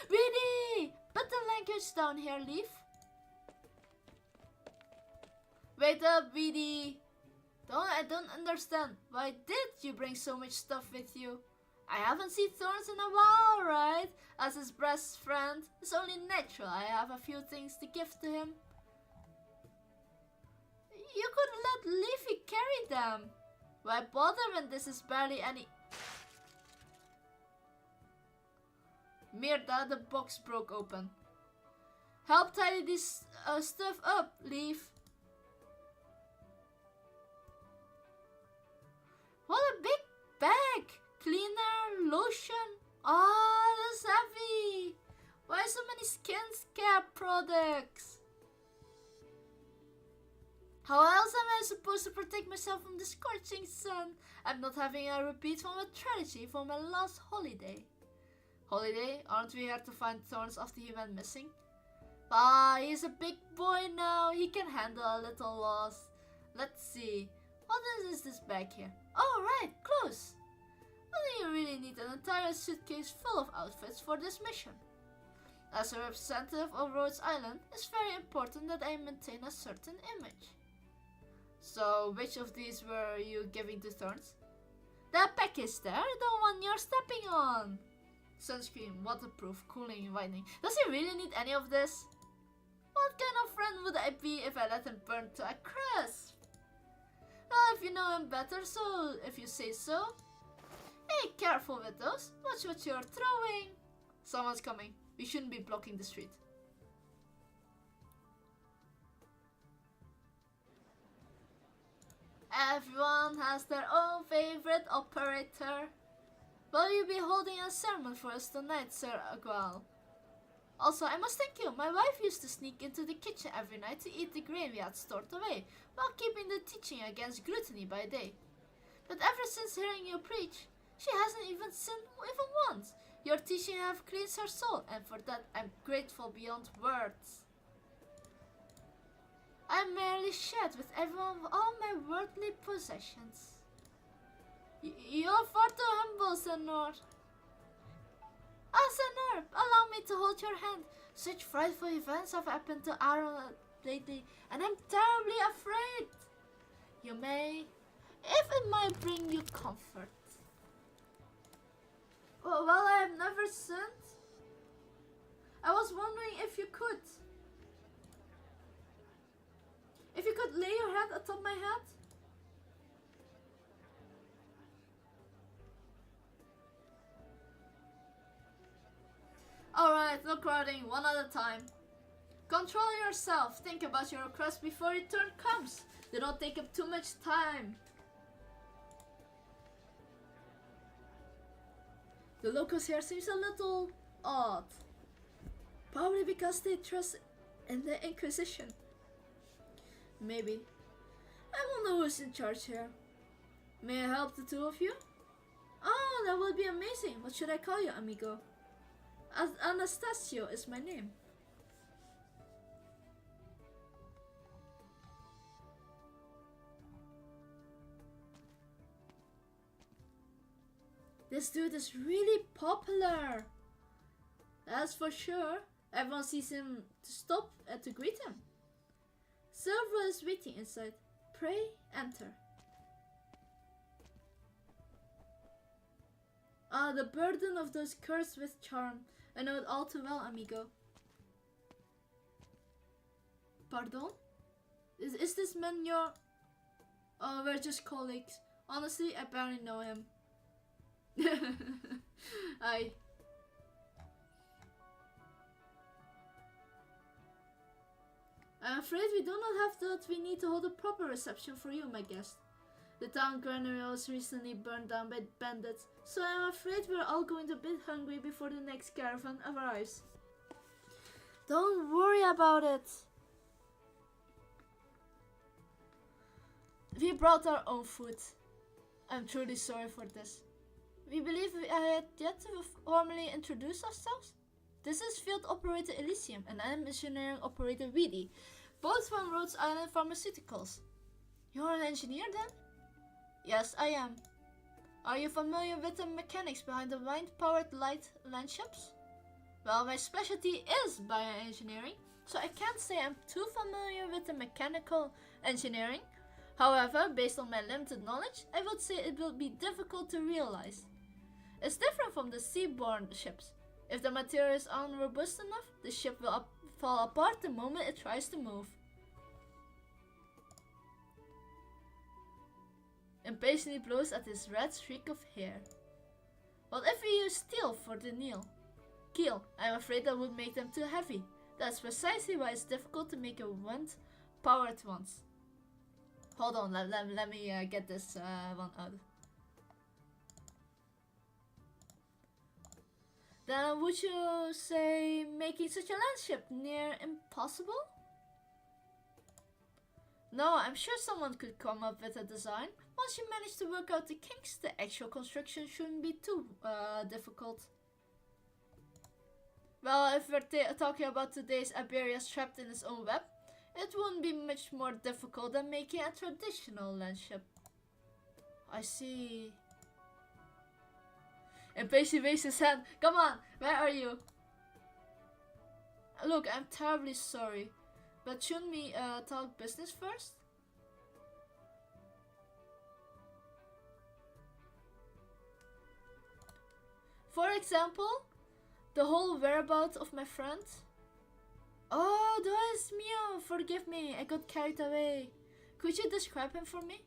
Speaker 1: Really? Put the language down here, Leaf. Wait up, Weedy. I don't understand. Why did you bring so much stuff with you? I haven't seen Thorns in a while, right? As his best friend, it's only natural I have a few things to give to him. You could let Leafy carry them. Why bother when this is barely any... Mirda, the box broke open. Help tidy this stuff up, Leaf. What a big bag! Cleaner, lotion. Ah, that's heavy. Why so many skincare products? How else am I supposed to protect myself from the scorching sun? I'm not having a repeat from a tragedy for my last holiday. Holiday? Aren't we here to find Thorns after he went missing? Ah, he's a big boy now. He can handle a little loss. Let's see. What is this bag here? Oh, right, clothes. Well, you really need an entire suitcase full of outfits for this mission. As a representative of Rhodes Island, it's very important that I maintain a certain image. So, which of these were you giving to Thorns? The package there, the one you're stepping on. Sunscreen, waterproof, cooling, inviting. Does he really need any of this? What kind of friend would I be if I let him burn to a crisp? Well, if you know him better, so if you say so. Hey, careful with those. Watch what you're throwing. Someone's coming. We shouldn't be blocking the street. Everyone has their own favorite operator. Will you be holding a sermon for us tonight, Sir Agual? Also, I must thank you. My wife used to sneak into the kitchen every night to eat the grain we had stored away, while keeping the teaching against gluttony by day. But ever since hearing you preach, she hasn't even sinned even once. Your teaching have cleansed her soul, and for that I'm grateful beyond words. I merely shared with everyone all my worldly possessions. You're far too humble, Senor. Ah, Senor, allow me to hold your hand. Such frightful events have happened to Aaron lately, and I'm terribly afraid. You may, if it might bring you comfort. Well, I have never sinned. I was wondering if you could. If you could lay your hand atop my head. Alright, no crowding, one at a time. Control yourself. Think about your request before your turn comes. They don't take up too much time. The locals here seems a little odd. Probably because they trust in the Inquisition. Maybe. I won't know who's in charge here. May I help the two of you? Oh, that would be amazing. What should I call you, amigo? Anastasio is my name. This dude is really popular. That's for sure. Everyone sees him to stop and to greet him. Silver is waiting inside. Pray, enter. Ah, the burden of those cursed with charm. I know it all too well, amigo. Pardon? Is this man your... Oh, we're just colleagues. Honestly, I barely know him. I'm afraid we do not have that. We need to hold a proper reception for you, my guest. The town granary was recently burned down by bandits, so I'm afraid we're all going to be a bit hungry before the next caravan arrives. Don't worry about it. We brought our own food. I'm truly sorry for this. We believe we had yet to formally introduce ourselves. This is Field Operator Elysium and I'm Engineering Operator Weedy, both from Rhodes Island Pharmaceuticals. You're an engineer then? Yes, I am. Are you familiar with the mechanics behind the wind-powered light landships? Well, my specialty is bioengineering, so I can't say I'm too familiar with the mechanical engineering. However, based on my limited knowledge, I would say it will be difficult to realize. It's different from the seaborne ships. If the materials aren't robust enough, the ship will fall apart the moment it tries to move. Impatiently blows at his red streak of hair. What if we use steel for the keel? I'm afraid that would make them too heavy. That's precisely why it's difficult to make a wind-powered ones. Hold on, let me get this one out. Then would you say making such a landship near impossible? No, I'm sure someone could come up with a design. Once you manage to work out the kinks, the actual construction shouldn't be too difficult. Well, if we're talking about today's Iberia trapped in its own web, it wouldn't be much more difficult than making a traditional landship. I see. Impatient waves his hand. Come on, where are you? Look, I'm terribly sorry, but shouldn't we talk business first? For example, the whole whereabouts of my friend. Oh, Dios mío, forgive me, I got carried away. Could you describe him for me?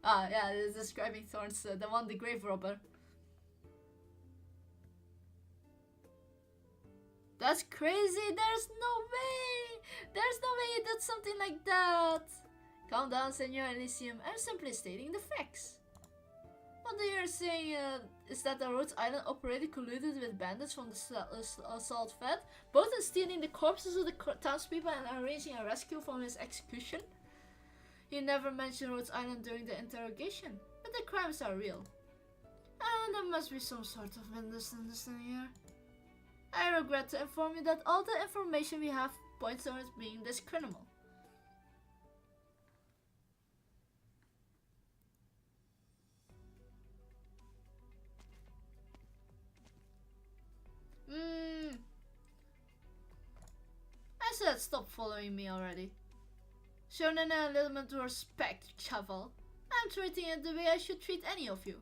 Speaker 1: Ah, yeah, describing Thorns, the grave robber. That's crazy, there's no way! There's no way you did something like that! Calm down, Senor Elysium, I'm simply stating the facts. What you're saying is that the Rhodes Island operator colluded with bandits from the Salt Fed, both in stealing the corpses of the townspeople and arranging a rescue from his execution. He never mentioned Rhodes Island during the interrogation, but the crimes are real. And there must be some sort of misunderstanding here. I regret to inform you that all the information we have points towards being this criminal. I said stop following me already. Show Nana a little bit of respect, Chaval. I'm treating it the way I should treat any of you.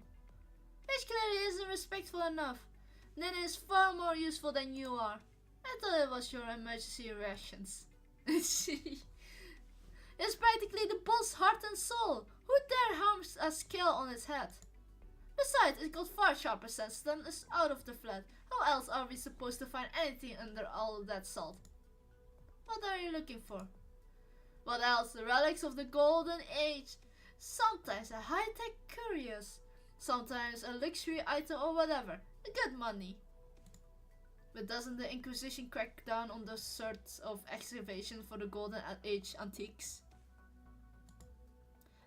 Speaker 1: Which clearly isn't respectful enough. Nana is far more useful than you are. I thought it was your emergency rations. It's practically the boss's heart and soul. Who dare harm a scale on its head? Besides, it got far sharper sense than is out of the flat. How else are we supposed to find anything under all that salt? What are you looking for? What else? The relics of the golden age. Sometimes a high-tech curious. Sometimes a luxury item or whatever. Good money. But doesn't the Inquisition crack down on those sorts of excavation for the golden age antiques?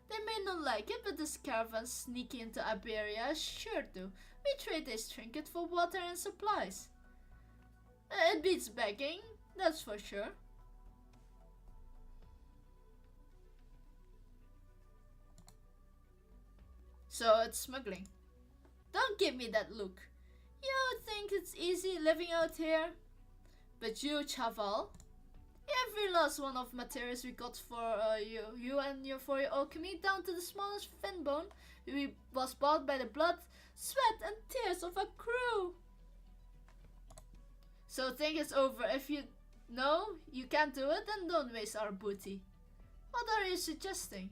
Speaker 1: They may not like it, but this caravan sneaking into Iberia sure do. We trade this trinket for water and supplies. It beats begging, that's for sure. So it's smuggling. Don't give me that look. You think it's easy living out here? But you, Chaval, every last one of materials we got for you and for your alchemy, down to the smallest fin bone, was bought by the blood, sweat, and tears of a crew. So think it's over. If you know you can't do it, then don't waste our booty. What are you suggesting?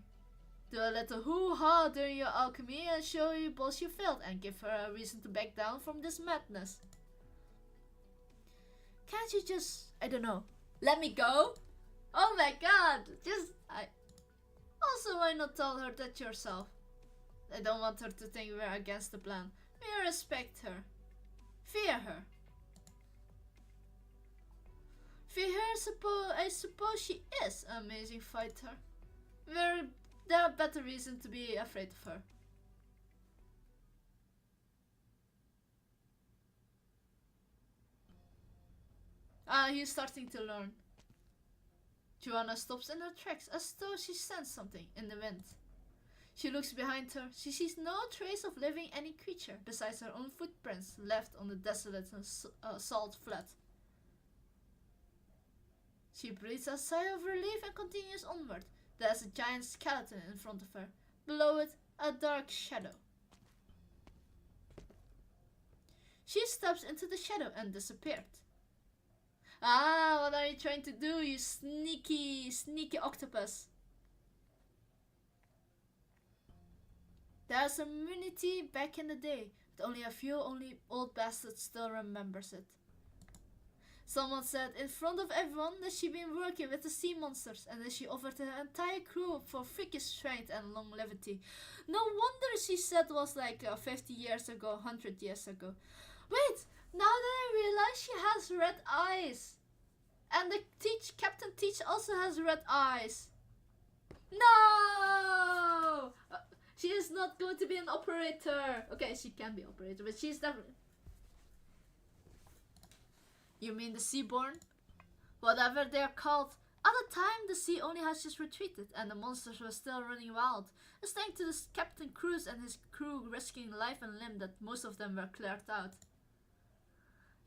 Speaker 1: Do a little hoo-ha during your alchemy and show you boss you failed, and give her a reason to back down from this madness. Can't you just, I don't know, let me go? Oh my god, Also, why not tell her that yourself? I don't want her to think we're against the plan. We respect her. Fear her. Fear her, I suppose she is an amazing fighter. There are better reasons to be afraid of her. He's starting to learn. Joanna stops in her tracks as though she sensed something in the wind. She looks behind her. She sees no trace of living any creature besides her own footprints left on the desolate salt flat. She breathes a sigh of relief and continues onward. There's a giant skeleton in front of her. Below it, a dark shadow. She steps into the shadow and disappeared. Ah, what are you trying to do, you sneaky octopus? There's a community back in the day, but only a few old bastards still remembers it. Someone said in front of everyone that she'd been working with the sea monsters and that she offered her entire crew for freakish strength and longevity. No wonder she said it was like 50 years ago, 100 years ago. Wait, now that I realize she has red eyes. And the Captain Teach also has red eyes. No! She is not going to be an operator. Okay, she can be operator, but she's never... You mean the Seaborn? Whatever they're called. At the time, the sea only has just retreated, and the monsters were still running wild. It's thanks to the Captain Cruz and his crew risking life and limb that most of them were cleared out.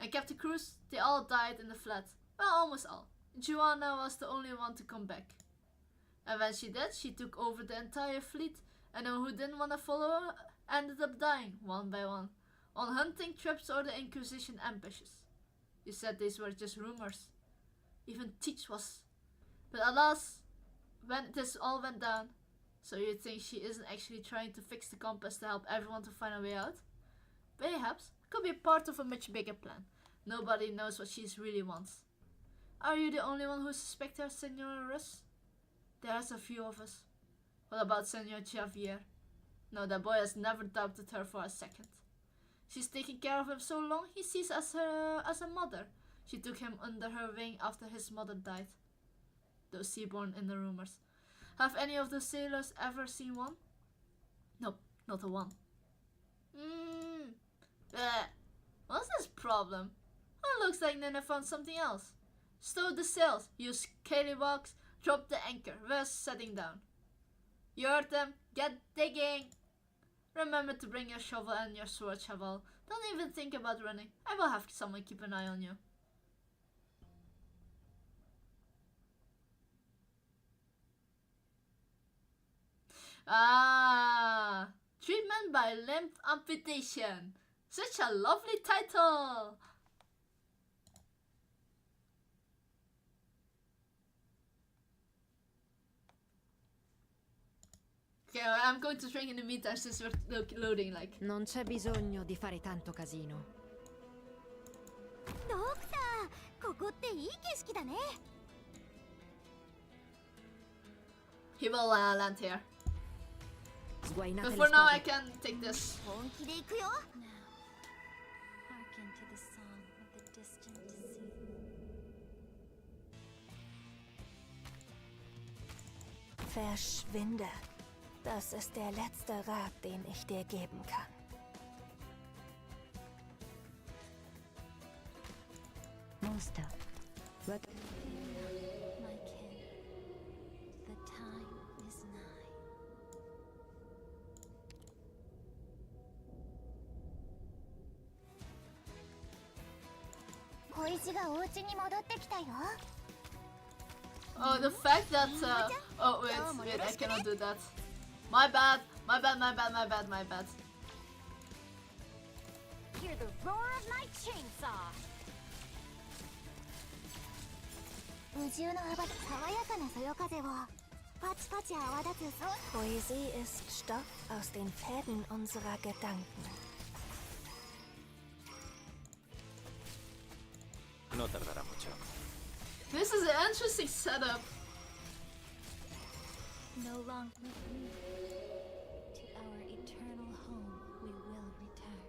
Speaker 1: And Captain Cruz, they all died in the flood. Well, almost all. Joanna was the only one to come back. And when she did, she took over the entire fleet, and those who didn't want to follow her ended up dying, one by one, on hunting trips or the Inquisition ambushes. You said these were just rumors. Even Teach was. But alas, when this all went down, so you think she isn't actually trying to fix the compass to help everyone to find a way out? Perhaps it could be part of a much bigger plan. Nobody knows what she really wants. Are you the only one who suspects her, Senor Russ? There's a few of us. What about Senor Javier? No, that boy has never doubted her for a second. She's taken care of him so long, he sees as a mother. She took him under her wing after his mother died. Those Seaborn in the rumors. Have any of the sailors ever seen one? Nope, not a one. What's this problem? Oh, looks like Nana found something else. Stow the sails, use scallywags, drop the anchor, we're setting down. You heard them, get digging! Remember to bring your shovel and your sword, Chaval. Don't even think about running. I will have someone keep an eye on you. Ah, treatment by limb amputation. Such a lovely title. Okay, I'm going to drink in the meantime since we're loading, like.
Speaker 9: Non c'è bisogno di fare tanto casino.
Speaker 2: Doctor, ここっていい景色だね.
Speaker 1: He will land here.
Speaker 9: Sguainate
Speaker 1: But
Speaker 9: le
Speaker 1: for now I
Speaker 9: spade.
Speaker 1: can take this.
Speaker 2: 本気で行くよ.
Speaker 11: Now, hearken to the song of the distant sea.
Speaker 3: Verschwinde. Das ist der letzte Rat, den ich dir geben kann.
Speaker 9: Monster. What?
Speaker 11: My kin, the time is nigh.
Speaker 2: 私がお家に戻ってきたよ。
Speaker 1: Oh, the fact that oh wait, I cannot do that. My bad.
Speaker 2: Hear the roar of my chainsaw. 宇宙の幅で爽やかなそよ風をパチパチ泡立つ。
Speaker 11: Poesie ist Stoff aus den Fäden unserer Gedanken.
Speaker 10: No tardará mucho.
Speaker 1: This is an interesting setup.
Speaker 11: No longer to our eternal home we will return.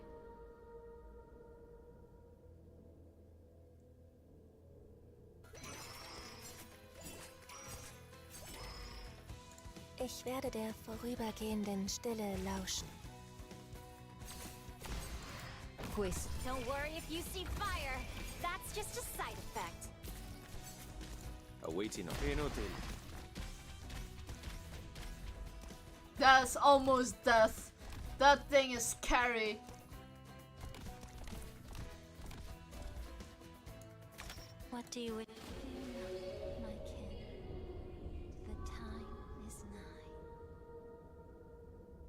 Speaker 11: Ich werde der vorübergehenden Stille lauschen.
Speaker 9: Questo.
Speaker 2: Don't worry if you see fire. That's just a side effect.
Speaker 10: Awaiting. Inútil.
Speaker 1: That's almost death. That thing is scary.
Speaker 11: What do you wish to do, my kin? The time is nigh.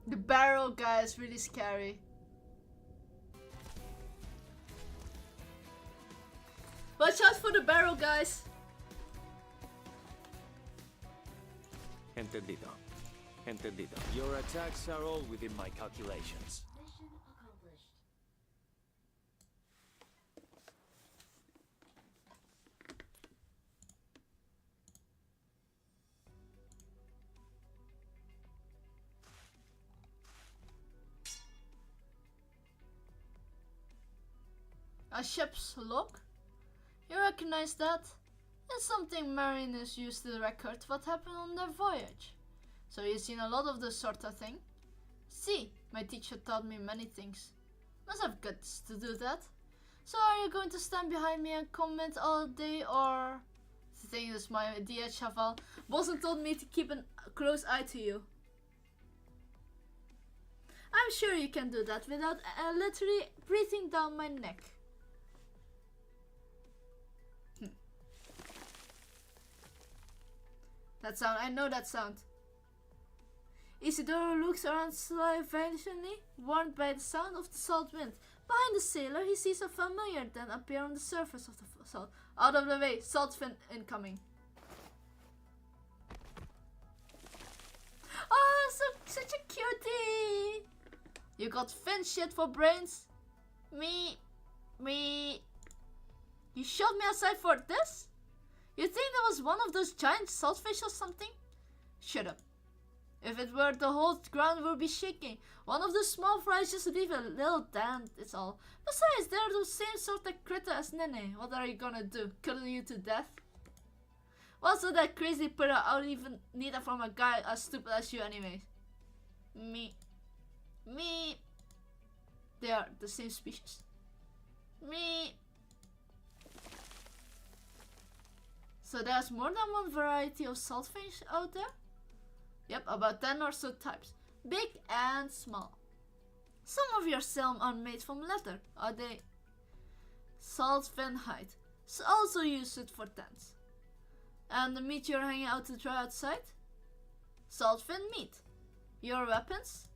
Speaker 1: The barrel guy is really scary. Watch out for the barrel guys.
Speaker 10: Entendido. Entendido. Your attacks are all within my calculations.
Speaker 4: Mission accomplished.
Speaker 1: A ship's log? You recognize that? It's something mariners use to record what happened on their voyage. So you've seen a lot of this sort of thing? See, my teacher taught me many things. Must have guts to do that. So are you going to stand behind me and comment all day, or... The thing is, my idea, Chaval. Bosun told me to keep a close eye to you. I'm sure you can do that without literally breathing down my neck. That sound, I know that sound. Isidoro looks around slavishly, warned by the sound of the salt wind. Behind the sailor, he sees a familiar then appear on the surface of the salt. Out of the way, Saltfin incoming. Oh, such a cutie! You got fin shit for brains? Me. You shot me aside for this? You think that was one of those giant saltfish or something? Shut up. If it were, the whole ground would be shaking. One of the small fries just leave a little dent, it's all. Besides, they're the same sort of critter as Nene. What are you gonna do? Kill you to death? What's with that crazy critter? I don't even need that from a guy as stupid as you anyways. Me. They are the same species. Me. So there's more than one variety of saltfish out there? Yep, about 10 or so types. Big and small. Some of your salmon are made from leather. Are they? Saltfin hide. So also use it for tents. And the meat you're hanging out to dry outside? Saltfin meat. Your weapons?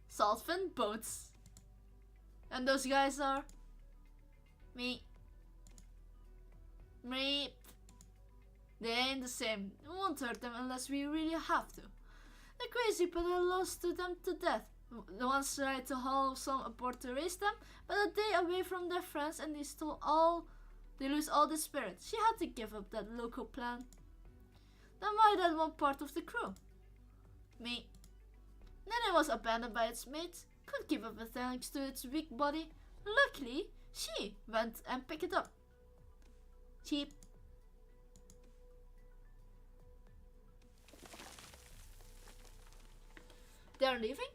Speaker 1: Saltfin boats. And those guys are? Me. They ain't the same. We won't hurt them unless we really have to. The crazy people lost to them to death. The ones tried to haul some aboard to raise them, but a day away from their friends and they lose all the spirit. She had to give up that local plan. Then why that one part of the crew? Me. Nene was abandoned by its mates. Couldn't keep up with thanks to its weak body. Luckily, she went and picked it up. Cheap. They're leaving?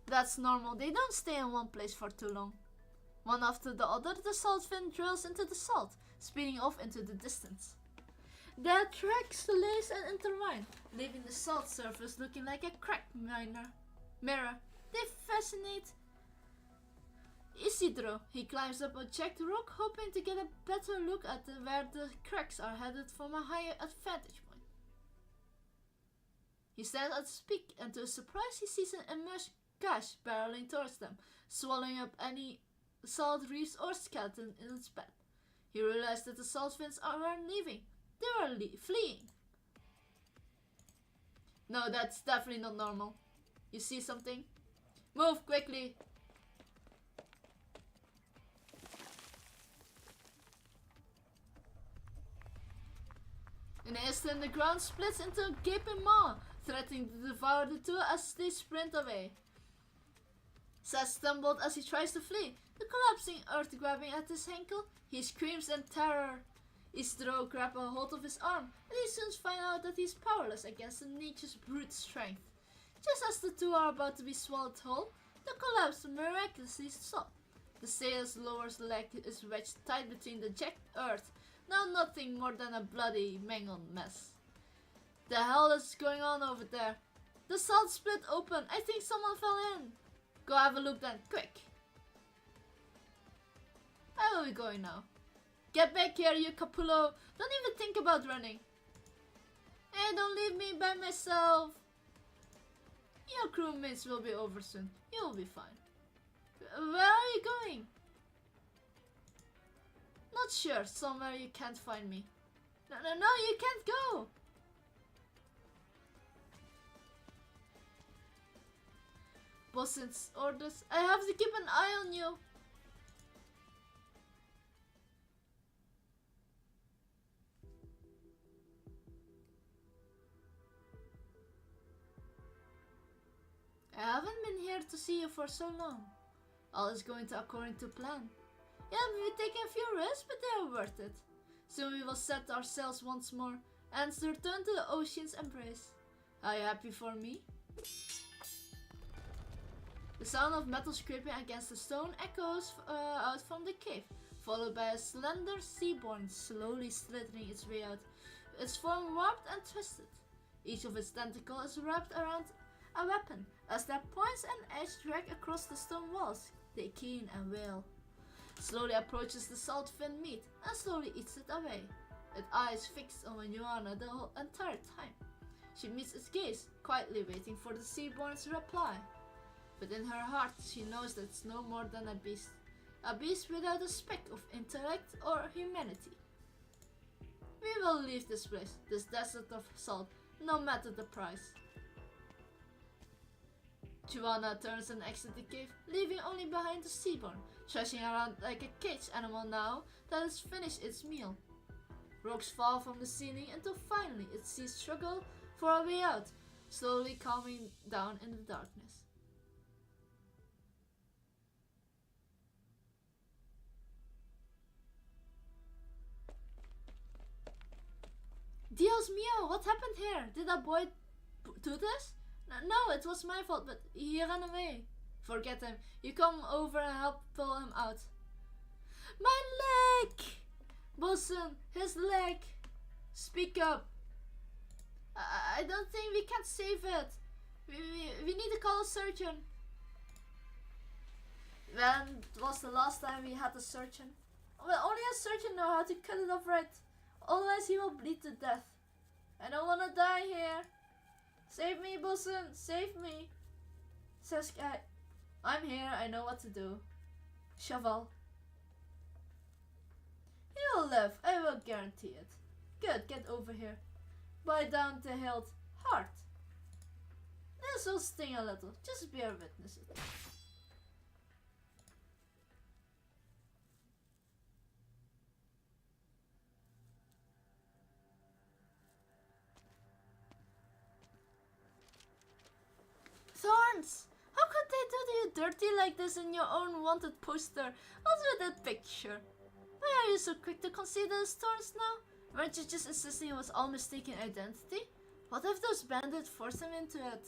Speaker 1: That's normal. They don't stay in one place for too long. One after the other, the saltfin drills into the salt, speeding off into the distance. Their tracks lace and intertwine, leaving the salt surface looking like a cracked mirror. They fascinate Isidro. He climbs up a jagged rock, hoping to get a better look at where the cracks are headed from a higher vantage point. He stands at his peak, and to his surprise, he sees an immersed gash barreling towards them, swallowing up any salt reefs or skeleton in its bed. He realized that the salt fins weren't leaving; they were fleeing. No, that's definitely not normal. You see something? Move quickly! In an instant, the ground splits into a gaping maw, threatening to devour the two as they sprint away. Seth stumbled as he tries to flee, the collapsing earth grabbing at his ankle. He screams in terror. Isidro grabs a hold of his arm, and he soon finds out that he's powerless against nature's brute strength. Just as the two are about to be swallowed whole, the collapse miraculously stops. The sailor's lower leg is wedged tight between the jagged earth, now nothing more than a bloody, mangled mess. The hell is going on over there? The salt split open. I think someone fell in. Go have a look then, quick. Where are we going now? Get back here, you Capullo. Don't even think about running. Hey, don't leave me by myself. Your crewmates will be over soon. You'll be fine. Where are you going? Not sure. Somewhere you can't find me. No, you can't go. Bosun's orders. I have to keep an eye on you. I haven't been here to see you for so long. All is going according to plan. Yeah, we've taken a few risks, but they are worth it. Soon we will set our sails once more and return to the ocean's embrace. Are you happy for me? The sound of metal scraping against the stone echoes out from the cave, followed by a slender seaborn slowly slithering its way out, its form warped and twisted. Each of its tentacles is wrapped around a weapon, as their points and edges drag across the stone walls. They keen and wail. Slowly approaches the salt fin meat and slowly eats it away, its eyes fixed on Joanna the whole entire time. She meets its gaze, quietly waiting for the seaborn's reply. But in her heart she knows that it's no more than a beast without a speck of intellect or humanity. We will leave this place, this desert of salt, no matter the price. Joanna turns and exits the cave, leaving only behind the seaborn, thrashing around like a caged animal now that has finished its meal. Rocks fall from the ceiling until finally it sees struggle for a way out, slowly calming down in the darkness. Dios mío, what happened here? Did that boy do this? No, it was my fault, but he ran away. Forget him. You come over and help pull him out. My leg! Bosun, his leg. Speak up. I don't think we can save it. We need to call a surgeon. When was the last time we had a surgeon? Well, only a surgeon knows how to cut it off right. Otherwise he will bleed to death. I don't want to die here. Save me, Bosun, save me. Says Guy. I'm here, I know what to do. Shovel. He will live, I will guarantee it. Good, get over here. Bite down the hilt. Heart. This will sting a little, just bear witness it. Thorns! How could they do you dirty like this in your own wanted poster? What's with that picture? Why are you so quick to consider the thorns now? Weren't you just insisting it was all mistaken identity? What if those bandits forced him into it?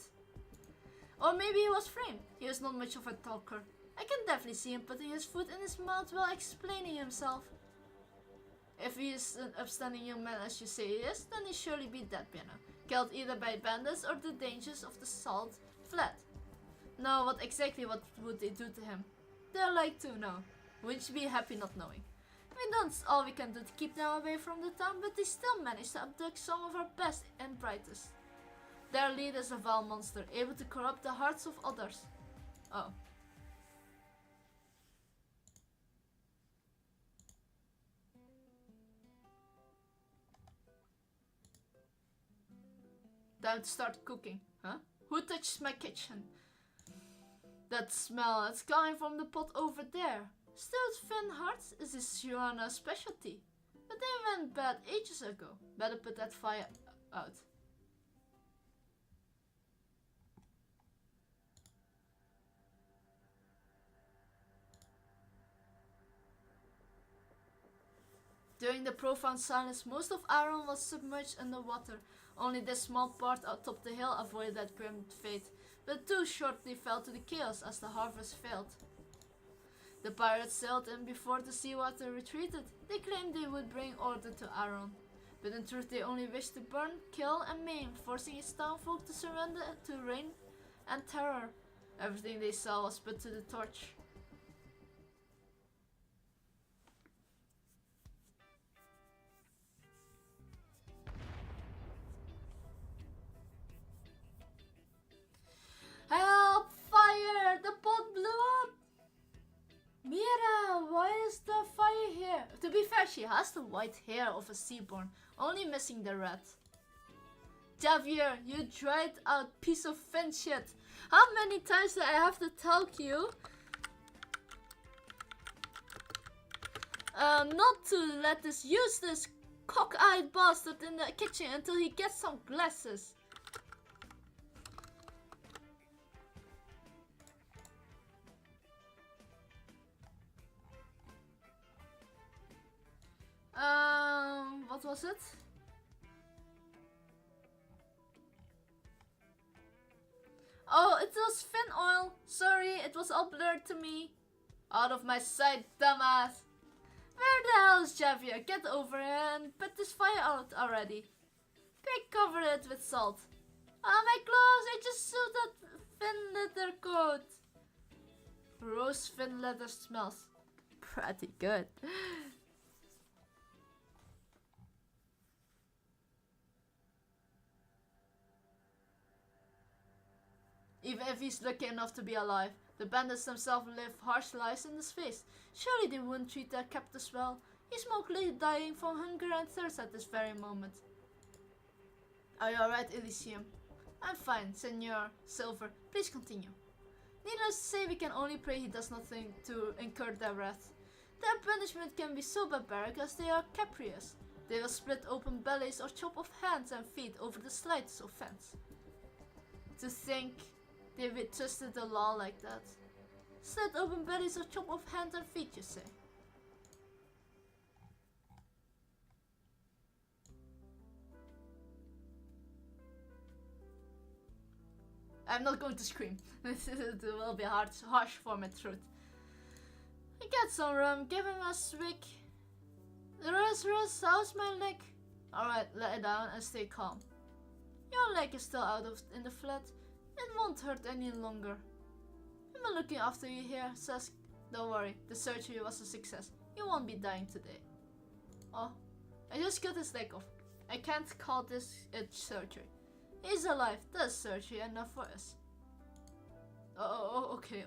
Speaker 1: Or maybe he was framed. He was not much of a talker. I can definitely see him putting his foot in his mouth while explaining himself. If he is an upstanding young man as you say he is, then he surely be dead by now. Killed either by bandits or the dangers of the salt fled. Now, what would they do to him? They're like two now. Wouldn't you be happy not knowing? We've done all we can do to keep them away from the town, but they still manage to abduct some of our best and brightest. Their leader is a vile monster, able to corrupt the hearts of others. Oh. Time to start cooking, huh? Who touched my kitchen? That smell, it's coming from the pot over there. Stewed thin hearts is this Joanna's specialty. But they went bad ages ago. Better put that fire out. During the profound silence, most of Aaron was submerged underwater. Only this small part atop the hill avoided that grim fate, but too shortly fell to the chaos as the harvest failed. The pirates sailed in before the seawater retreated. They claimed they would bring order to Aaron, but in truth they only wished to burn, kill and maim, forcing his townfolk to surrender to rain and terror. Everything they saw was put to the torch. Help! Fire! The pot blew up! Mira, why is the fire here? To be fair, she has the white hair of a seaborn, only missing the red. Javier, you dried out piece of fin shit. How many times do I have to tell you? Not to let this useless cock-eyed bastard in the kitchen until he gets some glasses. What was it? Oh, it was fin oil. Sorry, it was all blurred to me. Out of my sight, dumbass. Where the hell is Javier? Get over here and put this fire out already. Quick, cover it with salt. Oh, my clothes! I just sewed that fin leather coat. Rose fin leather smells pretty good. Even if he's lucky enough to be alive, the bandits themselves live harsh lives in his face. Surely they wouldn't treat their captors well. He's mostly dying from hunger and thirst at this very moment. Are you alright, Elysium? I'm fine, Senor Silver. Please continue. Needless to say, we can only pray he does nothing to incur their wrath. Their punishment can be so barbaric as they are capricious. They will split open bellies or chop off hands and feet over the slightest offense. To think they twisted the law like that. Slit open bellies or chop off hands and feet, you say? I'm not going to scream. It will be harsh for my throat. Get some rum, give him a swig. Rest, how's my leg? Alright, let it down and stay calm. Your leg is still in the flat. It won't hurt any longer. I've been looking after you here, says. Don't worry, the surgery was a success. You won't be dying today. Oh, I just cut his leg off. I can't call this a surgery. He's alive, that's surgery enough for us. Oh, okay.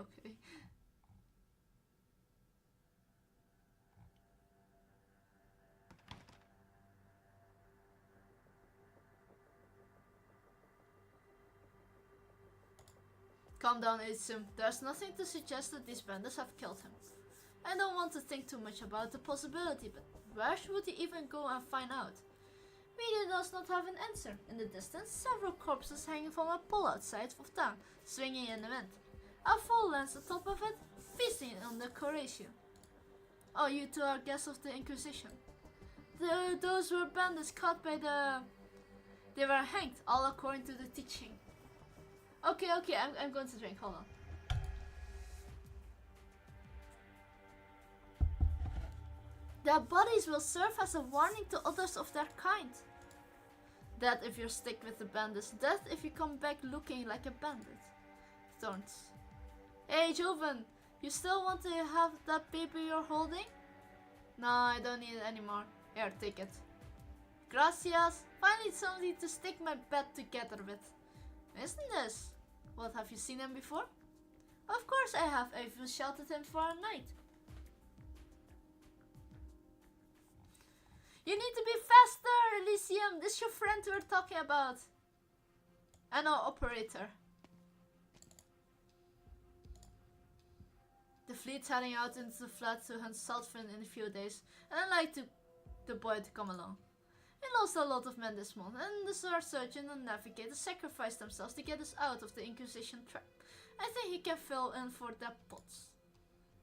Speaker 1: Calm down, Elysium. There's nothing to suggest that these bandits have killed him. I don't want to think too much about the possibility, but where would he even go and find out? Media does not have an answer. In the distance, several corpses hanging from a pole outside of town, swinging in the wind. A full lens atop of it, feasting on the Coratio. Oh, you two are guests of the Inquisition. Those were bandits caught by the... They were hanged, all according to the teaching. Okay, I'm going to drink, hold on. Their bodies will serve as a warning to others of their kind. Death if you stick with the bandits, death if you come back looking like a bandit. Thorns. Hey Joven, You still want to have that paper you're holding? No, I don't need it anymore. Here, take it. Gracias. Finally something to stick my bed together with. Isn't this? What, have you seen him before? Of course I have. I've even sheltered him for a night. You need to be faster, Elysium. This is your friend we're talking about. I know, operator. The fleet's heading out into the flood to hunt saltfin in a few days, and I'd like the boy to come along. We lost a lot of men this month, and the surgeon and navigator sacrificed themselves to get us out of the Inquisition trap. I think he can fill in for their pots.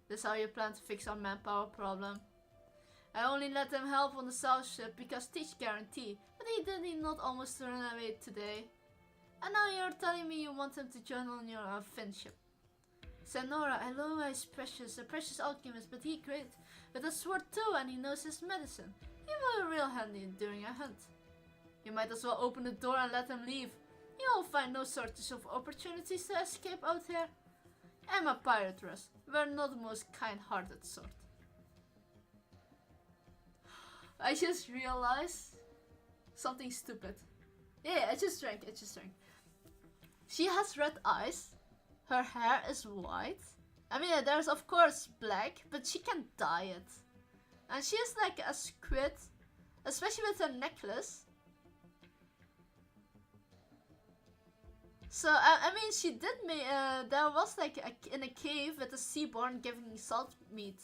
Speaker 1: This is how you plan to fix our manpower problem. I only let him help on the south ship because teach guarantee, but did he not almost run away today? And now you're telling me you want him to join on your Finn ship. Senora, I know he's a precious alchemist, but he great with a sword too, and he knows his medicine. He will be real handy during a hunt. You might as well open the door and let him leave. You'll find no shortage of opportunities to escape out here. I'm a pirate, Russ. We're not the most kind-hearted sort. I just realized something stupid. Yeah, I just drank. She has red eyes. Her hair is white. I mean, there's of course black, but she can dye it. And she is like a squid, especially with her necklace. So, I mean, she did make, there was like in a cave with a seaborn giving salt meat,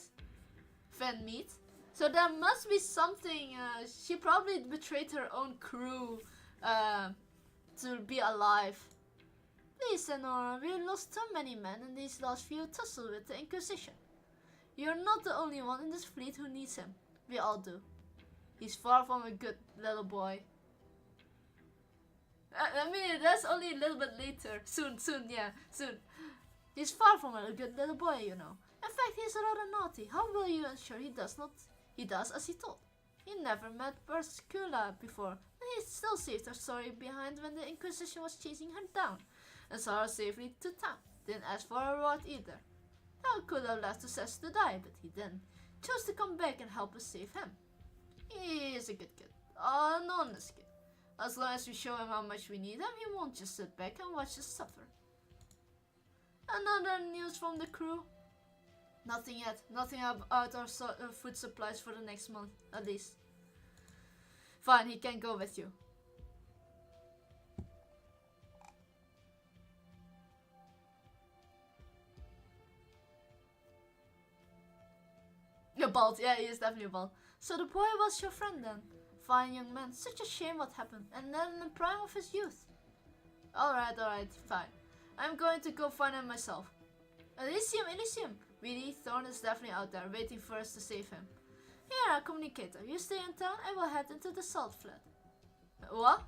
Speaker 1: Finn meat. So there must be something, she probably betrayed her own crew to be alive. Please, Senora, we lost so many men in these last few tussles with the Inquisition. You're not the only one in this fleet who needs him. We all do. He's far from a good little boy. I mean, that's only a little bit later. Soon. He's far from a good little boy, you know. In fact, he's rather naughty. How will you ensure he does as he told? He never met Perscula before, and he still saved her story behind when the Inquisition was chasing her down, and saw her safely to town. Didn't ask for a reward either. Now could have left Cess to die, but he didn't. Chose to come back and help us save him. He is a good kid. An honest kid. As long as we show him how much we need him, he won't just sit back and watch us suffer. Another news from the crew? Nothing yet. Nothing about our food supplies for the next month, at least. Fine, he can go with you. You're bald. Yeah, he is definitely bald. So the boy was your friend then? Fine young man. Such a shame what happened. And then in the prime of his youth. Alright, fine. I'm going to go find him myself. Elysium. Really, Thorn is definitely out there, waiting for us to save him. Here, our communicator. You stay in town, I will head into the salt flat. What?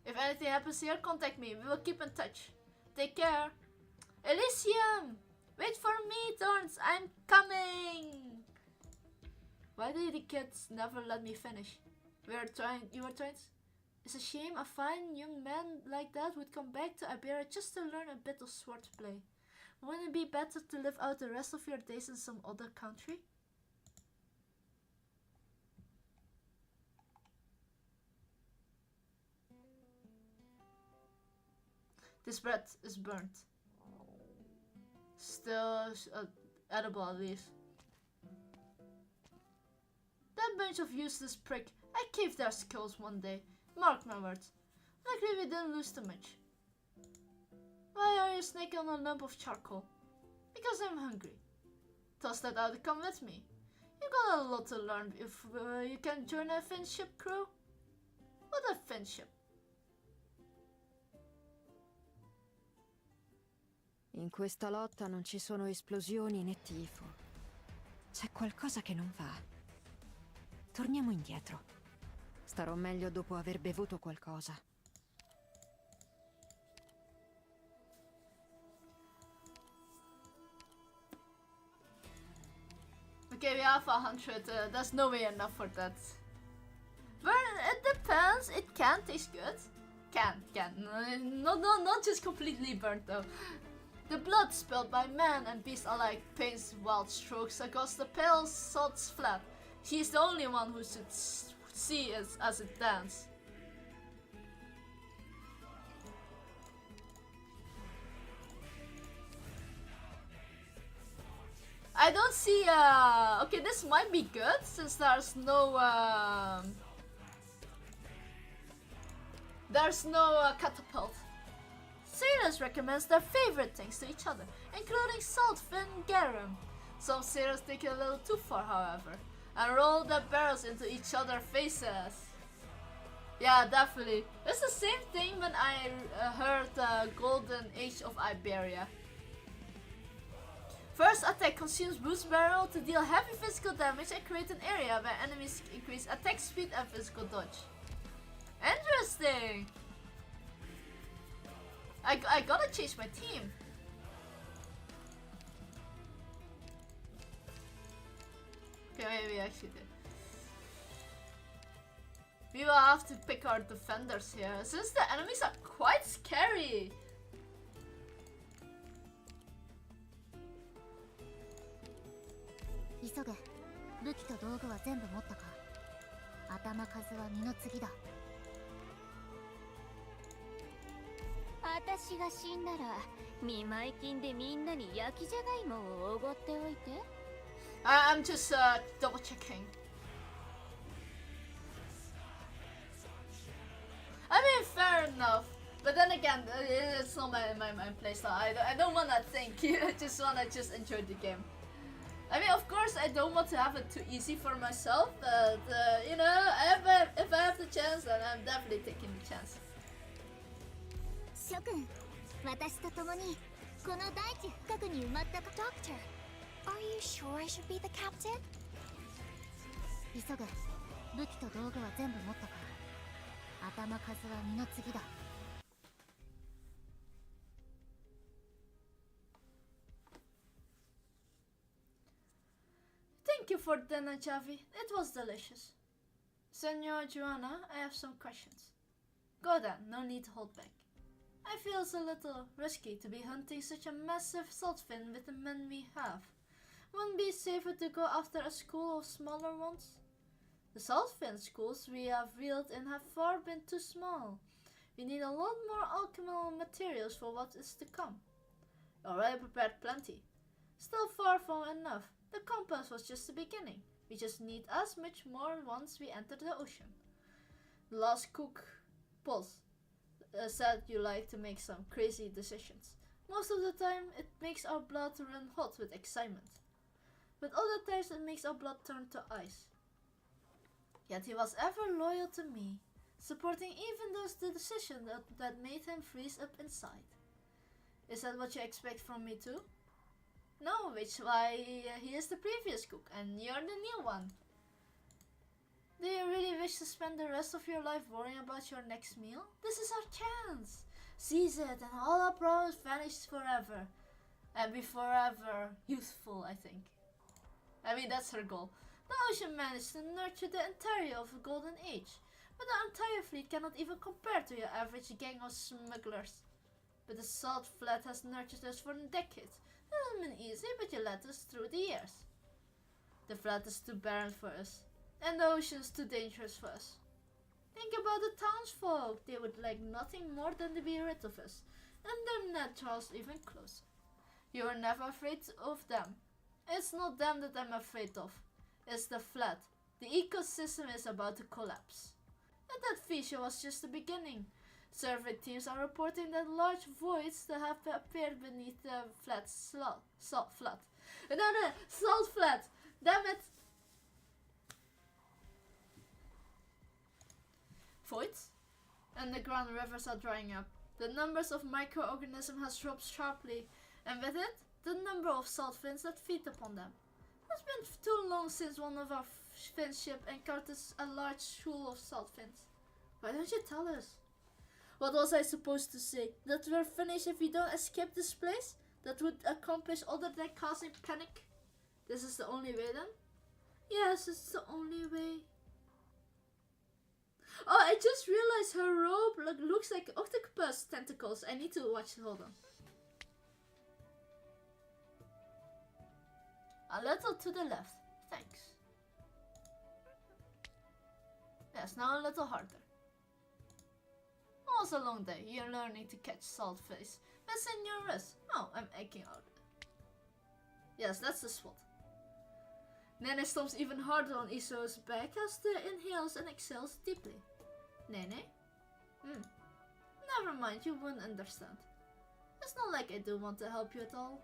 Speaker 1: If anything happens here, contact me. We will keep in touch. Take care. Elysium! Wait for me, Thorns. I'm coming! Why did the kids never let me finish? You were trying It's a shame a fine young man like that would come back to Iberia just to learn a bit of swordplay. Wouldn't it be better to live out the rest of your days in some other country? This bread is burnt. Still edible at least. That bunch of useless prick. I caved their skulls one day. Mark my words. Luckily we didn't lose too much. Why are you snaking on a lump of charcoal? Because I'm hungry. Toss that out and come with me. You got a lot to learn if you can join a Finn ship crew. What a Finn ship?
Speaker 9: In questa lotta non ci sono esplosioni né tifo. C'è qualcosa che non va. Torniamo indietro. Starò meglio dopo aver bevuto qualcosa.
Speaker 1: Okay, we have 100. There's no way enough for that. But it depends. It can taste good. Can. No, not just completely burnt though. The blood spilled by man and beast alike paints wild strokes across the pale salt's flat. He is the only one who should see it as it dances. I don't see, okay, this might be good since there's no, catapult. Sailors recommend their favorite things to each other, including saltfin garum. Some sailors take it a little too far, however, and roll their barrels into each other's faces. Yeah, definitely. It's the same thing when I heard the Golden Age of Iberia. First attack consumes boost barrel to deal heavy physical damage and create an area where enemies increase attack speed and physical dodge. Interesting! I gotta change my team. Okay, maybe we actually did. We will have to pick our defenders here, since the enemies are quite scary.
Speaker 2: 急げ。武器と道具は全部持ったか。頭数は二の次だ。
Speaker 11: 私が死んだら見舞金でみんなに焼きじゃがいもをおごっておいて。
Speaker 1: I'm just double checking. I mean, fair enough. But then again, it's not my playstyle. I don't wanna think. I just wanna enjoy the game. I mean, of course, I don't want to have it too easy for myself. But you know, if I have the chance, then I'm definitely taking the chance.
Speaker 2: 諸君、私と共にこの大地深くに埋まったか。Doctor, are you sure I should be the captain? 急げ。武器と道具は全部持ったか。頭数は二の次だ。
Speaker 1: Thank you for dinner, Javi. It was delicious. Senor Joanna, I have some questions. Go then, no need to hold back. I feel it's a little risky to be hunting such a massive saltfin with the men we have. Wouldn't it be safer to go after a school of smaller ones? The saltfin schools we have reeled in have far been too small. We need a lot more alchemical materials for what is to come. Already prepared plenty. Still far from enough. The compass was just the beginning. We just need as much more once we enter the ocean. The last cook, Pulse, said you like to make some crazy decisions. Most of the time it makes our blood run hot with excitement. But other times it makes our blood turn to ice. Yet he was ever loyal to me, supporting even those decisions that made him freeze up inside. Is that what you expect from me too? No, which is why he is the previous cook and you're the new one. Do you really wish to spend the rest of your life worrying about your next meal? This is our chance. Seize it and all our problems vanish forever. And be forever youthful, I think. I mean, that's her goal. The ocean managed to nurture the entirety of the Golden Age, but the entire fleet cannot even compare to your average gang of smugglers. But the salt flat has nurtured us for decades. It hasn't been easy, but you led us through the years. The flat is too barren for us, and the ocean is too dangerous for us. Think about the townsfolk. They would like nothing more than to be rid of us, and their naturals even closer. You are never afraid of them. It's not them that I'm afraid of. It's the flat. The ecosystem is about to collapse. And that feature was just the beginning. Survey teams are reporting that large voids that have appeared beneath the salt flat. No, salt flat! Damn it! Voids? Underground rivers are drying up. The numbers of microorganisms has dropped sharply, and with it, the number of salt fins that feed upon them. It's been too long since one of our fin ship encountered a large school of salt fins. Why don't you tell us? What was I supposed to say? That we're finished if we don't escape this place? That would accomplish other than causing panic? This is the only way then? Yes, it's the only way. Oh, I just realized her robe looks like octopus tentacles. I need to watch it. Hold on. A little to the left. Thanks. Yes, now a little harder. Almost a long day. You're learning to catch saltfish. Missing your wrist. Oh, I'm aching out. Yes, that's the spot. Nene stomps even harder on Iso's back as the inhales and exhales deeply. Nene? Never mind, you wouldn't understand. It's not like I do want to help you at all.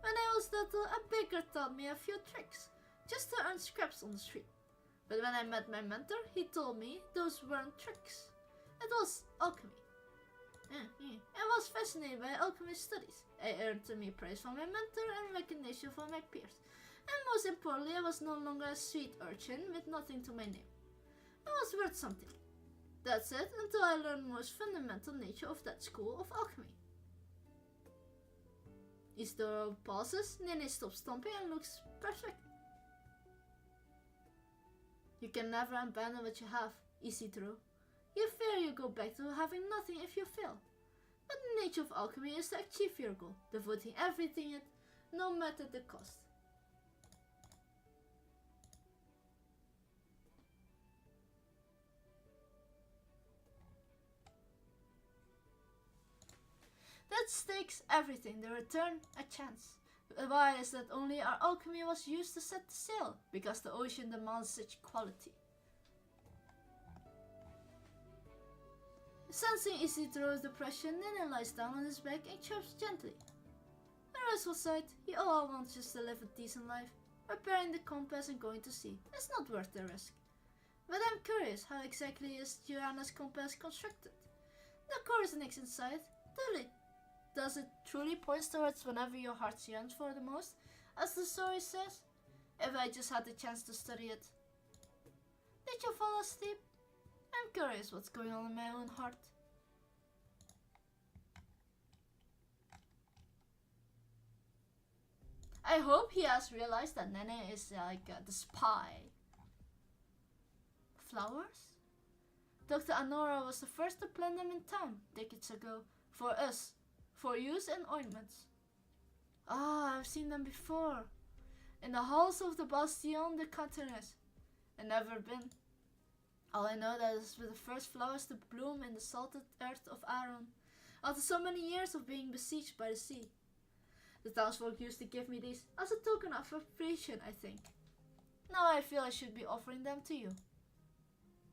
Speaker 1: When I was little, a baker taught me a few tricks, just to earn scraps on the street. But when I met my mentor, he told me those weren't tricks. It was alchemy. I was fascinated by alchemy studies. I earned me praise from my mentor and recognition from my peers. And most importantly, I was no longer a sweet urchin with nothing to my name. I was worth something. That's it, until I learned the most fundamental nature of that school of alchemy. Isidoro pauses, Nene stops stomping and looks perfect. You can never abandon what you have, Isidoro. You fear you go back to having nothing if you fail. But the nature of alchemy is to achieve your goal, devoting everything it, no matter the cost. That stakes everything, the return a chance. Why is that only our alchemy was used to set the sail? Because the ocean demands such quality. Sensing Isidoro's depression, Nene lies down on his back and chirps gently. A restful sight, he all wants just to live a decent life. Repairing the compass and going to sea. It's not worth the risk. But I'm curious, how exactly is Joanna's compass constructed? The coordinates inside, does it truly point towards whenever your heart yearns for the most, as the story says? If I just had the chance to study it. Did you fall asleep? I'm curious what's going on in my own heart. I hope he has realized that Nene is like the spy. Flowers? Dr. Anora was the first to plant them in town decades ago, for us, for use in ointments. Ah, I've seen them before. In the halls of the Bastion de Cantonnes. I've never been. All I know that is the first flowers to bloom in the salted earth of Aron, after so many years of being besieged by the sea. The townsfolk used to give me these as a token of appreciation, I think. Now I feel I should be offering them to you.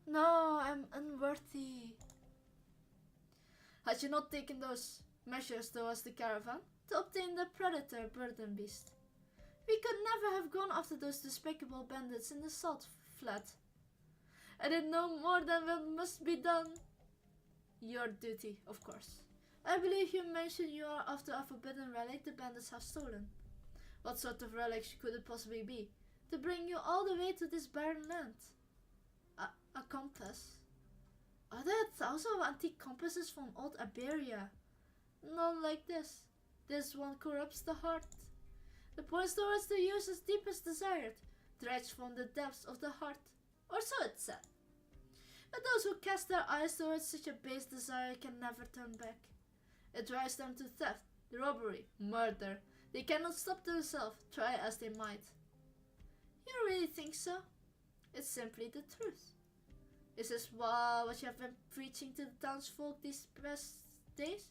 Speaker 1: No, I'm unworthy. Had you not taken those measures towards the caravan to obtain the predator burden beast, we could never have gone after those despicable bandits in the salt flat. I did no more than what must be done. Your duty, of course. I believe you mentioned you are after a forbidden relic the bandits have stolen. What sort of relic could it possibly be, to bring you all the way to this barren land? A compass. Are there thousands of antique compasses from old Iberia? None like this. This one corrupts the heart. The points towards the user's deepest desire, dredged from the depths of the heart. Or so it said. But those who cast their eyes towards such a base desire can never turn back. It drives them to theft, robbery, murder. They cannot stop themselves, try as they might. You really think so? It's simply the truth. Is this what you have been preaching to the townsfolk these past days?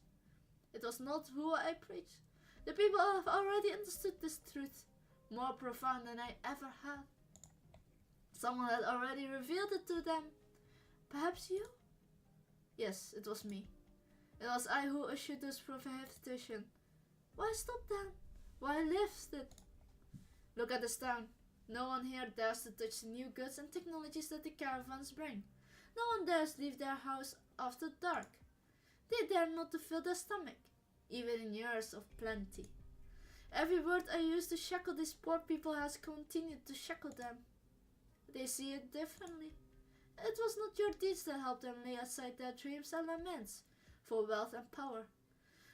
Speaker 1: It was not who I preached. The people have already understood this truth, more profound than I ever had. Someone had already revealed it to them. Perhaps you? Yes, it was me. It was I who issued this prohibition. Why stop then? Why lift it? Look at this town. No one here dares to touch the new goods and technologies that the caravans bring. No one dares leave their house after dark. They dare not to fill their stomach, even in years of plenty. Every word I used to shackle these poor people has continued to shackle them. They see it differently. It was not your deeds that helped them lay aside their dreams and laments for wealth and power.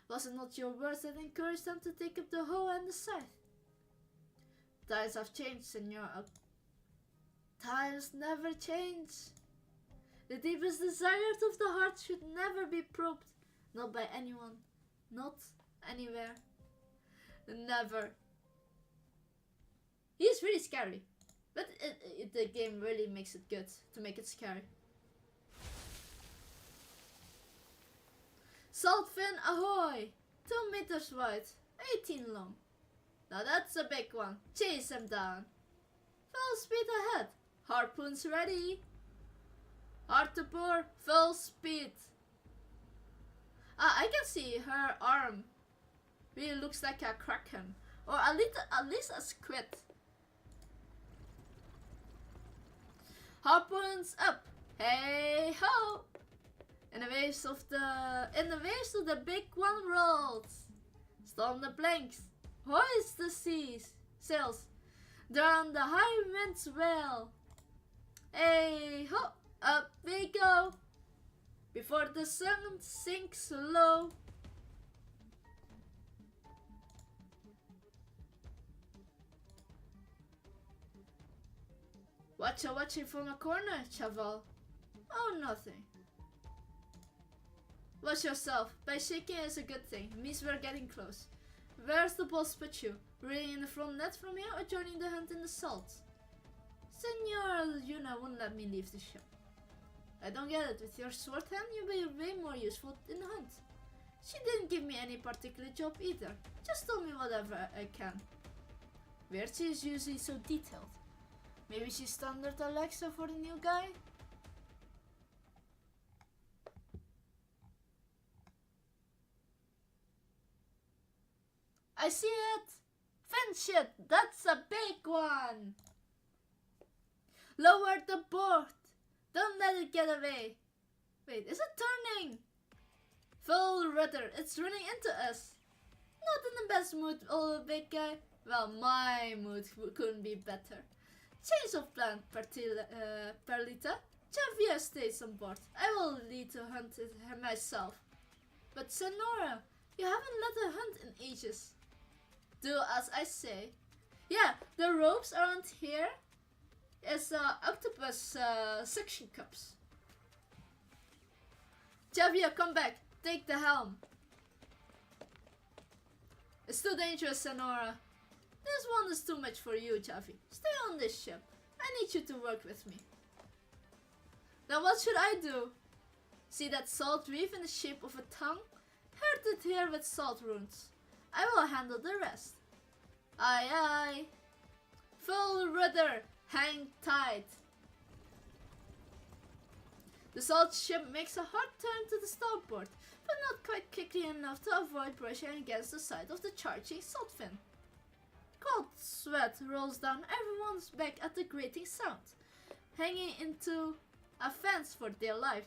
Speaker 1: Was it not your words that encouraged them to take up the hoe and the scythe? Times have changed, Senor. Times never change. The deepest desires of the heart should never be probed, not by anyone, not anywhere. Never. He's really scary. But the game really makes it good to make it scary. Saltfin ahoy! 2 meters wide, 18 long. Now that's a big one. Chase him down. Full speed ahead. Harpoons ready. Hard to pour. Full speed. I can see her arm. Really looks like a kraken. Or at least a squid. Harpoons up. Hey ho! In the waves of the big one rolls. Storm the planks. Hoist the sails. Down the high winds wail. Hey ho! Up we go. Before the sun sinks low. Watching from a corner, Chaval. Oh, nothing. Watch yourself. By shaking is a good thing. It means we're getting close. Where's the boss put you? Reading in the front net from here or joining the hunt in the salt? Senor Yuna won't let me leave the ship. I don't get it. With your sword hand, you'll be way more useful in the hunt. She didn't give me any particular job either. Just told me whatever I can. Weird, she is usually so detailed. Maybe she's standard Alexa for the new guy? I see it! Fence it! That's a big one! Lower the board! Don't let it get away! Wait, is it turning? Full rudder, it's running into us! Not in the best mood, old big guy. Well, my mood couldn't be better. Change of plan, Perlita. Javier stays on board. I will lead the hunt myself. But Senora, you haven't led a hunt in ages. Do as I say. Yeah, the ropes around here is octopus suction cups. Javier, come back. Take the helm. It's too dangerous, Senora. This one is too much for you, Javi. Stay on this ship. I need you to work with me. Now what should I do? See that salt reef in the shape of a tongue? Hurt it here with salt runes. I will handle the rest. Aye aye. Full rudder. Hang tight. The salt ship makes a hard turn to the starboard, but not quite quickly enough to avoid brushing against the side of the charging salt fin. Cold sweat rolls down everyone's back at the grating sound, hanging into a fence for dear life.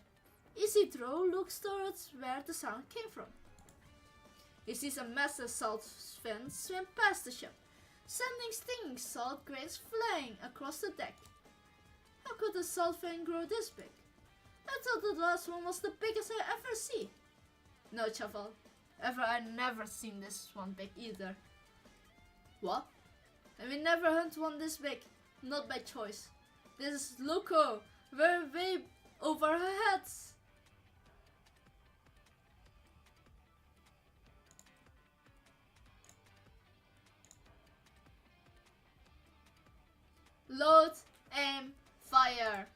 Speaker 1: Isidro looks towards where the sound came from. He sees a massive salt fin swim past the ship, sending stinging salt grains flying across the deck. How could a salt fin grow this big? I thought the last one was the biggest I ever see. No, Chaval. I never seen this one big either. What? And we never hunt one this big. Not by choice. This is Loco. We're way over our heads. Load, aim, fire.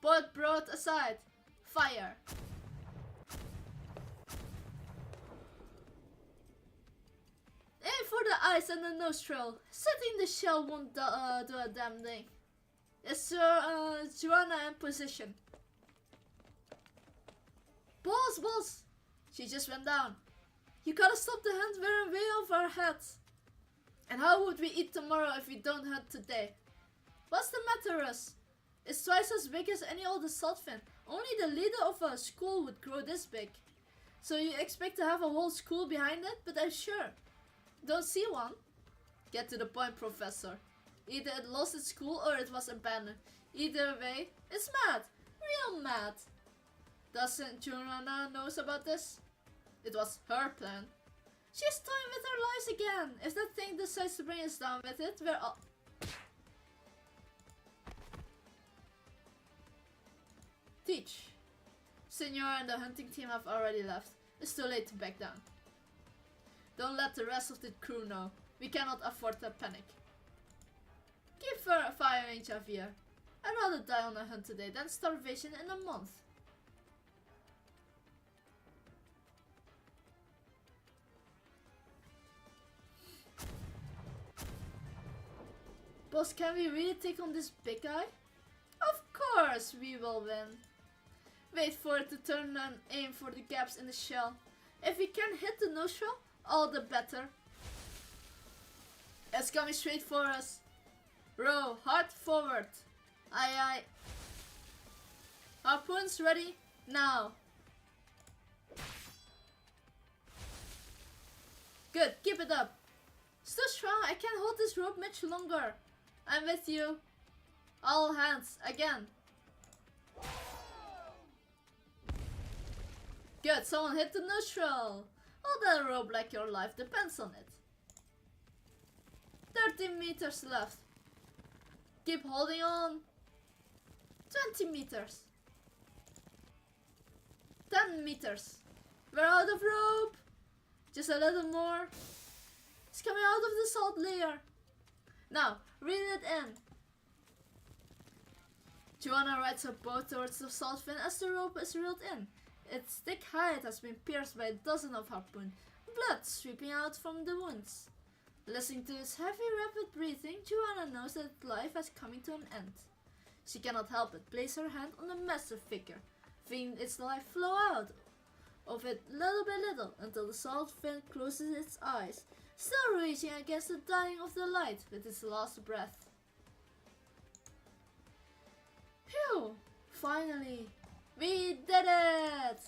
Speaker 1: Board broad aside. Fire. Aim for the eyes and the nostril. Setting the shell won't do a damn thing. Is Joanna in position? Boss! She just went down. You gotta stop the hunt, we're way over our heads. And how would we eat tomorrow if we don't hunt today? What's the matter, Russ? It's twice as big as any other saltfin. Only the leader of a school would grow this big. So you expect to have a whole school behind it? But I'm sure. Don't see one? Get to the point, Professor. Either it lost its school or it was abandoned. Either way, it's mad. Real mad. Doesn't Joanna knows about this? It was her plan. She's toying with our lives again. If that thing decides to bring us down with it, we're all... Teach. Senor and the hunting team have already left. It's too late to back down. Don't let the rest of the crew know. We cannot afford to panic. Keep firing, Javier. I'd rather die on a hunt today than starvation in a month. Boss, can we really take on this big guy? Of course we will win. Wait for it to turn and aim for the gaps in the shell. If we can hit the nostril, all the better. It's coming straight for us. Row hard forward. Aye aye. Harpoons ready now. Good, keep it up. Still strong, I can't hold this rope much longer. I'm with you. All hands, again. Good, someone hit the nostril. Hold that rope like your life depends on it. 30 meters left. Keep holding on. 20 meters. 10 meters. We're out of rope. Just a little more. It's coming out of the salt layer. Now, reel it in. Joanna rides her boat towards the salt fin as the rope is reeled in. Its thick hide has been pierced by a dozen of harpoons, blood sweeping out from the wounds. Listening to its heavy, rapid breathing, Joanna knows that life has come to an end. She cannot help but place her hand on the massive figure, feeling its life flow out of it little by little until the salt fin closes its eyes, still reaching against the dying of the light with its last breath. Phew! Finally! We did it!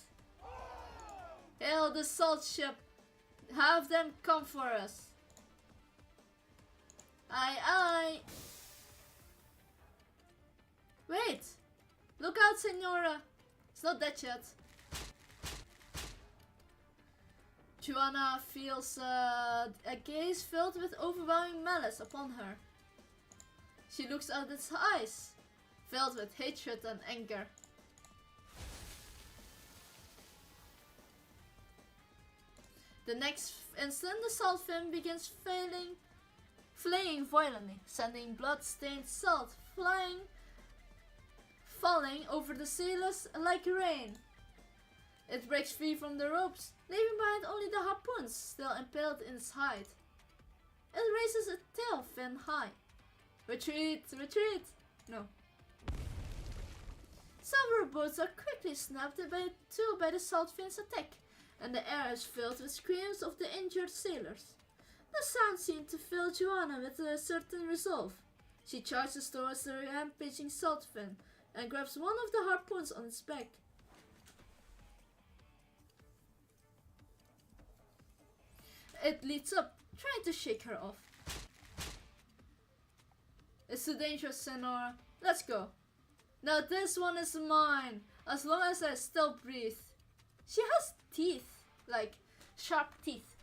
Speaker 1: Hail the salt ship! Have them come for us! Aye aye! Wait! Look out, Senora! It's not dead yet. Joanna feels a gaze filled with overwhelming malice upon her. She looks at its eyes, filled with hatred and anger. The next instant, the salt fin begins flaying violently, sending blood-stained salt falling over the sailors like rain. It breaks free from the ropes, leaving behind only the harpoons still impaled in its hide. It raises its tail fin high. Retreat! Retreat! No. Several boats are quickly snapped by the salt fin's attack, and the air is filled with screams of the injured sailors. The sound seemed to fill Joanna with a certain resolve. She charges towards the rampaging salt fin and grabs one of the harpoons on its back. It leads up, trying to shake her off. It's too dangerous, Senora. Let's go. Now this one is mine, as long as I still breathe. She has teeth, like sharp teeth.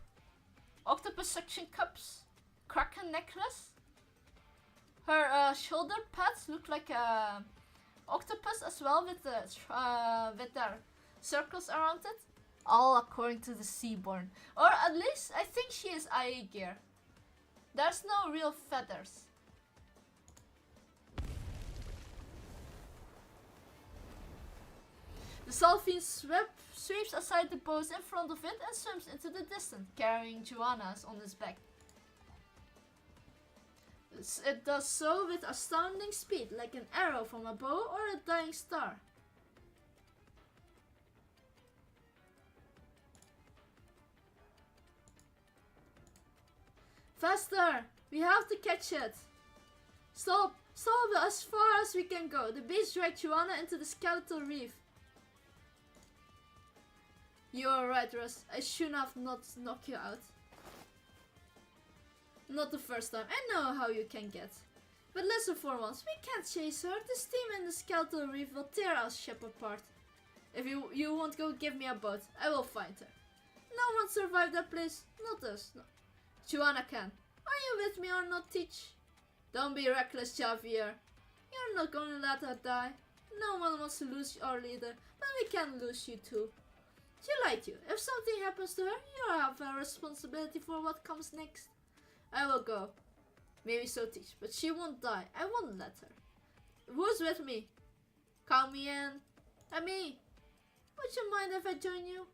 Speaker 1: Octopus suction cups, kraken necklace. Her shoulder pads look like a octopus as well, with their circles around it. All according to the Seaborn, or at least I think she is IE gear. There's no real feathers. The Salfine sweeps aside the boats in front of it and swims into the distance, carrying Joanna's on its back. It does so with astounding speed, like an arrow from a bow or a dying star. Faster! We have to catch it! Stop! Stop as far as we can go. The beast dragged Joanna into the skeletal reef. You're right, Russ. I shouldn't have not knocked you out. Not the first time. I know how you can get. But listen for once. We can't chase her. The steam in the skeletal reef will tear our ship apart. If you won't go give me a boat, I will find her. No one survived that place. Not us. No. Joanna can. Are you with me or not, Teach? Don't be reckless, Javier. You're not going to let her die. No one wants to lose our leader, but we can't lose you too. She lied to you. If something happens to her, you have a responsibility for what comes next. I will go. Maybe so teach, but she won't die. I won't let her. Who's with me? Count me in. And me. Would you mind if I join you?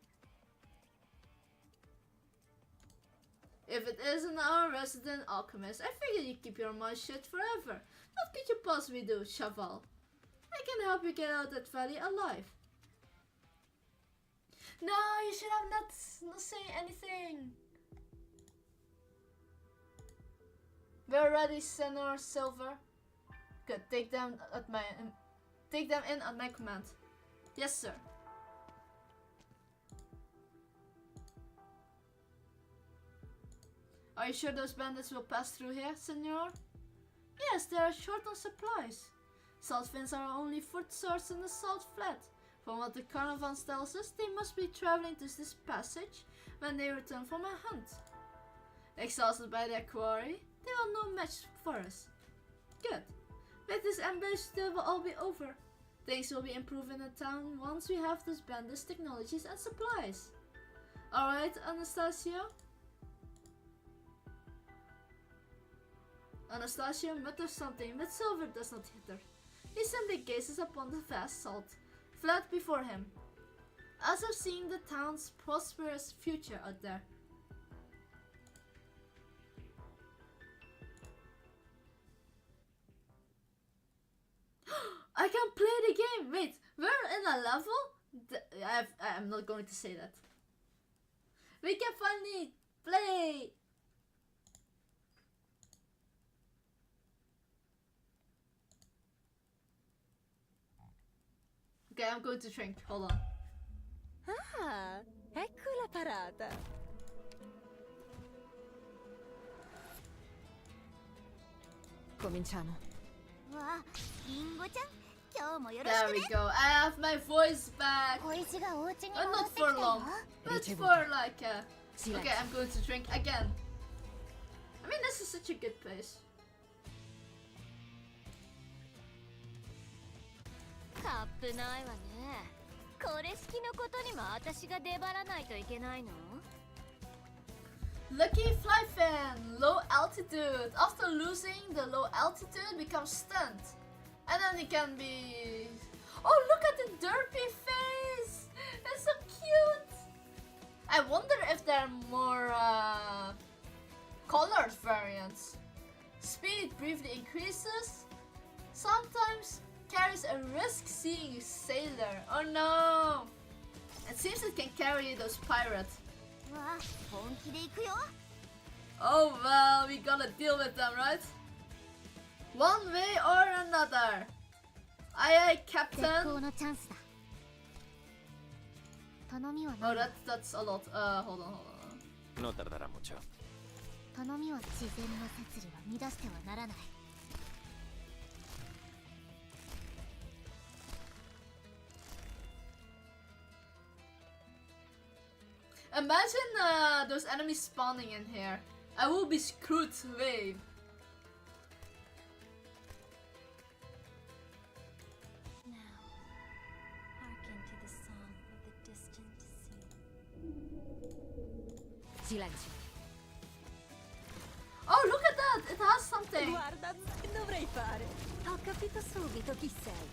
Speaker 1: If it isn't our resident alchemist, I figure you keep your mouth shut forever. What could you possibly do, Chaval? I can help you get out that valley alive. No, you should have not say anything. We're ready, Senor Silver. Good, take them in at my command. Yes, sir. Are you sure those bandits will pass through here, Senor? Yes, they are short on supplies. Salt fins are our only food source in the Salt Flat. From what the Carnivans tells us, they must be traveling to this passage when they return from a hunt. Exhausted by their quarry, they are no match for us. Good. With this ambush, they will all be over. Things will be improved in the town once we have those bandits' technologies and supplies. Alright, Anastasia? Anastasia mutters something, but Silver does not hit her. He simply gazes upon the vast salt flat before him, as if seeing the town's prosperous future out there. I can play the game! Wait, we're in a level? I'm not going to say that. We can finally play! Okay, I'm going to drink. Hold on.
Speaker 3: Ah, ecco la parata.
Speaker 9: Cominciamo.
Speaker 1: There we go. I have my voice back. But not for long. But for like okay, I'm going to drink again. I mean, this is such a good place.
Speaker 2: カップないわね。これ式のことにも私が出張らないといけないの？
Speaker 1: Lucky fly fan, low altitude. After losing the low altitude, becomes stunned, and then he can be. Oh, look at the derpy face! It's so cute. I wonder if there are more colored variants. Speed briefly increases. Sometimes carries a risk seeing a sailor. Oh no! It seems it can carry those pirates. Oh well, we gotta deal with them, right? One way or another. Aye, Captain. Oh, that's a lot. Hold on.
Speaker 10: No tardará mucho.
Speaker 1: Imagine those enemies spawning in here. I will be screwed away.
Speaker 11: Now, hearken to the song of the distant sea.
Speaker 9: Silenzio.
Speaker 1: Oh, look at that! It has something.
Speaker 3: Guarda, dovrei fare. Ho capito subito chi sei.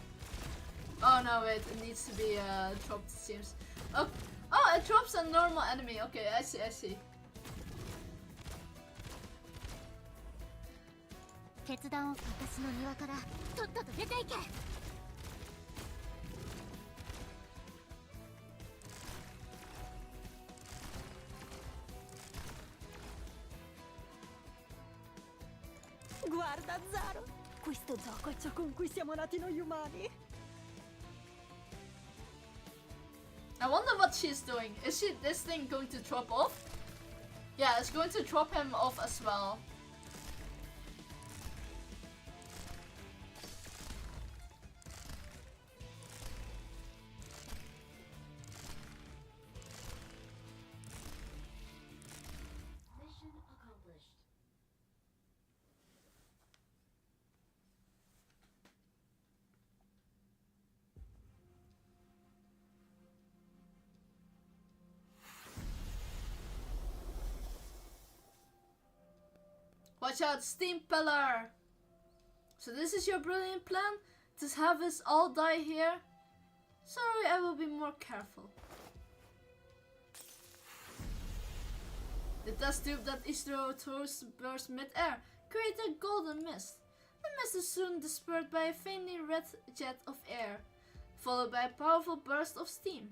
Speaker 1: Oh no, wait, it needs to be dropped, it seems. Oh, it drops a normal enemy. Okay, I see.
Speaker 2: 決断を私の庭からとっとと出ていけ。
Speaker 3: Guarda, Zaro. Questo gioco è ciò con cui siamo nati noi umani.
Speaker 1: I wonder what she's doing. Is this thing going to drop off? Yeah, it's going to drop him off as well.
Speaker 4: Mission accomplished.
Speaker 1: Watch out, steam pillar! So this is your brilliant plan? To have us all die here? Sorry, I will be more careful. The test tube that Isidro throws bursts mid-air, create a golden mist. The mist is soon dispersed by a faintly red jet of air, followed by a powerful burst of steam.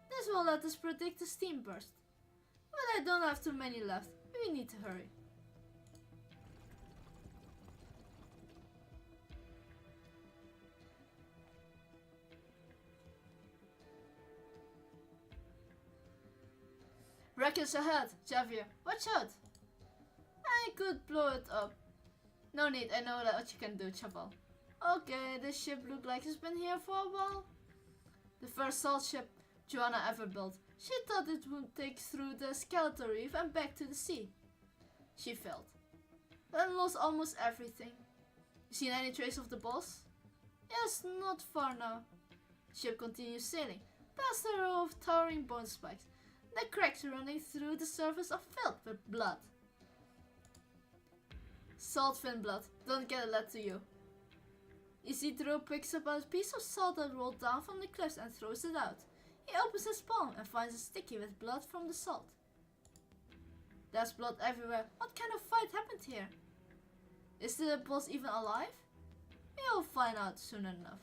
Speaker 1: This will let us predict the steam burst. But I don't have too many left. We need to hurry. Wreckage ahead, Javier. Watch out. I could blow it up. No need, I know that what you can do, Chaval. Okay, this ship looks like it's been here for a while. The first salt ship Joanna ever built. She thought it would take through the skeleton reef and back to the sea. She failed. Then lost almost everything. You seen any trace of the boss? Yes, not far now. The ship continues sailing, past a row of towering bone spikes. The cracks running through the surface are filled with blood. Saltfin blood, don't get it led to you. Isidro picks up a piece of salt that rolled down from the cliffs and throws it out. He opens his palm and finds it sticky with blood from the salt. There's blood everywhere. What kind of fight happened here? Is the boss even alive? We'll find out soon enough.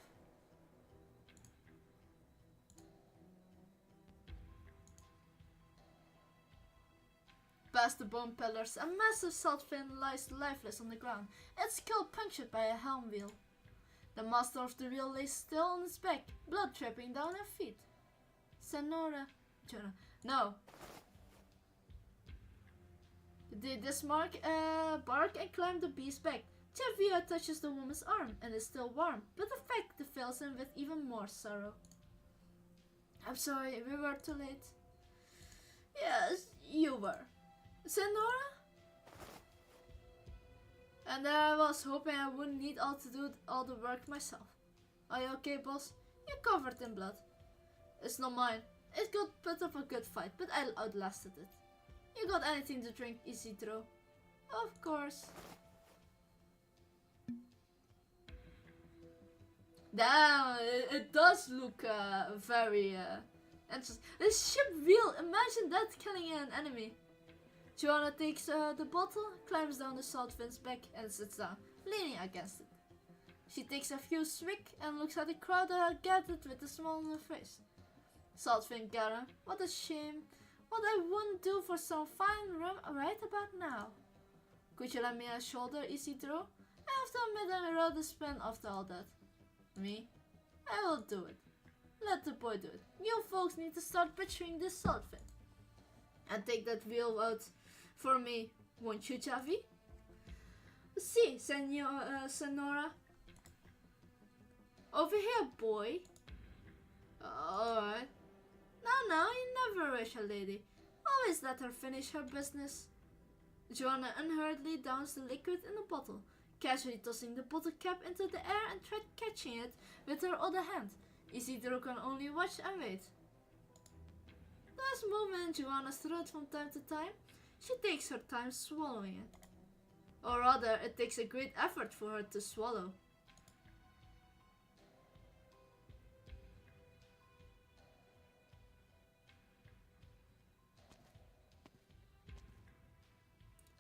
Speaker 1: Past the bone pillars, a massive saltfin lies lifeless on the ground, its skull punctured by a helm wheel. The master of the wheel lays still on its back, blood dripping down her feet. Senora, no. They dismark, bark and climb the beast's back. Javier touches the woman's arm and is still warm, but the fact fills him with even more sorrow. I'm sorry, we were too late. Yes, you were. Senora? And there I was, hoping I wouldn't need to do all the work myself. Are you okay, boss? You're covered in blood. It's not mine. It got put up a good fight, but I outlasted it. You got anything to drink, Isidro? Of course. Damn, it does look very interesting. This ship wheel, imagine that killing an enemy. Joanna takes the bottle, climbs down the saltfin's back and sits down, leaning against it. She takes a few swigs and looks at the crowd that are gathered with a smile on her face. Saltfin Gara, what a shame. What I wouldn't do for some fine rum right about now. Could you lend me a shoulder, Isidro? I have to admit I'm rather spent after all that. Me? I will do it. Let the boy do it. You folks need to start butchering this saltfin. And take that wheel out for me, won't you, Javi? Si, Senora. Over here, boy. Alright. No, you never rush a lady. Always let her finish her business. Joanna unhurriedly downs the liquid in the bottle, casually tossing the bottle cap into the air and tried catching it with her other hand. Isidro can only watch and wait. There's movement in Joanna's throat from time to time. She takes her time swallowing it. Or rather, it takes a great effort for her to swallow.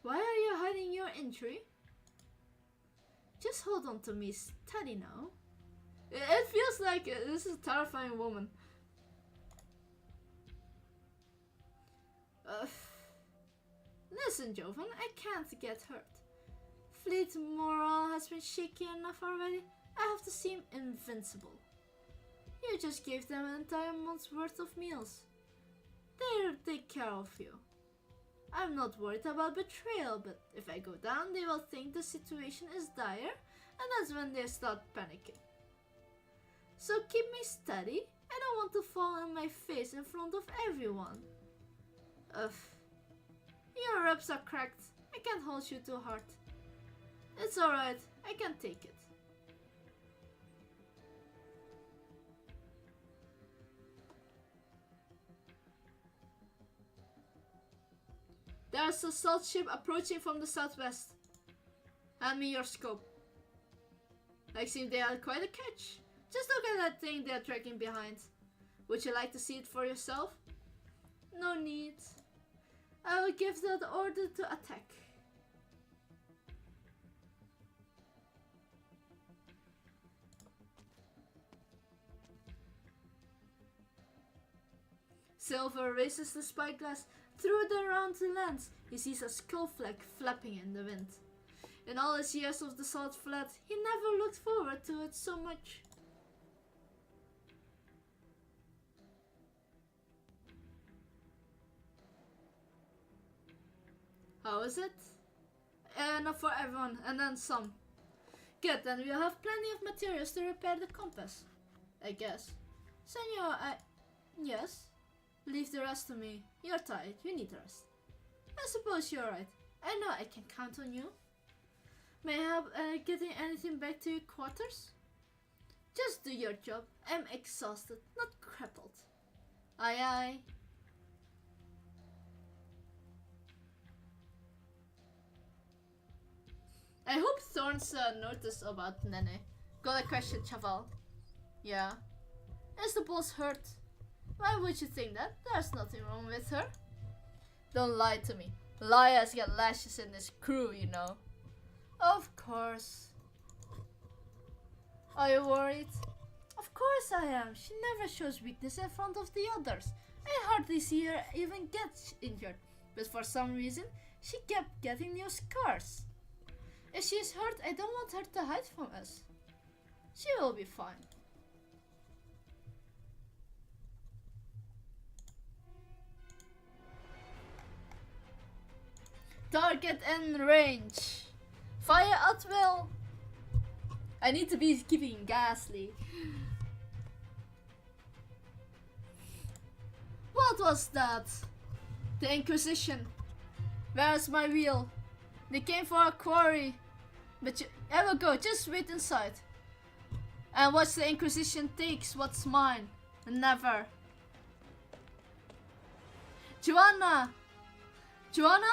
Speaker 1: Why are you hiding your injury? Just hold on to me steady now. It feels like this is a terrifying woman. Listen, Jovan, I can't get hurt. Fleet morale has been shaky enough already. I have to seem invincible. You just gave them an entire month's worth of meals. They'll take care of you. I'm not worried about betrayal, but if I go down, they will think the situation is dire, and that's when they start panicking. So keep me steady. I don't want to fall on my face in front of everyone. Your ribs are cracked. I can't hold you too hard. It's alright. I can take it. There's a salt ship approaching from the southwest. Hand me your scope. I seem they are quite a catch. Just look at that thing they're dragging behind. Would you like to see it for yourself? No need. I will give the order to attack. Silver raises the spyglass. Through the round lens, he sees a skull flag flapping in the wind. In all his years of the Salt Flat, he never looked forward to it so much. How is it? Enough for everyone, and then some. Good, then we'll have plenty of materials to repair the compass. I guess. Senor, yes? Leave the rest to me. You're tired, you need rest. I suppose you're right. I know I can count on you. May I help getting anything back to your quarters? Just do your job. I'm exhausted, not crippled. Aye aye. I hope Thorns noticed about Nene. Got a question, Chaval. Yeah. Is the boss hurt? Why would you think that? There's nothing wrong with her. Don't lie to me. Liars get lashes in this crew, you know. Of course. Are you worried? Of course I am. She never shows weakness in front of the others. I hardly see her even get injured. But for some reason, she kept getting new scars. If she's hurt, I don't want her to hide from us. She will be fine. Target in range. Fire at will. I need to be keeping ghastly. What was that? The Inquisition. Where's my wheel? They came for a quarry. But I will go, just wait inside. And watch the Inquisition takes what's mine. Never. Joanna! Joanna?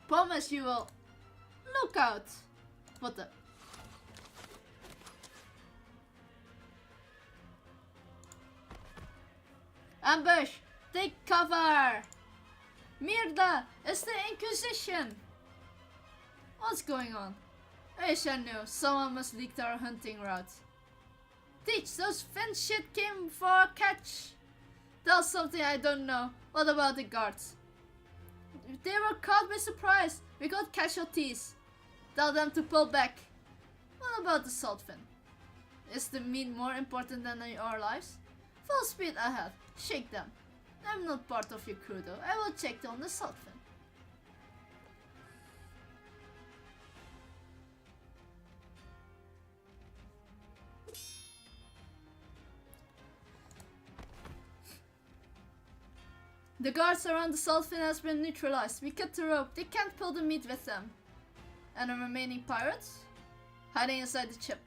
Speaker 1: Promise you will. Look out. What the? Ambush! Take cover! Mirda! It's the Inquisition! What's going on? I wish I knew. Someone must leak our hunting route. Teach, those Finns shit came for a catch. That's something I don't know. What about the guards? They were caught by surprise. We got casualties. Tell them to pull back. What about the Saltfin? Is the meat more important than our lives? Full speed ahead. Shake them. I'm not part of your crew though. I will check on the Saltfin. The guards around the Saltfin has been neutralized. We cut the rope. They can't pull the meat with them. And the remaining pirates? Hiding inside the ship.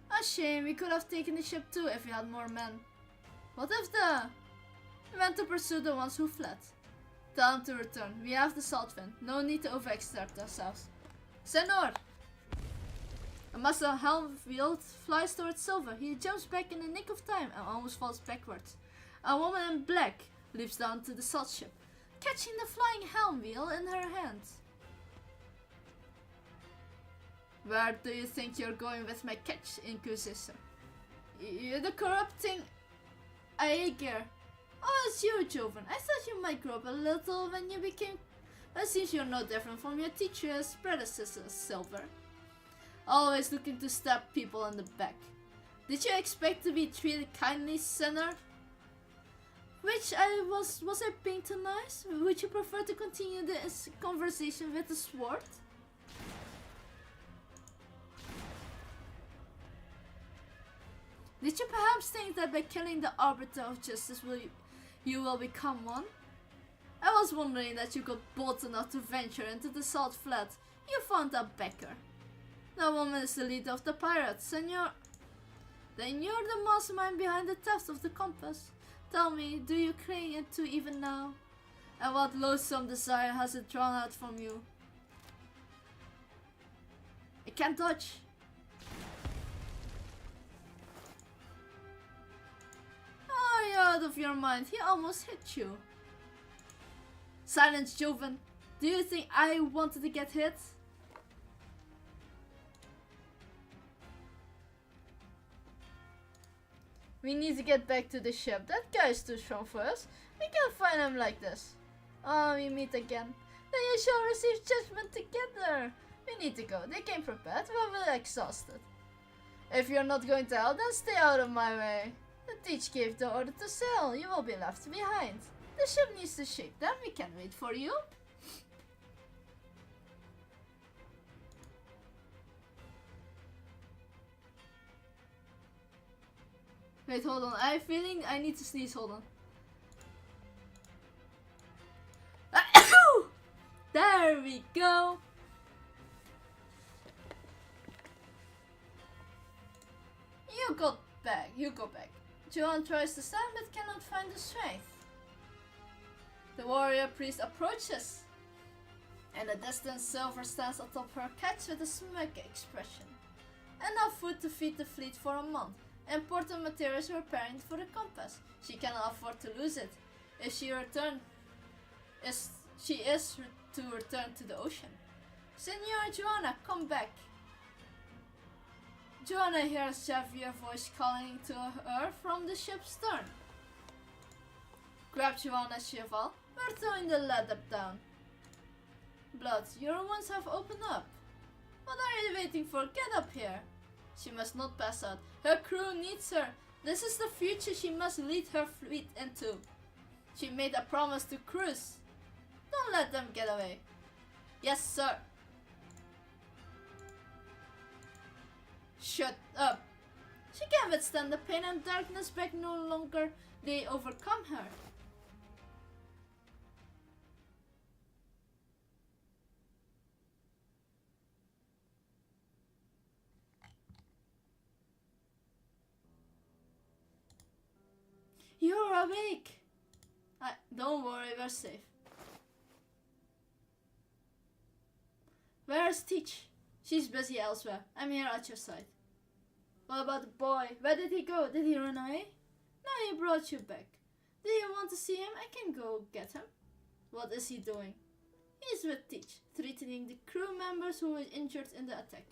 Speaker 1: A shame, we could have taken the ship too if we had more men. What if we went to pursue the ones who fled? Tell them to return. We have the Saltfin. No need to overexert ourselves. Senor! A muscle helm wheel flies towards Silver. He jumps back in the nick of time and almost falls backwards. A woman in black leaps down to the salt ship, catching the flying helm wheel in her hand. Where do you think you're going with my catch, Inquisitor? You're the corrupting Aegir. Oh, it's you, Joven. I thought you might grow up a little when you became... It seems you're no different from your teacher's predecessor, Silver. Always looking to stab people in the back. Did you expect to be treated kindly, sinner? Was I being too nice? Would you prefer to continue this conversation with the sword? Did you perhaps think that by killing the Arbiter of Justice you will become one? I was wondering that you got bold enough to venture into the Salt Flat. You found a backer. That woman is the leader of the pirates, senor. Then you're the mastermind behind the theft of the compass. Tell me, do you cling it to even now? And what loathsome desire has it drawn out from you? I can't dodge. Oh, you're out of your mind. He almost hit you. Silence, Joven. Do you think I wanted to get hit? We need to get back to the ship. That guy is too strong for us. We can't find him like this. Oh, we meet again. Then you shall receive judgment together. We need to go. They came prepared, but we're exhausted. If you're not going to help, then stay out of my way. The Teach gave the order to sail. You will be left behind. The ship needs to shake. Then we can wait for you. Wait, hold on. I have a feeling I need to sneeze. Hold on. There we go. You got back. You go back. Joan tries to stand but cannot find the strength. The warrior priest approaches. In the distance, Silver stands atop her catch with a smirk expression. Enough food to feed the fleet for a month. Important materials are preparing for the compass. She cannot afford to lose it. If she is to return to the ocean. Senora Joanna, come back. Joanna hears Xavier's voice calling to her from the ship's stern. Grab Joanna's cheval. We're throwing the ladder down. Blood, your wounds have opened up. What are you waiting for? Get up here. She must not pass out. Her crew needs her. This is the future she must lead her fleet into. She made a promise to Cruz. Don't let them get away. Yes, sir. Shut up. She can't withstand the pain and darkness back no longer. They overcome her. You're awake. Don't worry, we're safe. Where's Teach? She's busy elsewhere. I'm here at your side. What about the boy? Where did he go? Did he run away? No, he brought you back. Do you want to see him? I can go get him. What is he doing? He's with Teach, threatening the crew members who were injured in the attack.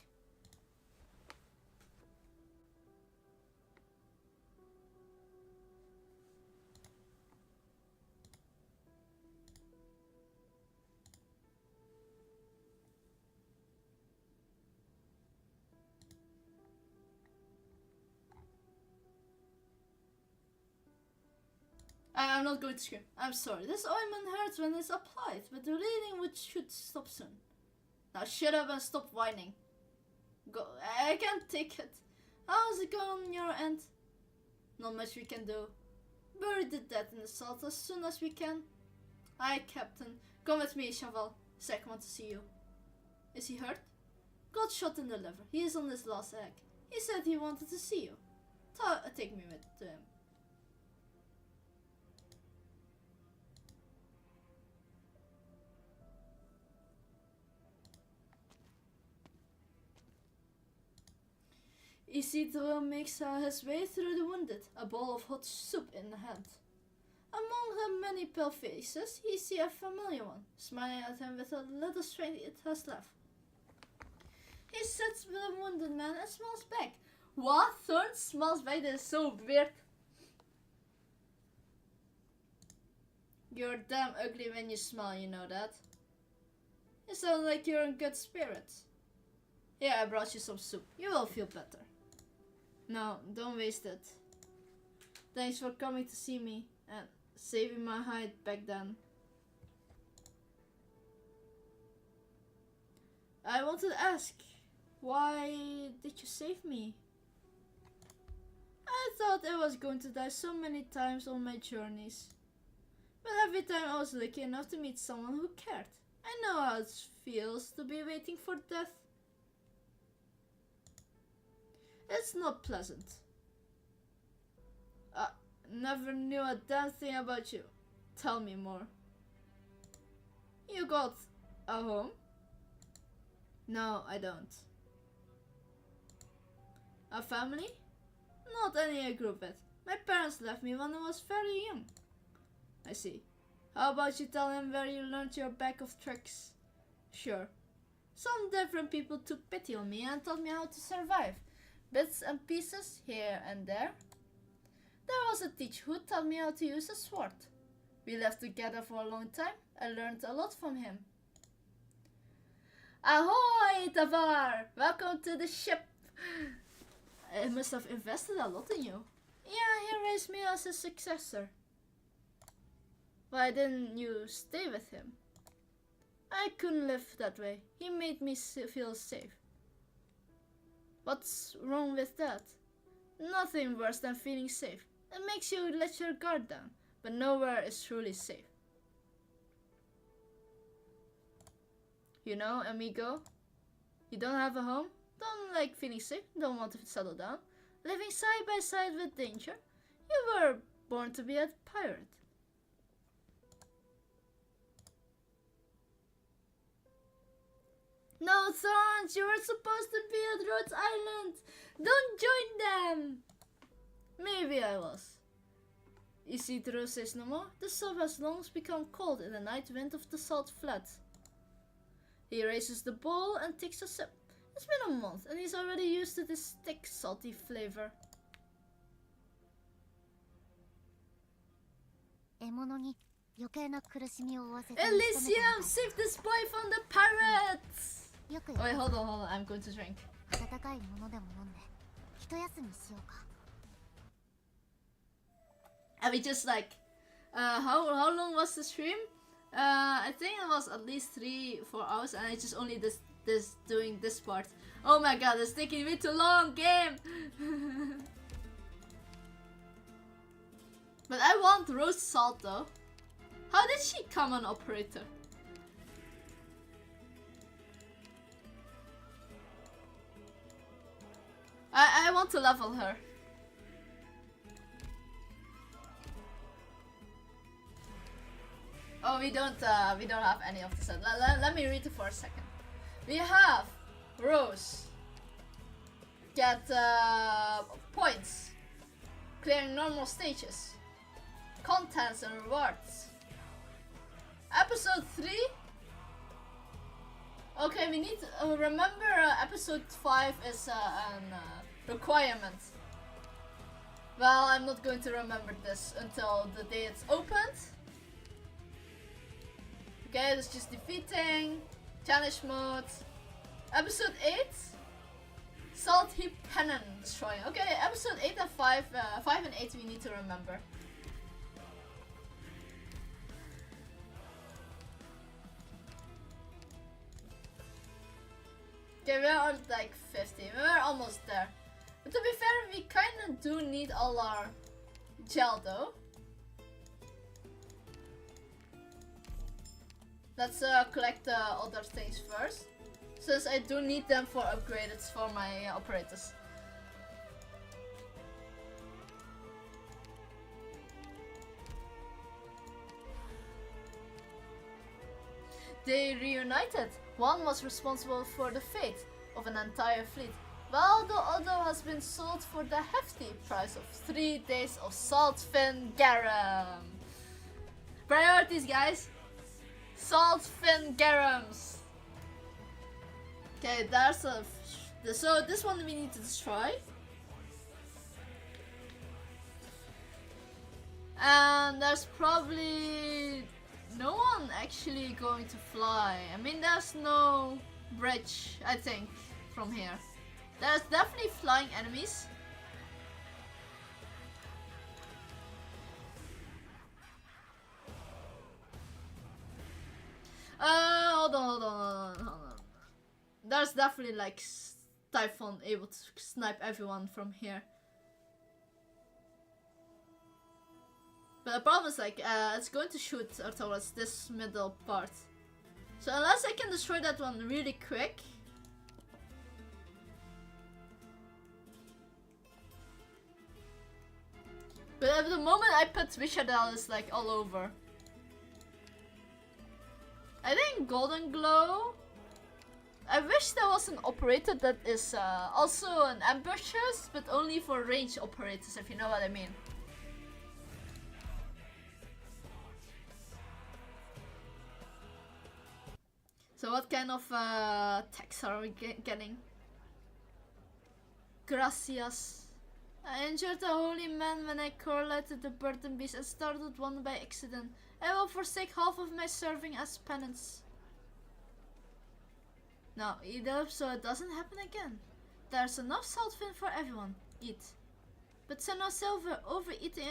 Speaker 1: I'm not going to scream. I'm sorry. This ointment hurts when it's applied, but the bleeding should stop soon. Now shut up and stop whining. Go. I can't take it. How's it going on your end? Not much we can do. Bury the dead in the salt as soon as we can. Aye, Captain. Come with me, Chaval. Zack wants to see you. Is he hurt? Got shot in the liver. He is on his last egg. He said he wanted to see you. Take me with him. Isidro makes his way through the wounded, a bowl of hot soup in hand. Among the many pale faces, he sees a familiar one, smiling at him with a little strength it has left. He sits with the wounded man and smiles back. What? Thorn smiles back? That is so weird. You're damn ugly when you smile, you know that. You sound like you're in good spirits. Yeah, I brought you some soup. You will feel better. No, don't waste it. Thanks for coming to see me and saving my hide back then. I wanted to ask, why did you save me? I thought I was going to die so many times on my journeys. But every time I was lucky enough to meet someone who cared. I know how it feels to be waiting for death. It's not pleasant. never knew a damn thing about you. Tell me more. You got a home? No, I don't. A family? Not any I grew up with. My parents left me when I was very young. I see. How about you tell him where you learned your bag of tricks? Sure. Some different people took pity on me and taught me how to survive. Bits and pieces here and there. There was a teacher who taught me how to use a sword. We lived together for a long time. I learned a lot from him. Ahoy, Tavar! Welcome to the ship. I must have invested a lot in you. Yeah, he raised me as his successor. Why didn't you stay with him? I couldn't live that way. He made me feel safe. What's wrong with that? Nothing worse than feeling safe. It makes you let your guard down, but nowhere is truly safe. You know, amigo, you don't have a home, don't like feeling safe, don't want to settle down, living side by side with danger. You were born to be a pirate. No, Thorns, you were supposed to be at Rhodes Island. Don't join them. Maybe I was. Isidro says no more. The sub has long become cold in the night wind of the salt flat. He raises the bowl and takes a sip. It's been a month and he's already used to this thick, salty flavor. Elysium, save this boy from the pirates! Wait, hold on, I'm going to drink. And we just like, how long was the stream? I think it was at least 3-4 hours, and I just only doing this part. Oh my god, it's taking me too long, game! But I want roast salt though. How did she come on operator? I want to level her. Oh, we don't have any of this. Let me read it for a second. We have Rose get points, clearing normal stages, contents and rewards. Episode 3. Okay, we need to remember episode 5 is a requirement. Well, I'm not going to remember this until the day it's opened. Okay, it's just defeating, challenge mode. Episode 8, Salt Heap Cannon destroying. Okay, episode 8 and 5 and 8 we need to remember. Okay, we are like 50. We're almost there. But to be fair, we kinda do need all our gel though. Let's collect the other things first, since I do need them for upgrades for my operators. They reunited. One was responsible for the fate of an entire fleet, while the other has been sold for the hefty price of 3 days of saltfin garum. Priorities, guys. Saltfin garums. Okay, there's a. So this one we need to destroy. And there's probably no one actually going to fly. I mean, there's no bridge, I think, from here. There's definitely flying enemies. Hold on. There's definitely like Typhon able to snipe everyone from here. But the problem is like, it's going to shoot towards this middle part. So unless I can destroy that one really quick. But at the moment I put Wishadel is like all over. I think Golden Glow. I wish there was an operator that is also an ambushes, but only for range operators, if you know what I mean. So what kind of text are we getting? Gracias. I injured a holy man when I correlated the burden beast and started one by accident. I will forsake half of my serving as penance. Now eat up so it doesn't happen again. There's enough saltfin for everyone. Eat. But Senna Silver, overeating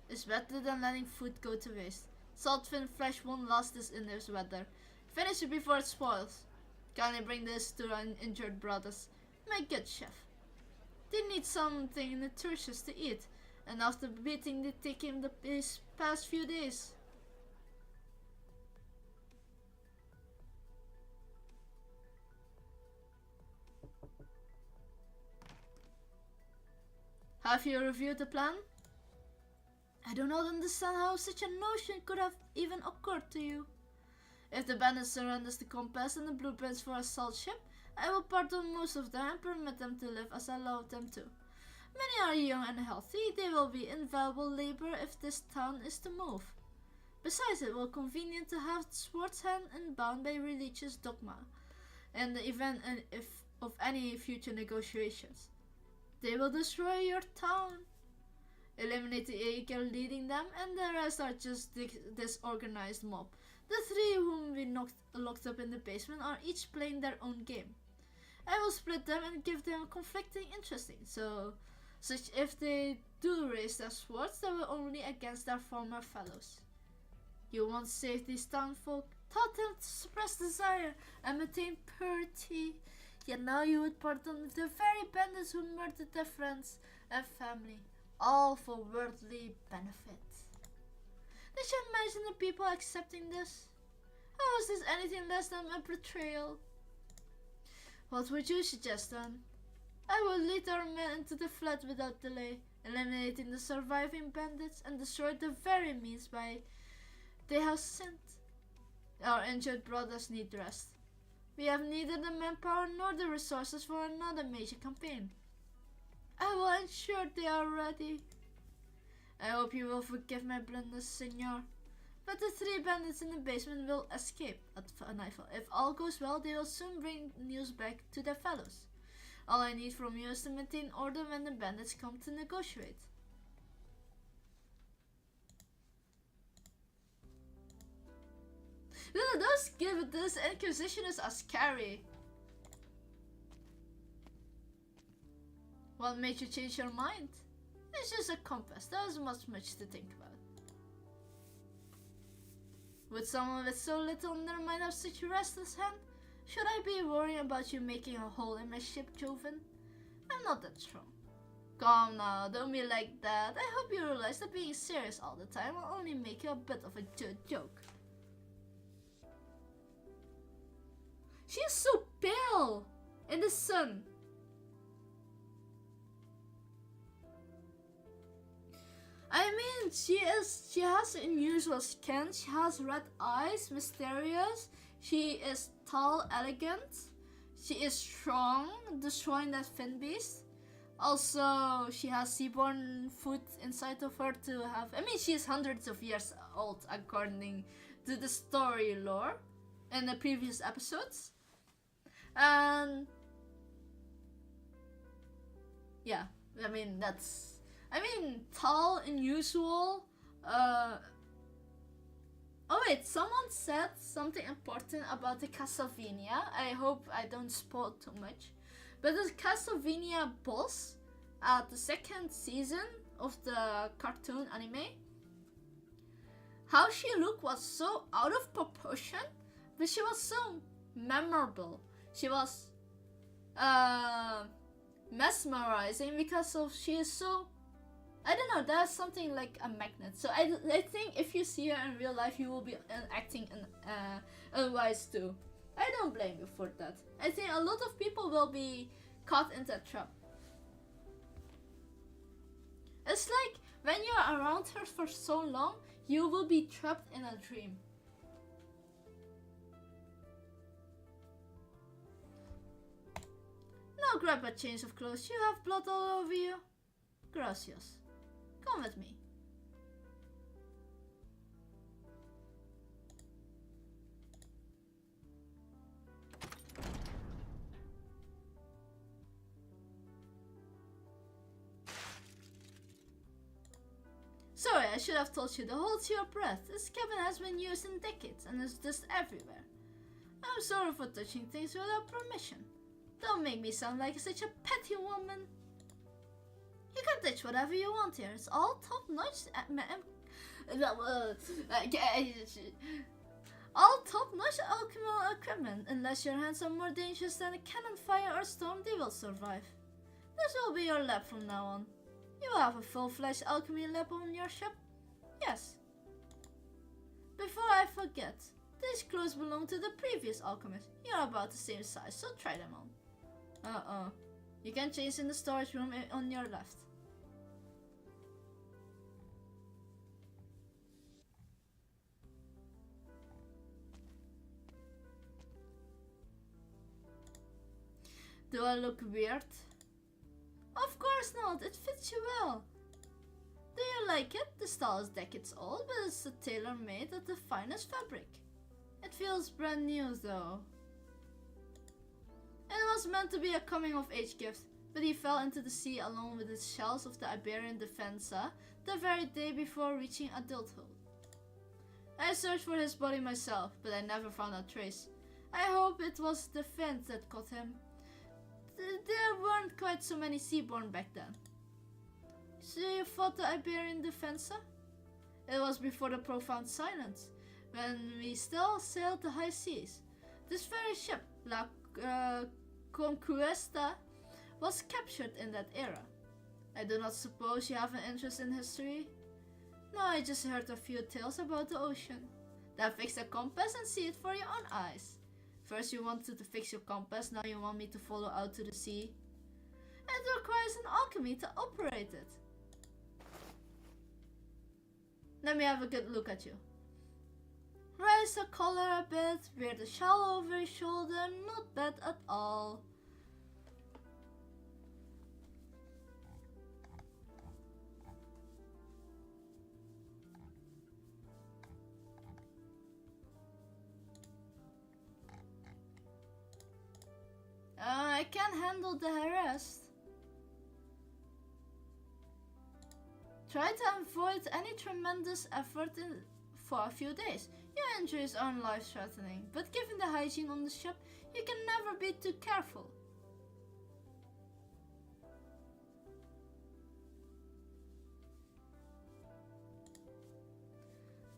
Speaker 1: is better than letting food go to waste. Saltfin flesh won't last this in this weather. Finish it before it spoils. Can I bring this to our injured brothers? My good chef. They need something nutritious to eat, and after beating they take him these past few days. Have you reviewed the plan? I do not understand how such a notion could have even occurred to you. If the bandit surrenders the compass and the blueprints for a salt ship, I will pardon most of them and permit them to live as I allowed them to. Many are young and healthy, they will be invaluable labor if this town is to move. Besides, it will be convenient to have the swords hand and bound by religious dogma, in the event of any future negotiations. They will destroy your town. Eliminate the Aegir leading them, and the rest are just disorganized mob. The three whom we locked up in the basement are each playing their own game. I will split them and give them conflicting interesting, such if they do raise their swords, they will only against their former fellows. You once saved these townfolk, taught them to suppress desire and maintain purity, yet now you would pardon the very bandits who murdered their friends and family, all for worldly benefit. Did you imagine the people accepting this? How is this anything less than a betrayal? What would you suggest then? I will lead our men into the flood without delay, eliminating the surviving bandits and destroy the very means by they have sinned. Our injured brothers need rest. We have neither the manpower nor the resources for another major campaign. I will ensure they are ready. I hope you will forgive my blunders, senor. But the three bandits in the basement will escape at nightfall. If all goes well, they will soon bring news back to their fellows. All I need from you is to maintain order when the bandits come to negotiate. Those give this Inquisitioners are scary. What made you change your mind? It's just a compass. There isn't much to think about. Would someone with so little on their mind have such a restless hand? Should I be worrying about you making a hole in my ship, Joven? I'm not that strong. Calm now, don't be like that. I hope you realize that being serious all the time will only make you a bit of a joke. She is so pale in the sun. I mean, she has unusual skin, she has red eyes, mysterious, she is tall, elegant, she is strong, destroying that fin beast. Also, she has seaborn food inside of her to have, I mean, she is hundreds of years old according to the story lore in the previous episodes. And yeah, I mean, tall, unusual. Oh wait, someone said something important about the Castlevania. I hope I don't spoil too much. But the Castlevania boss at the second season of the cartoon anime, how she looked was so out of proportion, but she was so memorable. She was mesmerizing because she is so, I don't know, there's something like a magnet. So I think if you see her in real life, you will be acting unwise too. I don't blame you for that. I think a lot of people will be caught in that trap. It's like When you're around her for so long, you will be trapped in a dream. Now grab a change of clothes. You have blood all over you. Gracias. Come with me. Sorry, I should have told you to hold your breath. This cabin has been used in decades and is dust everywhere. I'm sorry for touching things without permission. Don't make me sound like such a petty woman. You can touch whatever you want here. It's all top notch. All top notch alchemical equipment. Unless your hands are more dangerous than a cannon fire or storm, they will survive. This will be your lab from now on. You have a full-fledged alchemy lab on your ship? Yes. Before I forget, these clothes belong to the previous alchemist. You're about the same size, so try them on. You can change in the storage room on your left. Do I look weird? Of course not, it fits you well. Do you like it? The style is decades old, but it's a tailor-made of the finest fabric. It feels brand new though. It was meant to be a coming-of-age gift, but he fell into the sea along with his shells of the Iberian Defensa the very day before reaching adulthood. I searched for his body myself, but I never found a trace. I hope it was the Fent that caught him. There weren't quite so many seaborne back then. So you fought the Iberian Defensa? It was before the Profound Silence, when we still sailed the high seas. This very ship, La Conquista, was captured in that era. I do not suppose you have an interest in history? No, I just heard a few tales about the ocean. Then fix the compass and see it for your own eyes. First you wanted to fix your compass, now you want me to follow out to the sea? It requires an alchemy to operate it. Let me have a good look at you. Raise the collar a bit, wear the shawl over your shoulder, not bad at all. I can't handle the harass. Try to avoid any tremendous effort for a few days. Your injuries aren't life-threatening, but given the hygiene on the ship, you can never be too careful.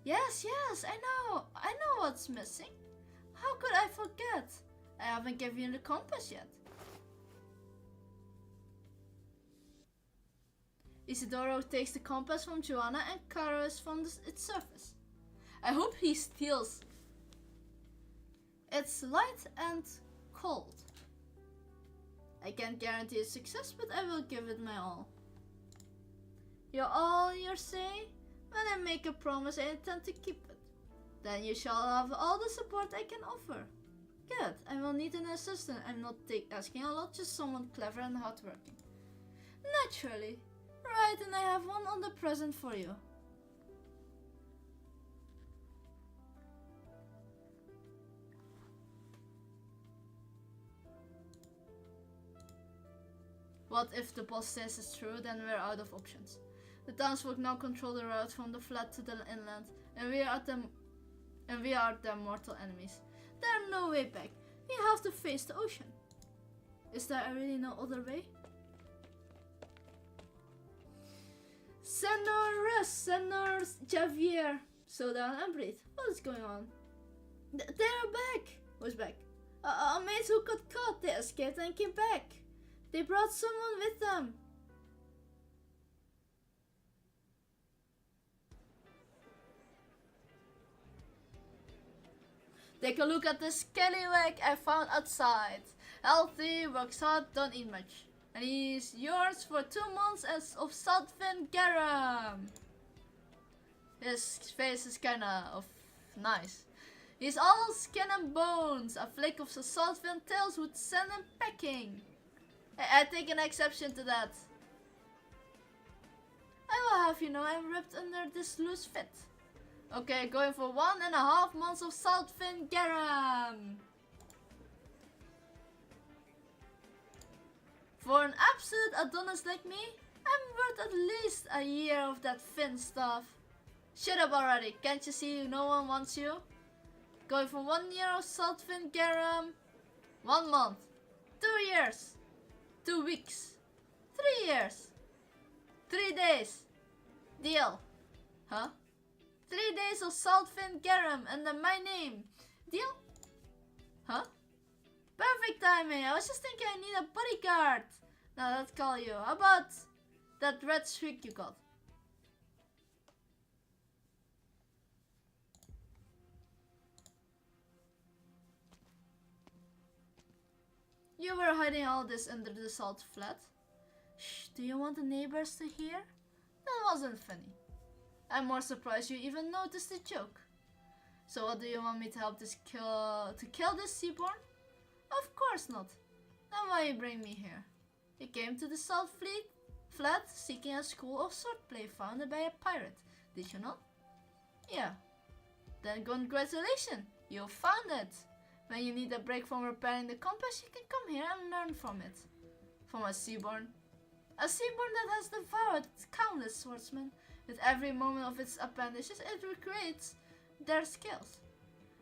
Speaker 1: Yes, I know what's missing. How could I forget? I haven't given you the compass yet. Isidoro takes the compass from Joanna and carries from its surface. I hope he steals. It's light and cold. I can't guarantee its success, but I will give it my all. You're all you're saying? When I make a promise, I intend to keep it. Then you shall have all the support I can offer. Good, I will need an assistant. I'm not asking a lot, just someone clever and hardworking. Naturally. Right, and I have one on the present for you. What if the boss says it's true, then we're out of options. The townsfolk now control the route from the flat to the inland, and we are their mortal enemies. There's no way back. We have to face the ocean. Is there really no other way? Senor Javier. Slow down and breathe. What is going on? They're back. Who's back? A mate who got caught. They escaped and came back. They brought someone with them. Take a look at this scallywag I found outside. Healthy, works hard, don't eat much. And he's yours for 2 months as of Saltfin Garam. His face is kinda of nice. He's all skin and bones. A flick of the Saltfin tails would send him packing. I take an exception to that. I will have you know I'm ripped under this loose fit. Okay, going for 1.5 months of Saltfin Garam. For an absolute Adonis like me, I'm worth at least a year of that fin stuff. Shut up already, can't you see no one wants you? Going for 1 year of Saltfin Garam. 1 month. 2 years. 2 weeks. 3 years. 3 days. Deal. Huh? 3 days of Saltfin Garam under my name. Deal? Huh? Perfect timing. I was just thinking I need a bodyguard. Now let's call you. How about that red streak you got? You were hiding all this under the salt flat. Shh, do you want the neighbors to hear? That wasn't funny. I'm more surprised you even noticed the joke. So what do you want me to help this kill this seaborn? Of course not. Then why you bring me here? You came to the Salt Flat seeking a school of swordplay founded by a pirate, did you not? Yeah. Then congratulations, you found it. When you need a break from repairing the compass, you can come here and learn from it. From a seaborn. A seaborn that has devoured countless swordsmen. With every moment of its appendages, it recreates their skills.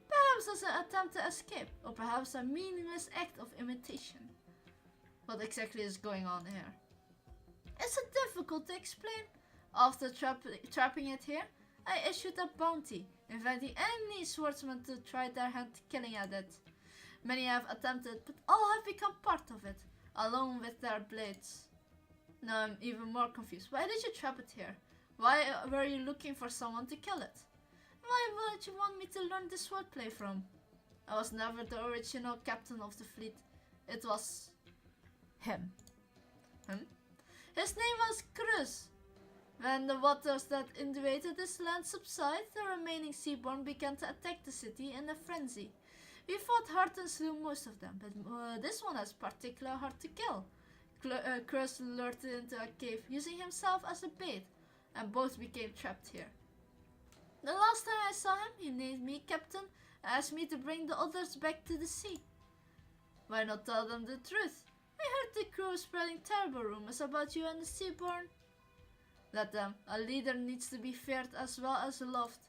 Speaker 1: Perhaps as an attempt to escape, or perhaps a meaningless act of imitation. What exactly is going on here? It's difficult to explain. After trapping it here, I issued a bounty, inviting any swordsman to try their hand killing at it. Many have attempted, but all have become part of it, along with their blades. Now I'm even more confused. Why did you trap it here? Why were you looking for someone to kill it? Why would you want me to learn this swordplay from? I was never the original captain of the fleet. It was him. His name was Cruz. When the waters that invaded this land subsided, the remaining seaborn began to attack the city in a frenzy. We fought hard and slew most of them, but this one is particularly hard to kill. Cruz lured it into a cave, using himself as a bait, and both became trapped here. The last time I saw him, he named me captain and asked me to bring the others back to the sea. Why not tell them the truth? I heard the crew spreading terrible rumors about you and the seaborn. Let them. A leader needs to be feared as well as loved.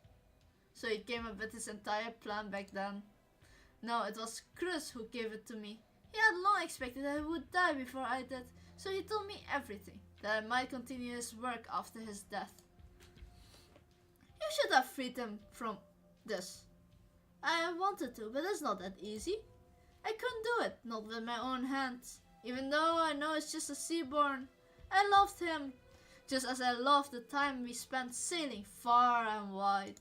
Speaker 1: So he came up with his entire plan back then. No, it was Cruz who gave it to me. He had long expected that I would die before I did, so he told me everything, that I might continue his work after his death. You should have freed him from this. I wanted to, but it's not that easy. I couldn't do it, not with my own hands. Even though I know it's just a seaborn, I loved him, just as I loved the time we spent sailing far and wide.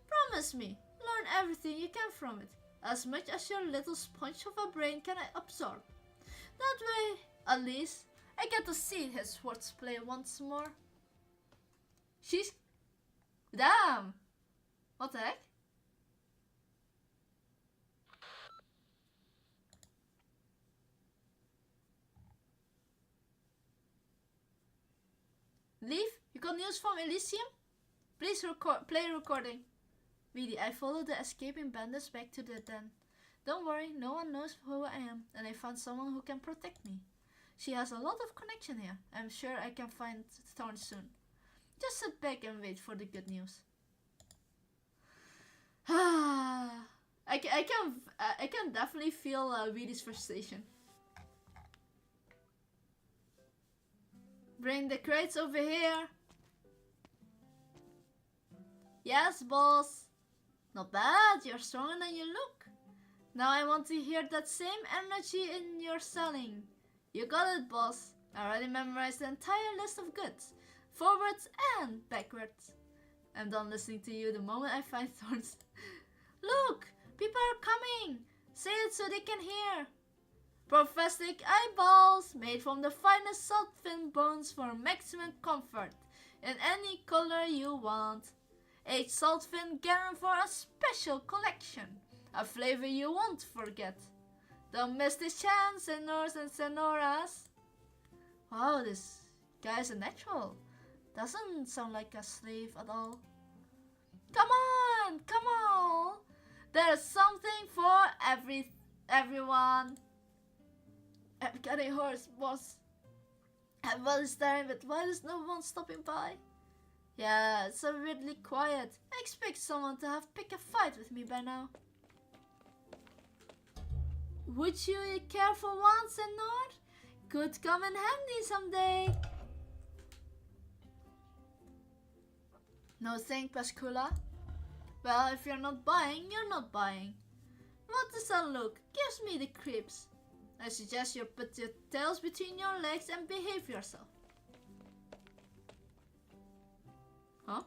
Speaker 1: Promise me, learn everything you can from it, as much as your little sponge of a brain can absorb. That way, at least, I get to see his swordplay once more. She's... Damn! What the heck? Leave? You got news from Elysium? Please play recording. Really, I followed the escaping bandits back to the den. Don't worry, no one knows who I am, and I found someone who can protect me. She has a lot of connection here. I'm sure I can find Thorn soon. Just sit back and wait for the good news. I can definitely feel Weedy's frustration. Bring the crates over here. Yes, boss. Not bad, you're stronger than you look. Now I want to hear that same energy in your selling. You got it, boss. I already memorized the entire list of goods, forwards and backwards. I'm done listening to you the moment I find thorns. Look, people are coming. Say it so they can hear. Prosthetic eyeballs made from the finest salt fin bones for maximum comfort in any color you want. Aged salt fin guaranteed for a special collection, a flavor you won't forget. Don't miss this chance, senors and senoras. Wow, this guy is a natural. Doesn't sound like a slave at all. Come on, come on. There's something for everyone. I'm getting hoarse, boss. Everybody's staring, but why is no one stopping by? Yeah, it's so weirdly quiet. I expect someone to have picked a fight with me by now. Would you care for one, senor? Could come in handy someday. No thank, Pascula. Well, if you're not buying, you're not buying. What does that look? Gives me the creeps. I suggest you put your tails between your legs and behave yourself. Huh?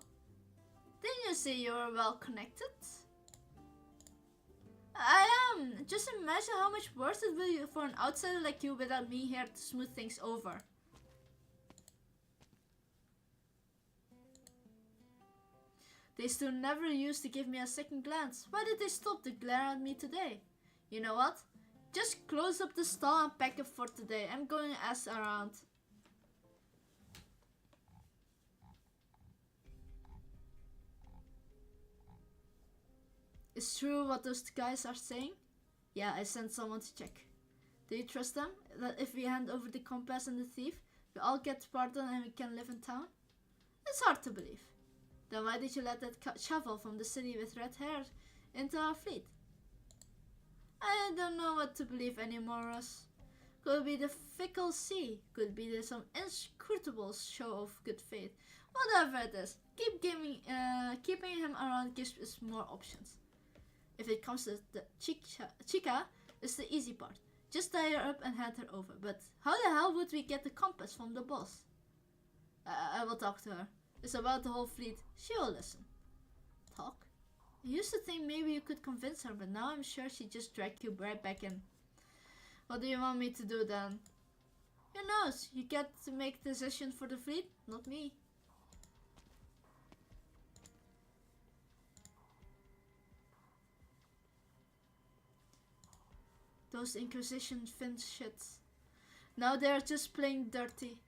Speaker 1: Didn't you say you were well connected? I am. Just imagine how much worse it will be for an outsider like you without me here to smooth things over. They still never used to give me a second glance. Why did they stop to glare at me today? You know what? Just close up the stall and pack up for today. I'm going to ask around. Is true what those guys are saying? Yeah, I sent someone to check. Do you trust them? That if we hand over the compass and the thief, we all get pardoned and we can live in town? It's hard to believe. Then why did you let that shovel from the city with red hair into our fleet? I don't know what to believe anymore, Russ. Could be the fickle sea. Could be some inscrutable show of good faith. Whatever it is, keeping him around gives us more options. If it comes to the Chica, it's the easy part. Just tie her up and hand her over. But how the hell would we get the compass from the boss? I will talk to her. It's about the whole fleet. She will listen. Talk? I used to think maybe you could convince her, but now I'm sure she just dragged you right back in. What do you want me to do then? Who knows? You get to make decisions for the fleet, not me. Those Inquisition Finns shits. Now they're just playing dirty.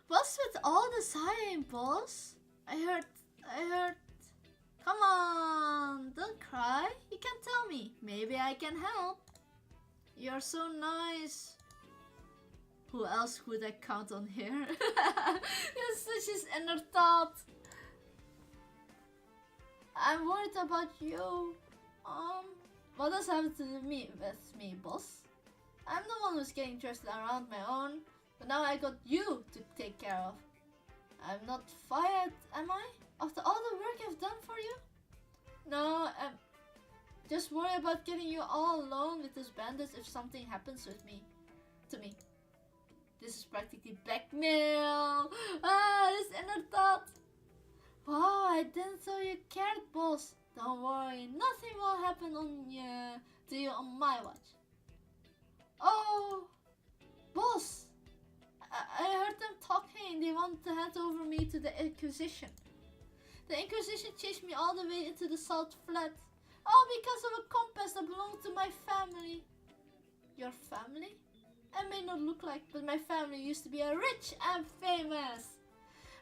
Speaker 1: What's with all the sighing, boss? I heard. Come on, don't cry. You can tell me. Maybe I can help. You're so nice. Who else would I count on here? You're such his inner thought. I'm worried about you. What does happen to me with me, boss? I'm the one who's getting dressed around my own. But now I got you to take care of. I'm not fired, am I? After all the work I've done for you? No, I'm just worried about getting you all alone with those bandits if something happens with me. To me. This is practically blackmail. This inner thought. Wow, I didn't thought you cared, boss. Don't worry, nothing will happen to you on my watch. Oh, boss. I heard them talking. They want to hand over me to the Inquisition. The Inquisition chased me all the way into the Salt Flat. All because of a compass that belonged to my family. Your family? I may not look like, but my family used to be rich and famous.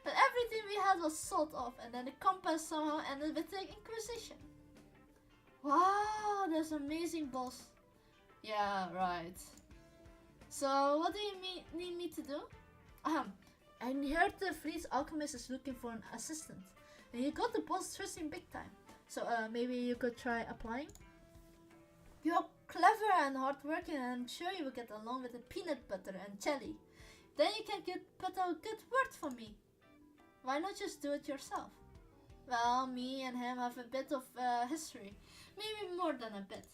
Speaker 1: But everything we had was sold off, and then the compass somehow ended with the Inquisition. Wow, that's amazing, boss. Yeah, right. So, what do you need me to do? I heard the fleet's alchemist is looking for an assistant. And you got the boss trusting big time. So, maybe you could try applying? You're clever and hardworking, and I'm sure you will get along with the peanut butter and jelly. Then you can put a good word for me. Why not just do it yourself? Well, me and him have a bit of history. Maybe more than a bit.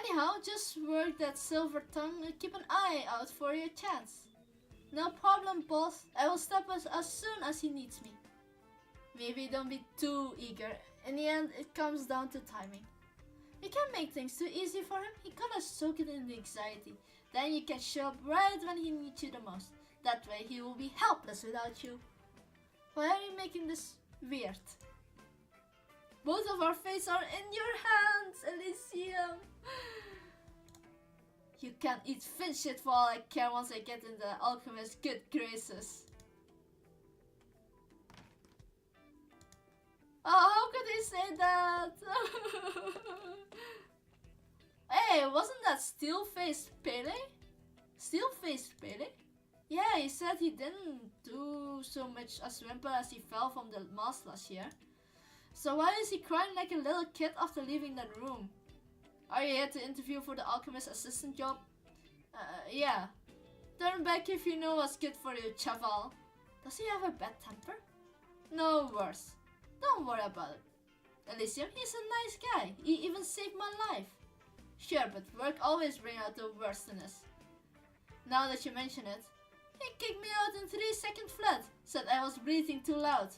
Speaker 1: Anyhow, just work that silver tongue and keep an eye out for your chance. No problem, boss. I will step as soon as he needs me. Maybe don't be too eager. In the end, it comes down to timing. You can't make things too easy for him. He gotta soak it in the anxiety. Then you can show up right when he needs you the most. That way he will be helpless without you. Why are you making this weird? Both of our fates are in your hands, Elysium. You can't eat fish shit for all I care once I get in the alchemist's good graces. Oh, how could he say that? Hey, wasn't that Steel-Faced Pele? Steel-Faced Pele? Yeah, he said he didn't do so much as whimper as he fell from the mast last year. So why is he crying like a little kid after leaving that room? Are you here to interview for the alchemist assistant job? Yeah. Turn back if you know what's good for you, chaval. Does he have a bad temper? No worse. Don't worry about it. Elysium, he's a nice guy. He even saved my life. Sure, but work always brings out the worst in us. Now that you mention it, he kicked me out in 3 seconds flat. Said I was breathing too loud.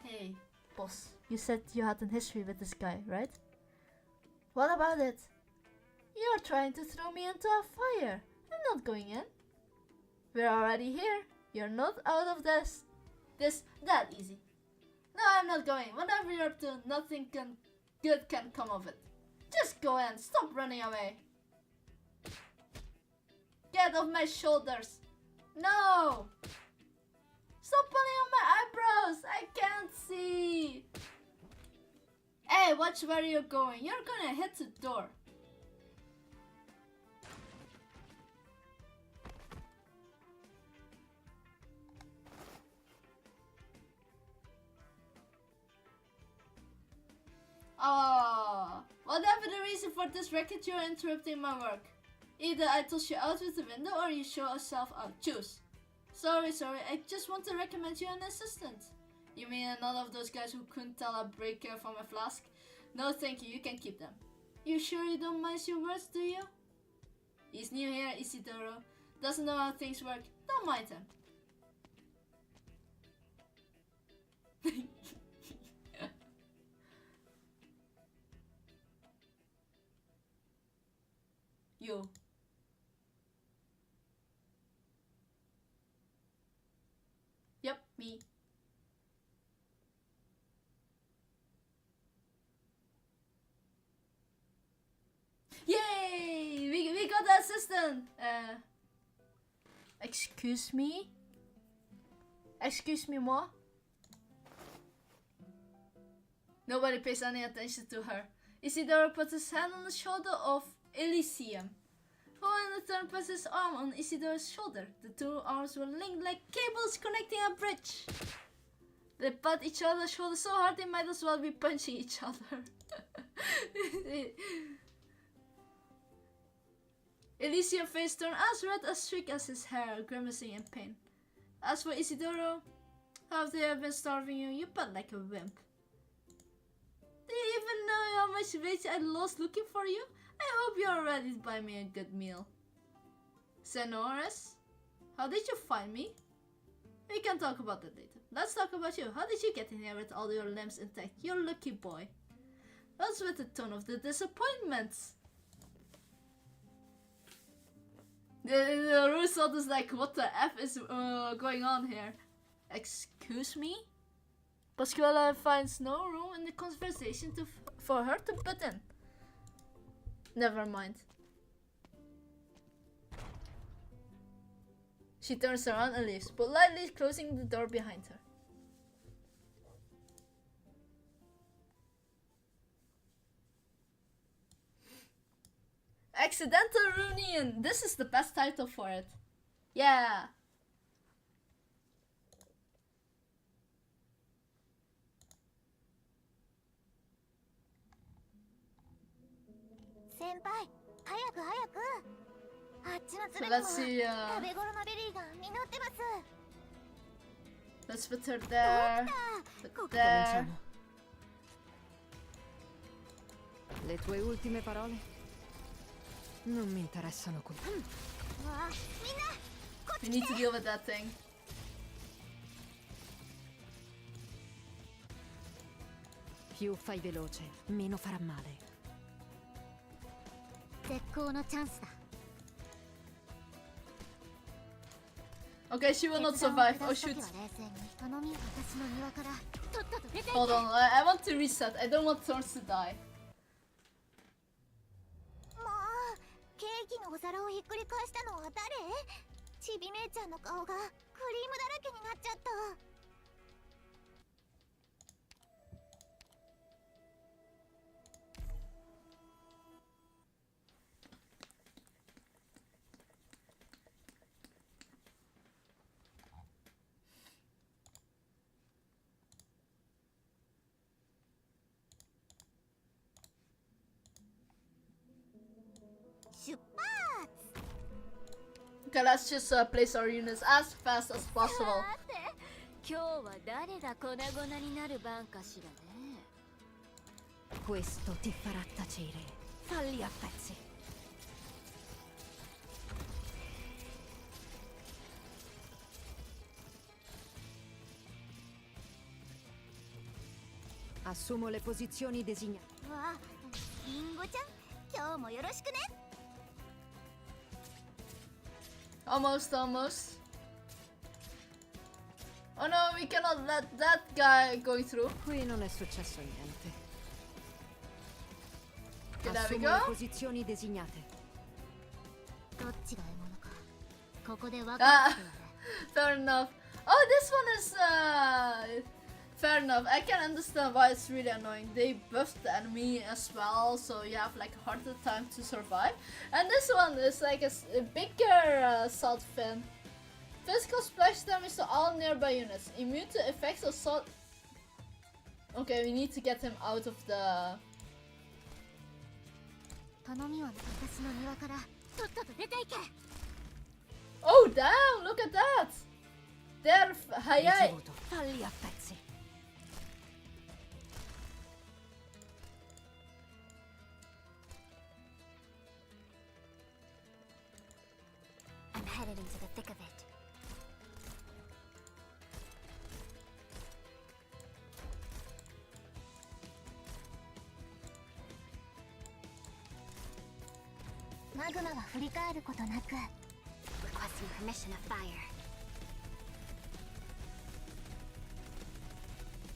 Speaker 1: Hey, boss. You said you had a history with this guy, right? What about it? You're trying to throw me into a fire. I'm not going in. We're already here. You're not out of this that easy. No, I'm not going. Whatever you're up to, nothing good can come of it. Just go in. Stop running away. Get off my shoulders. No. Stop pulling on my eyebrows. I can't see. Hey, watch where you're going. You're gonna hit the door. Oh, whatever the reason for this racket, you're interrupting my work. Either I toss you out with the window or you show yourself out. Choose. Sorry, I just want to recommend you an assistant. You mean none of those guys who couldn't tell a breaker from a flask? No thank you, you can keep them. You sure you don't mind your words, do you? He's new here, Isidoro. Doesn't know how things work. Don't mind him. You. Yep, me. Yay! We got the assistant! Excuse me? Excuse me, moi? Nobody pays any attention to her. Isidoro puts his hand on the shoulder of Elysium, who in turn puts his arm on Isidoro's shoulder. The two arms were linked like cables connecting a bridge. They pat each other's shoulders so hard they might as well be punching each other. Elysium's face turned as red as streak as his hair, grimacing in pain. As for Isidoro, after they have been starving you, you pat like a wimp. Do you even know how much weight I lost looking for you? I hope you're ready to buy me a good meal. Senores, how did you find me? We can talk about that later. Let's talk about you. How did you get in here with all your limbs intact? You're a lucky boy. What's with the tone of the disappointments? The Rousseau is like, what the F is going on here? Excuse me? Pasquale finds no room in the conversation for her to butt in. Never mind. She turns around and leaves, politely closing the door behind her. Accidental Reunion! This is the best title for it. Yeah!
Speaker 2: Senpai, 早く早く。あっちの
Speaker 1: So
Speaker 2: 爪にも
Speaker 1: let's see,
Speaker 2: 食べ頃のベリーが実ってます。
Speaker 1: let's put her there. Put
Speaker 9: Cominciamo. Le tue ultime parole? Non mi interessano come...
Speaker 1: We need to deal with that thing.
Speaker 9: Più fai veloce, meno farà male.
Speaker 2: 絶好のチャンスだ。
Speaker 1: Okay, she will not survive. Oh shoot.
Speaker 2: 冷静に頼みを私の庭からとっとと出ていけ。
Speaker 1: Hold on, I want to reset. I don't want Thorns to die.
Speaker 2: もうケーキのお皿をひっくり返したのは誰？ちび姉ちゃんの顔がクリームだらけになっちゃった。
Speaker 1: Okay, let's just place our units as fast as possible.
Speaker 11: 今日は誰が粉々になる番かしらね。
Speaker 9: Questo ti farà tacere. Falli a pezzi. Assumo le posizioni designate.
Speaker 2: わあ、リンゴちゃん、今日もよろしくね。
Speaker 1: Almost, almost. Oh no, we cannot let that guy going through.
Speaker 9: Qui non è successo niente.
Speaker 1: Okay, there we
Speaker 9: Assumo le
Speaker 1: go.
Speaker 9: posizioni designate.
Speaker 2: どっちが獲物か、ここで分かってやる。
Speaker 1: Fair enough. Oh, this one is fair enough. I can understand why it's really annoying. They buffed the enemy as well, so you have like a harder time to survive. And this one is like a bigger salt fin. Physical splash damage to all nearby units. Immune to effects of salt. Okay, we need to get him out of the.
Speaker 2: 頼みは私の庭からとっとと出ていけ。
Speaker 1: Oh damn! Look at that. They're hayai.
Speaker 9: Ricevuto. Falli a pezzi.
Speaker 2: I'm headed into the thick of it. Magma は振り返ることなく。Requesting permission of fire.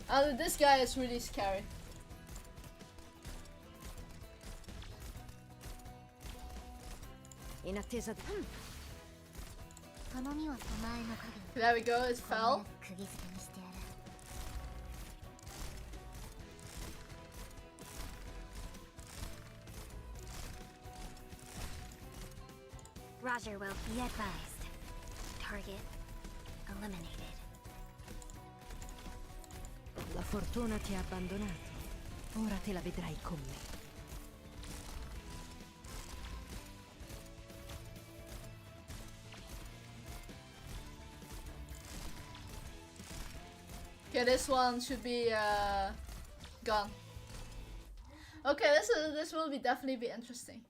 Speaker 1: Oh, this guy is really scary.
Speaker 9: In attesa di...
Speaker 2: 頼みは手前の影。
Speaker 1: There we go, it fell.
Speaker 2: 釘付けにしてやる。 Roger will be advised. Target eliminated.
Speaker 9: La fortuna ti ha abbandonato. Ora te la vedrai con me.
Speaker 1: Okay, this one should be gone. Okay, this will be definitely be interesting.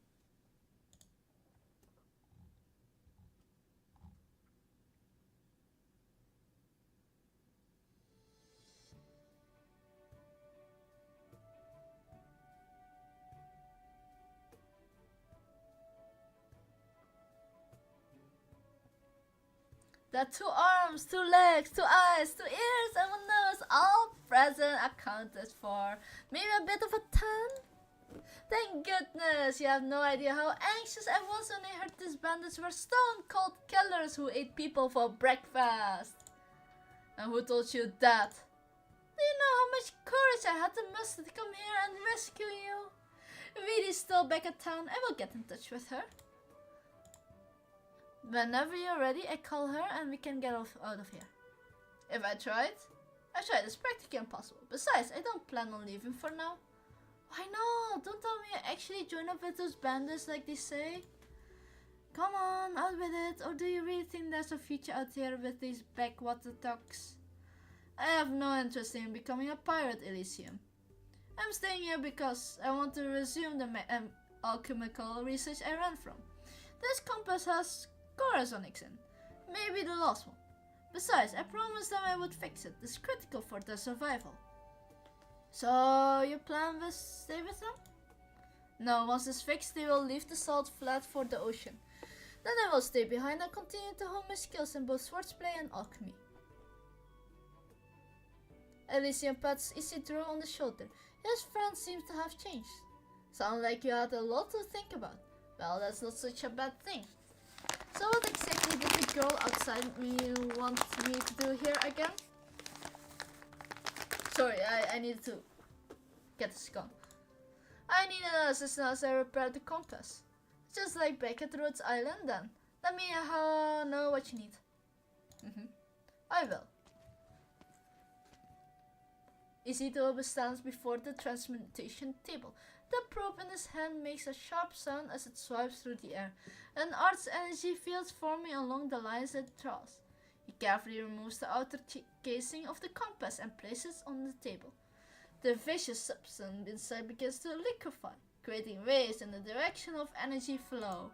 Speaker 1: The 2 arms, 2 legs, 2 eyes, 2 ears, and 1 nose, all present, accounted for. Maybe a bit of a tongue? Thank goodness, you have no idea how anxious I was when I heard these bandits were stone cold killers who ate people for breakfast. And who told you that? Do you know how much courage I had to muster to come here and rescue you? If Edie's still back at town, I will get in touch with her. Whenever you're ready, I call her and we can get out of here. If I tried, it's practically impossible. Besides, I don't plan on leaving for now. Why not? Don't tell me you actually join up with those bandits like they say. Come on, out with it. Or do you really think there's a future out here with these backwater thugs? I have no interest in becoming a pirate, Elysium. I'm staying here because I want to resume the alchemical research I ran from. This compass has corazonics in. Maybe the last one. Besides, I promised them I would fix it. It's critical for their survival. So, your plan was stay with them? No, once it's fixed, they will leave the salt flat for the ocean. Then I will stay behind and continue to hone my skills in both swordplay and alchemy. Elysium pats Isidro on the shoulder. His friend seems to have changed. Sounds like you had a lot to think about. Well, that's not such a bad thing. So what exactly did the girl outside me want me to do here again? Sorry, I needed to get this gone. I need an assistant as I repair the compass. Just like back at Rhodes Island then. Let me know what you need. I will. Isidro stands before the transmutation table. The probe in his hand makes a sharp sound as it swipes through the air. An art's energy field forming along the lines it draws. He carefully removes the outer casing of the compass and places it on the table. The viscous substance inside begins to liquefy, creating waves in the direction of energy flow.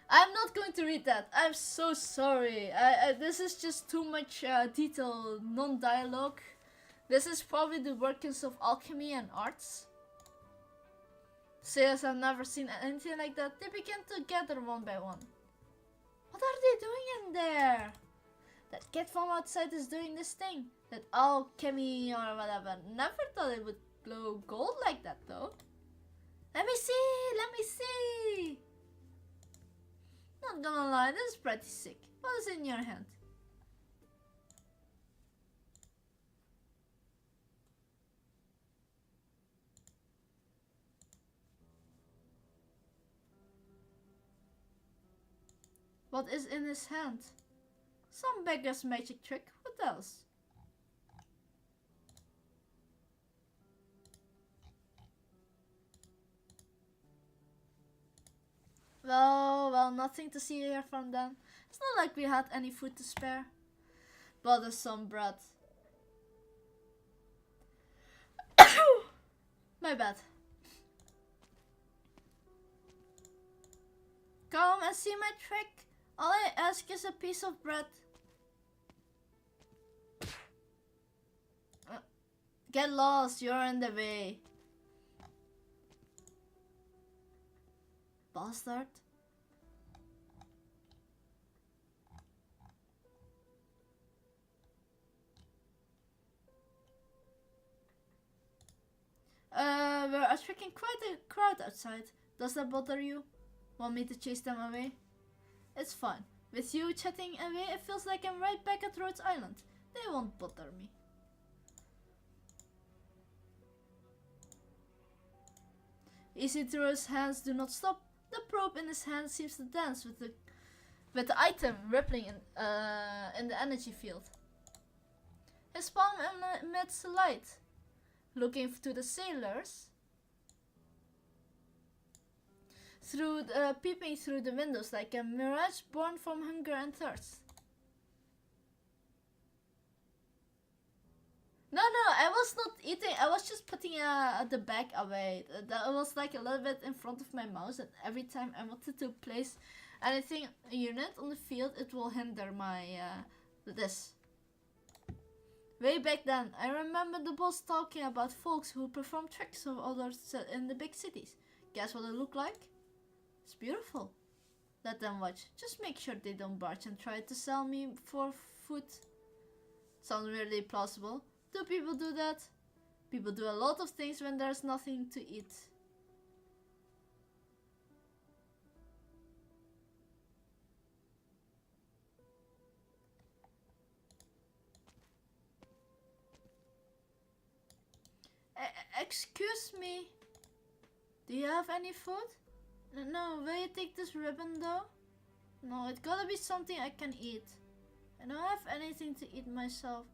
Speaker 1: I'm not going to read that. I'm so sorry. This is just too much detail, non-dialogue. This is probably the workings of alchemy and arts. Sailors have never seen anything like that. They begin to gather one by one. What are they doing in there? That kid from outside is doing this thing. That alchemy or whatever. Never thought it would glow gold like that though. Let me see. Not gonna lie, this is pretty sick. What is in your hand? What is in his hand? Some beggar's magic trick. What else? Well, nothing to see here from them. It's not like we had any food to spare. Bothersome bread. My bad. Come and see my trick. All I ask is a piece of bread. Get lost, you're in the way. Bastard. We're attracting quite a crowd outside. Does that bother you? Want me to chase them away? It's fine. With you chatting away, it feels like I'm right back at Rhodes Island. They won't bother me. Isidro's hands do not stop. The probe in his hand seems to dance with the item rippling in the energy field. His palm emits light. Looking to the sailors, peeping through the windows like a mirage born from hunger and thirst. No, I was not eating. I was just putting the bag away. That was like a little bit in front of my mouse, and every time I wanted to place anything, a unit on the field, it will hinder my this. Way back then, I remember the boss talking about folks who perform tricks of others in the big cities. Guess what it looked like? It's beautiful. Let them watch. Just make sure they don't barge and try to sell me for food. Sounds really plausible. Do people do that? People do a lot of things when there's nothing to eat. Excuse me. Do you have any food? No, will you take this ribbon though? No, it gotta be something I can eat. I don't have anything to eat myself.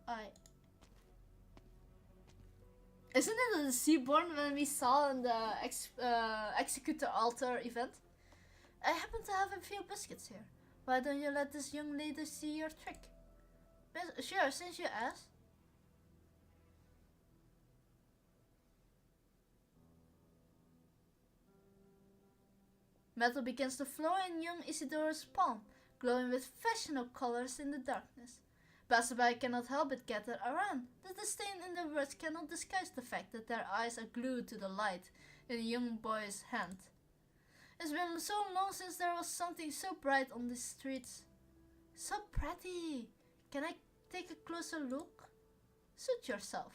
Speaker 1: Isn't it the Seaborn when we saw in the Executor Altar event? I happen to have a few biscuits here. Why don't you let this young lady see your trick? Sure, since you asked. Metal begins to flow in young Isidora's palm, glowing with fashionable colors in the darkness. Passerby cannot help but gather around. The disdain in their words cannot disguise the fact that their eyes are glued to the light in the young boy's hand. It's been so long since there was something so bright on the streets. So pretty. Can I take a closer look? Suit yourself.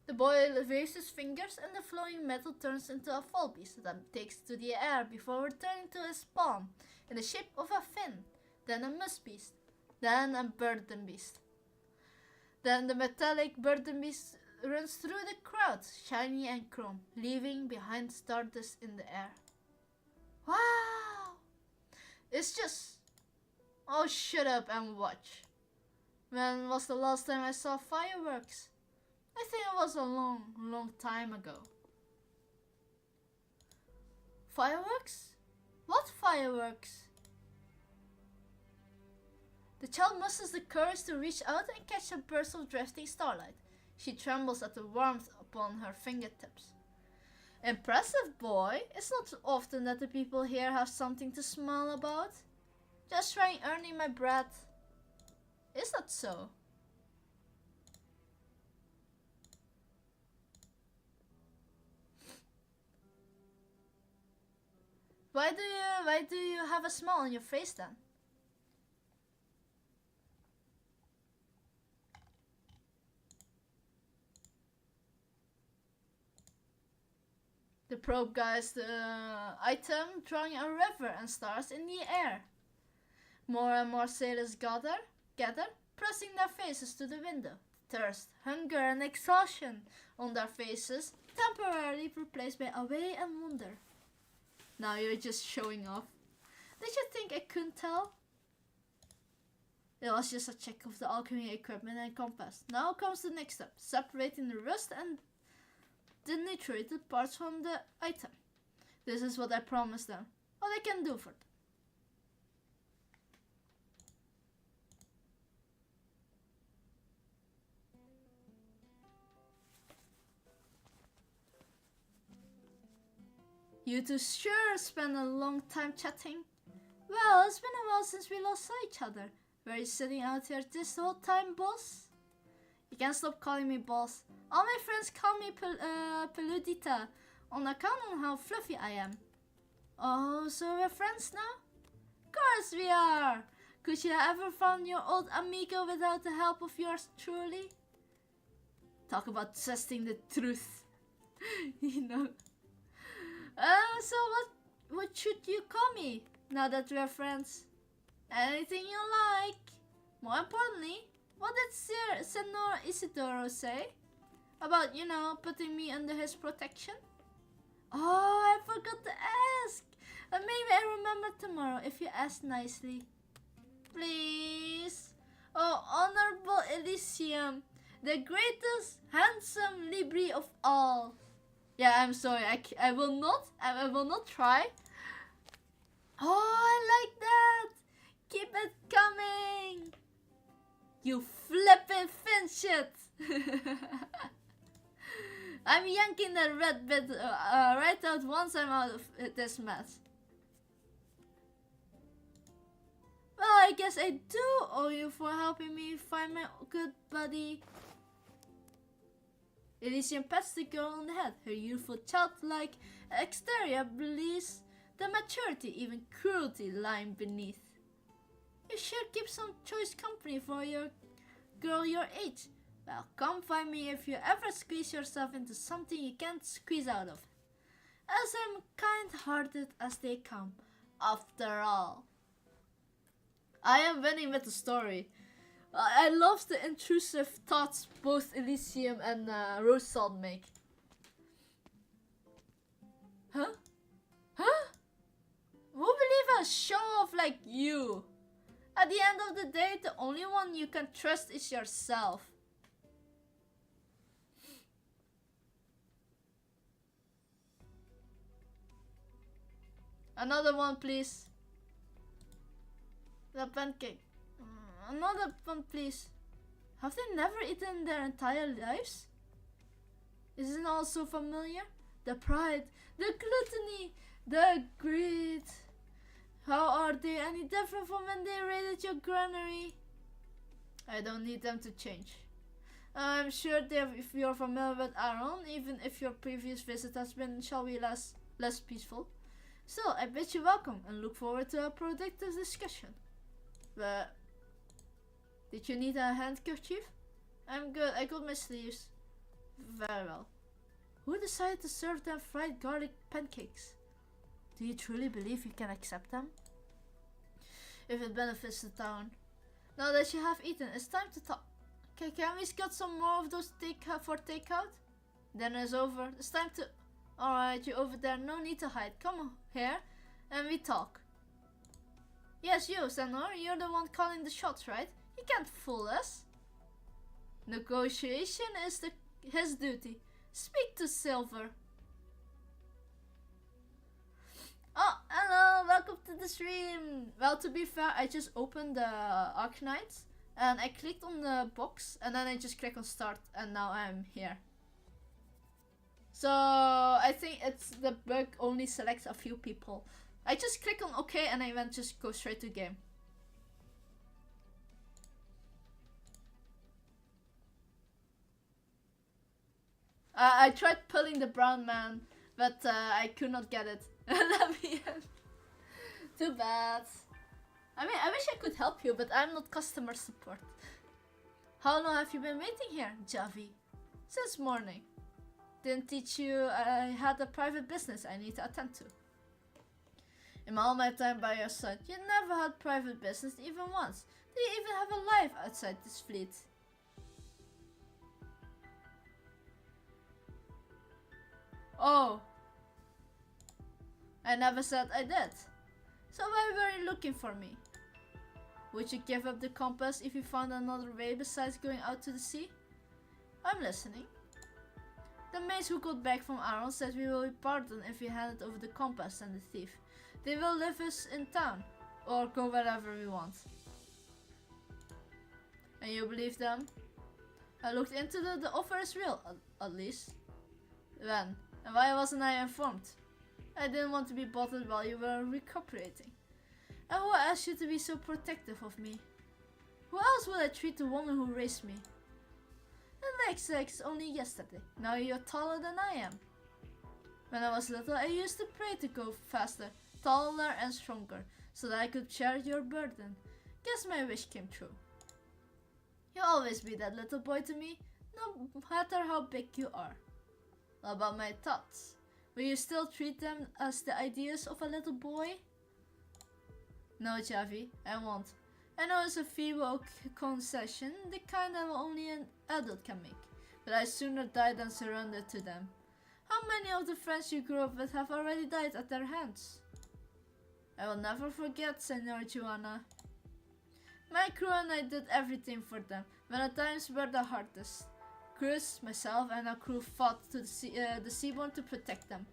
Speaker 1: The boy waves his fingers and the flowing metal turns into a fall beast that takes to the air before returning to his palm in the shape of a fin, then a musk beast, then a burden beast. Then the metallic burden beast runs through the crowd, shiny and chrome, leaving behind stardust in the air. Wow! It's just... Oh, shut up and watch. When was the last time I saw fireworks? I think it was a long time ago. Fireworks? What fireworks? The child musters the courage to reach out and catch a burst of drifting starlight. She trembles at the warmth upon her fingertips. Impressive, boy. It's not often that the people here have something to smile about. Just trying earning my bread. Is that so? Why do you have a smile on your face then? The probe guides the item, drawing a river and stars in the air. More and more sailors gather, pressing their faces to the window. Thirst, hunger and exhaustion on their faces, temporarily replaced by away and wonder. Now you're just showing off. Did you think I couldn't tell? It was just a check of the alchemy equipment and compass. Now comes the next step, separating the rust and denaturated parts from the item. This is what I promised them, what I can do for them. You two sure spent a long time chatting. Well, it's been a while since we last saw each other. Were you sitting out here this whole time, boss? You can't stop calling me boss. All my friends call me Peludita on account of how fluffy I am. Oh, so we're friends now? Of course we are! Could you have ever found your old amigo without the help of yours truly? Talk about testing the truth. You know. So what should you call me now that we're friends? Anything you like. More importantly, what did Senor Isidoro say? About, you know, putting me under his protection? Oh, I forgot to ask. Maybe I remember tomorrow if you ask nicely. Please. Oh, Honorable Elysium, the greatest handsome Libri of all. Yeah, I'm sorry. I will not try. Oh, I like that. Keep it coming. You flippin' fin shit. I'm yanking that red bit right out once I'm out of this mess. Well, I guess I do owe you for helping me find my good buddy. Elysium pats the girl on the head. Her youthful childlike exterior belies the maturity, even cruelty lying beneath. You should keep some choice company for your girl your age. Well, come find me if you ever squeeze yourself into something you can't squeeze out of. As I'm kind-hearted as they come, after all. I am winning with the story. I love the intrusive thoughts both Elysium and Rosal make. Huh? Huh? Who believe a show-off like you? At the end of the day, the only one you can trust is yourself. Another one, please. The pancake. Another one, please. Have they never eaten their entire lives? Isn't it all so familiar? The pride, the gluttony, The greed. How are they any different from when they raided your granary? I don't need them to change. I'm sure if you're familiar with Aaron, even if your previous visit has been, shall we, less peaceful. Still, I bid you welcome and look forward to a productive discussion. But did you need a handkerchief? I'm good, I got my sleeves. Very well. Who decided to serve them fried garlic pancakes? Do you truly believe you can accept them? If it benefits the town. Now that you have eaten, it's time to talk. Okay, can we get some more of those for takeout? Dinner's over. It's time to... Alright, you over there. No need to hide. Come on here and we talk. Yes, you, Senor. You're the one calling the shots, right? You can't fool us. Negotiation is his duty. Speak to Silver. Oh, hello. Welcome to the stream. Well, to be fair, I just opened the Arknights. And I clicked on the box and then I just click on start and now I'm here. So I think it's the bug only selects a few people. I just click on OK and I went just go straight to game. I tried pulling the brown man, but I could not get it. Too bad. I mean, I wish I could help you, but I'm not customer support. How long have you been waiting here, Javi? Since morning. Didn't teach you I had a private business I need to attend to. In all my time by your side, you never had private business even once. Do you even have a life outside this fleet? Oh. I never said I did. So why were you looking for me? Would you give up the compass if you found another way besides going out to the sea? I'm listening. The maids who got back from Aaron said we will be pardoned if we handed over the compass and the thief. They will leave us in town, or go wherever we want. And you believe them? I looked into the offer is real, at least. When? And why wasn't I informed? I didn't want to be bothered while you were recuperating. And who asked you to be so protective of me? Who else would I treat the woman who raised me? And like sex only yesterday. Now you're taller than I am. When I was little, I used to pray to go faster, taller and stronger, so that I could share your burden. Guess my wish came true. You'll always be that little boy to me, no matter how big you are. What about my thoughts? Will you still treat them as the ideas of a little boy? No, Javi, I won't. I know it's a feeble concession, the kind that only an adult can make, but I'd sooner die than surrender to them. How many of the friends you grew up with have already died at their hands? I will never forget, Senor Joanna. My crew and I did everything for them, when the times were the hardest. Cruz, myself, and our crew fought to the seaborne to protect them.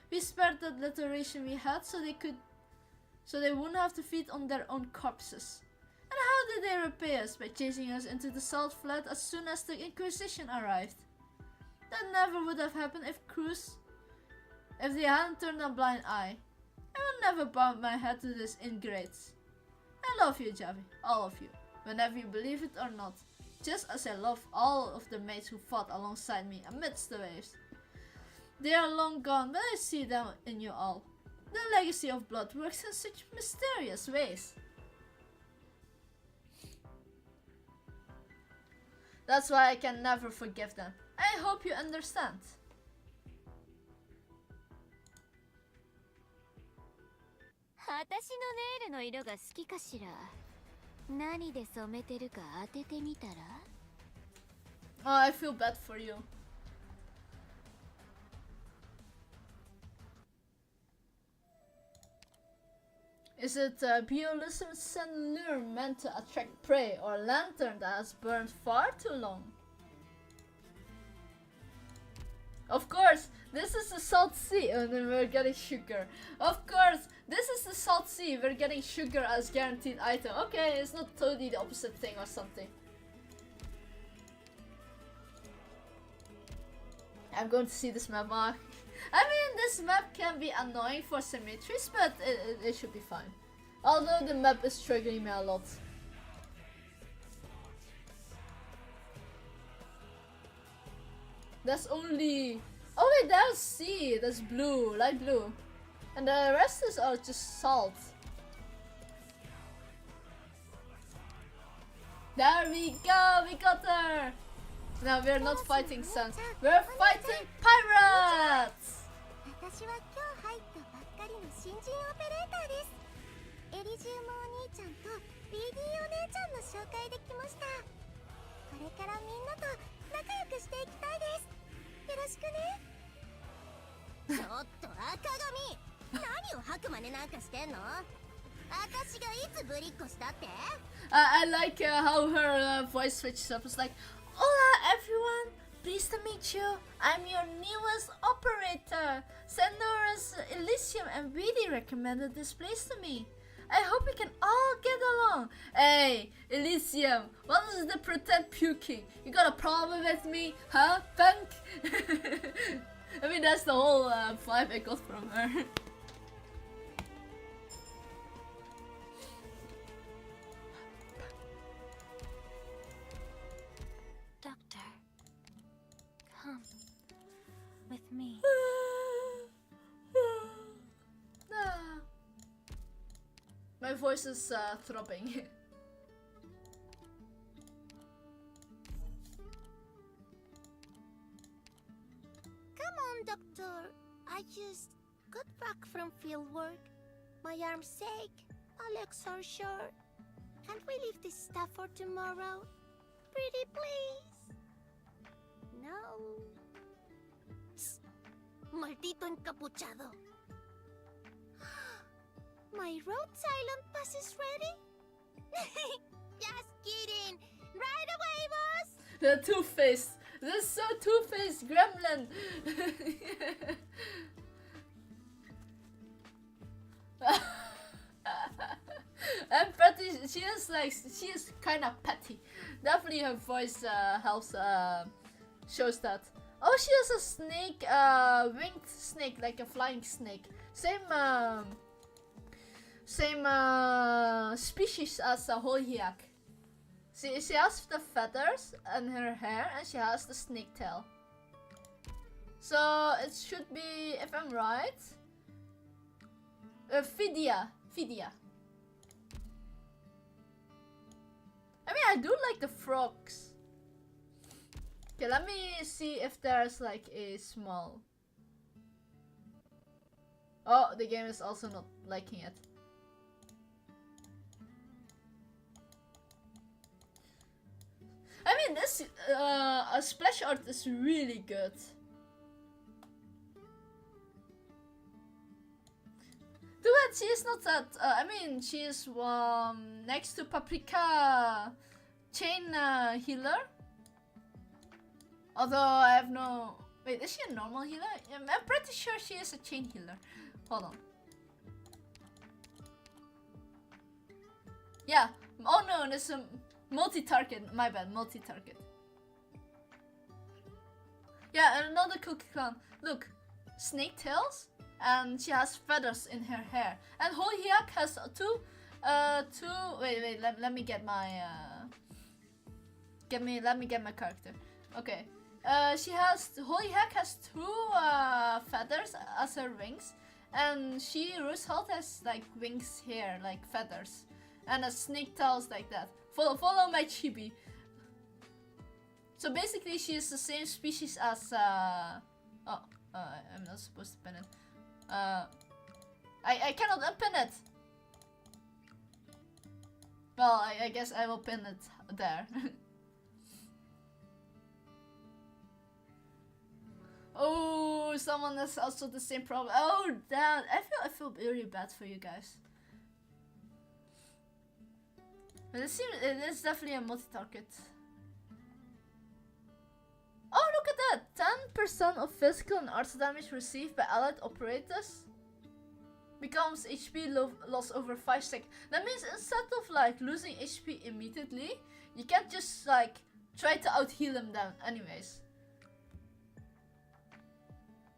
Speaker 1: We spared that little ration we had so they wouldn't have to feed on their own corpses. And how did they repay us? By chasing us into the salt flat as soon as the Inquisition arrived. That never would have happened if they hadn't turned a blind eye. I will never bow my head to these ingrates. I love you, Javi, all of you, whenever you believe it or not. Just as I love all of the mates who fought alongside me amidst the waves. They are long gone, but I see them in you all. The legacy of blood works in such mysterious ways. That's why I can never forgive them. I hope you understand.
Speaker 2: 私のネイルの色が好きかしら。何で染めてるか当ててみたら。
Speaker 1: Oh, I feel bad for you. Is it a bioluminescent lure meant to attract prey, or a lantern that has burned far too long? Of course, this is the Salt Sea, and then we're getting sugar. Of course, this is the Salt Sea, we're getting sugar as guaranteed item. Okay, it's not totally the opposite thing or something. I'm going to see this map mark. I mean, this map can be annoying for symmetries, but it should be fine. Although the map is triggering me a lot. That's only... Oh wait, that's sea, that's blue, light blue. And the rest is all just salt. There we go, we got her! Now we're not fighting suns, we're fighting pirates!
Speaker 2: 私は今日入ったばっかりの新人オペレーターです。エリジウムお兄ちゃんと BD お姉ちゃんの紹介できました。これからみんなと仲良くしていきたいです。よろしくね。ちょっと赤髪、何を吐く真似なんかしてんの？私がいつぶりっこしたって？
Speaker 1: I like how her voice switches up. It's like, Hola everyone, pleased to meet you. I'm your newest operator. Sendora's Elysium and really recommended this place to me. I hope we can all get along. Hey, Elysium, what is the pretend puking? You got a problem with me, huh, punk? I mean, that's the whole vibe I got from her.
Speaker 11: Doctor, come with me.
Speaker 1: My voice is throbbing.
Speaker 2: Come on, doctor. I just got back from field work. My arms ache. My legs are short. Can't we leave this stuff for tomorrow? Pretty please. No. Psst. Maldito encapuchado. My road silent pass is ready? Just kidding. Right away, boss.
Speaker 1: The Two-Faced. This is so Two-Faced gremlin. I'm pretty. She is kind of petty. Definitely, her voice helps. Shows that. Oh, she has a snake. Winged snake, like a flying snake. Same. Same species as a Holyak. She has the feathers and her hair, and she has the snake tail. So it should be, if I'm right, Fidia. I mean, I do like the frogs. Okay, let me see if there's like a small. Oh, the game is also not liking it. I mean, this splash art is really good. Too bad she is not that. I mean, she is next to Paprika chain healer. Although I have no. Wait, is she a normal healer? I'm pretty sure she is a chain healer. Hold on. Yeah. Oh no, there's a multi-target. My bad, multi-target. Yeah, and another cookie clown. Look, snake tails, and she has feathers in her hair. And Holyak has two. Wait. Let me get my. Let me get my character. Okay. Holyak has two feathers as her wings, and Roosevelt has like wings here, like feathers, and a snake tails like that. Follow my chibi. So basically, she is the same species as I'm not supposed to pin it. I cannot unpin it. Well, I guess I will pin it there. Oh, someone has also the same problem. Oh, damn! I feel really bad for you guys. But it is definitely a multi-target. Oh, look at that! 10% of physical and arts damage received by allied operators becomes HP loss over 5 seconds. That means instead of like losing HP immediately, you can't just like try to out heal them down anyways.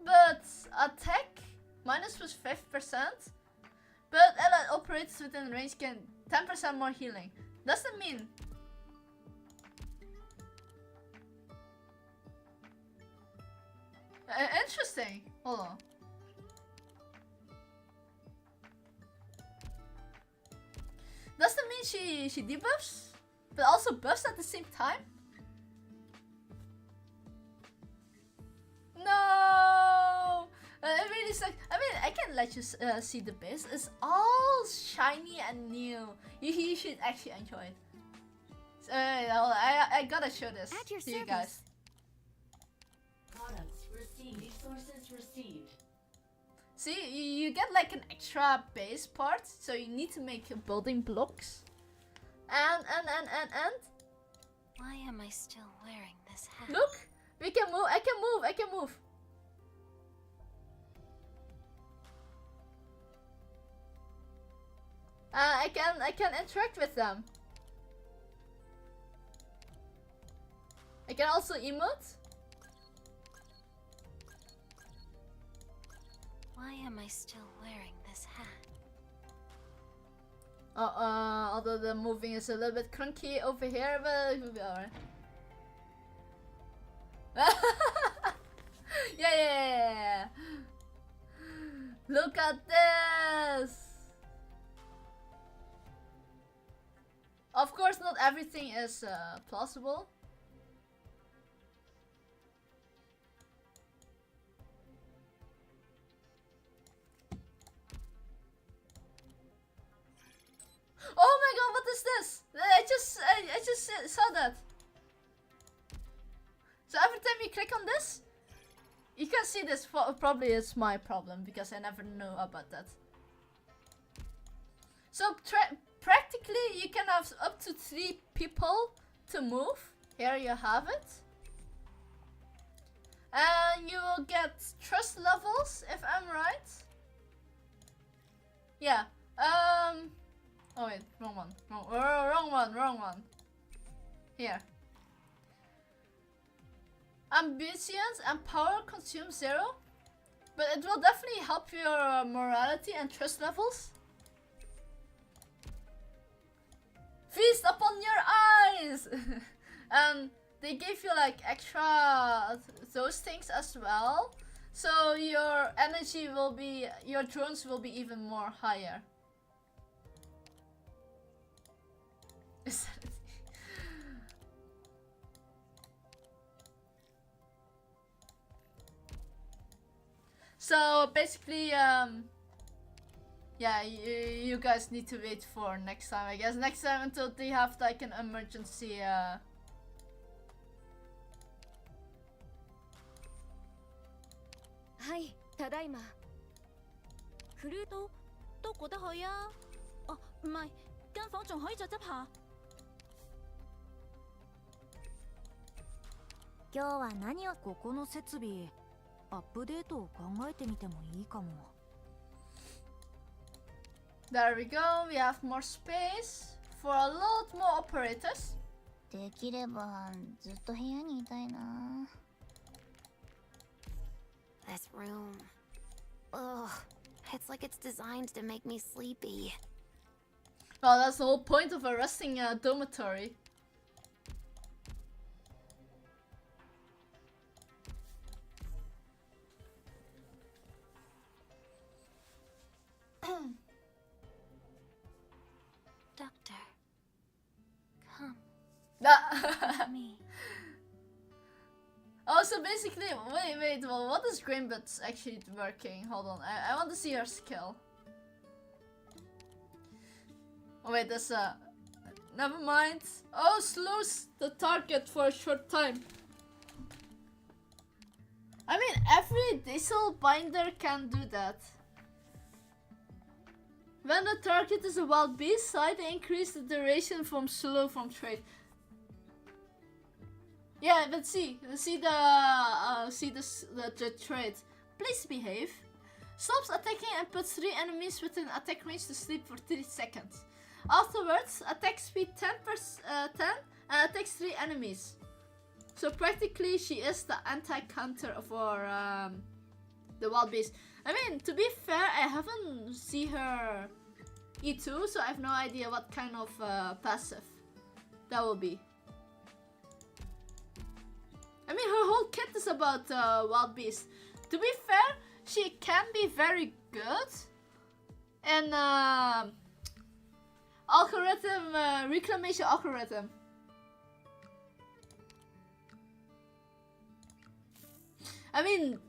Speaker 1: but attack minus plus 5%. But allied operators within range can 10% more healing. Does that mean? Interesting. Hold on. Does that mean she debuffs, but also buffs at the same time? No. It really sucks. I mean, I can let you see the base. It's all shiny and new. You should actually enjoy it. So, I gotta show this to you guys.
Speaker 4: Products received. Resources received.
Speaker 1: See, you get like an extra base part, so you need to make building blocks. And.
Speaker 11: Why am I still wearing this hat?
Speaker 1: Look, we can move. I can move. I can interact with them. I can also emote.
Speaker 11: Why am I still wearing this hat?
Speaker 1: Although the moving is a little bit clunky over here, but it will be alright. Yeah. Look at this! Of course, not everything is plausible. Oh my god, what is this? I just saw that. So every time you click on this, you can see this. Probably it's my problem because I never knew about that. So practically you can have up to 3 people to move. Here you have it. And you will get trust levels if I'm right. Yeah. Oh wait, wrong one. Wrong one. Here. Ambitions and power consume 0. But it will definitely help your morality and trust levels. Feast upon your eyes! And they give you like extra those things as well. So your energy will be, your drones will be even more higher. So basically, yeah, you guys need to wait for next time, I guess. Next time until they have like an emergency.
Speaker 6: Hi, tadaima.
Speaker 8: フルート都覺得去啊？哦，唔係，間房仲可以再執下。
Speaker 2: 今日は何をここの設備アップデートを考えてみてもいいかも。
Speaker 1: There we go. We have more space for a lot more operators.
Speaker 2: できればずっと部屋にいたいな。
Speaker 11: This room. Ugh. It's like it's designed to make me sleepy.
Speaker 1: Well, that's the whole point of a resting dormitory.
Speaker 11: Doctor, come
Speaker 1: Ah.
Speaker 11: me.
Speaker 1: Oh, so basically, wait, well, what is Greenbit's actually working? Hold on, I want to see her skill. Oh wait, that's never mind. Oh, slows the target for a short time. I mean, every diesel binder can do that. When the target is a wild beast side, they increase the duration from slow from trade. Yeah, but see the trait. Please behave. Stops attacking and puts 3 enemies within attack range to sleep for 30 seconds. Afterwards, attack speed 10 and attacks 3 enemies. So practically, she is the anti-counter for the wild beast. I mean, to be fair, I haven't seen her E2, so I have no idea what kind of passive that will be. I mean, her whole kit is about wild beast. To be fair, she can be very good. And algorithm, reclamation algorithm. I mean,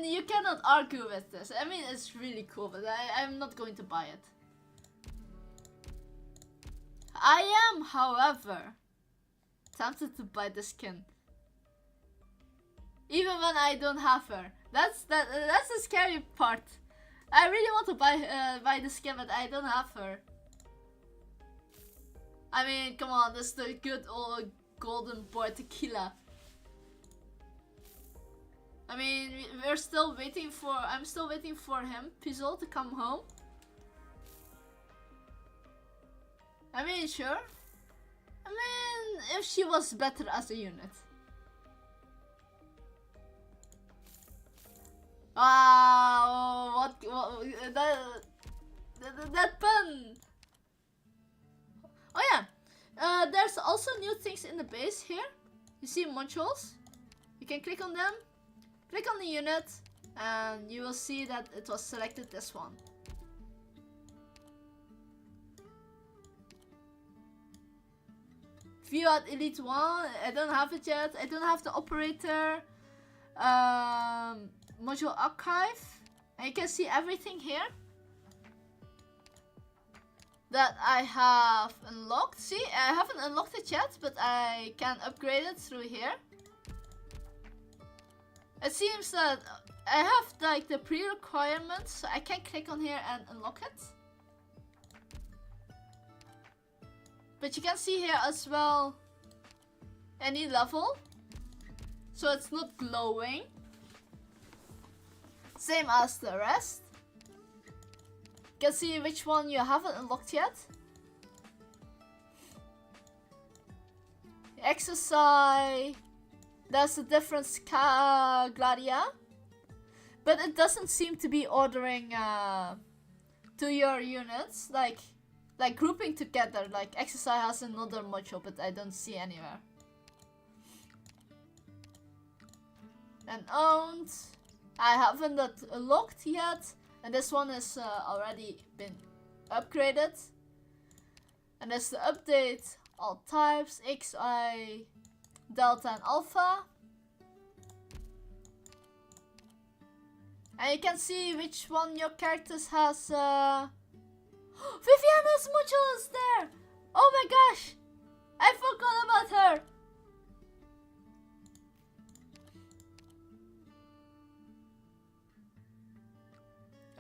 Speaker 1: you cannot argue with this. I mean, it's really cool, but I'm not going to buy it. I am, however, tempted to buy the skin, even when I don't have her. That's the scary part. I really want to buy the skin, but I don't have her. I mean, come on, this is the good old golden boy tequila. I mean, I'm still waiting for him, Pizzle, to come home. I mean, sure. I mean, if she was better as a unit. Wow, what that pun. Oh yeah, there's also new things in the base here. You see modules. You can click on them. Click on the unit, and you will see that it was selected this one. View at Elite 1, I don't have it yet. I don't have the operator. Module archive. And you can see everything here that I have unlocked. See, I haven't unlocked it yet, but I can upgrade it through here. It seems that I have like the pre-requirements, so I can click on here and unlock it. But you can see here as well any level, so it's not glowing. Same as the rest. You can see which one you haven't unlocked yet. Exercise. There's a different Gladia, but it doesn't seem to be ordering to your units, like grouping together. Like exercise has another module, but I don't see anywhere. And owned, I haven't unlocked yet, and this one is already been upgraded. And there's the update, all types, XI, Delta and Alpha. And you can see which one your characters has. Viviana's module is there! Oh my gosh! I forgot about her!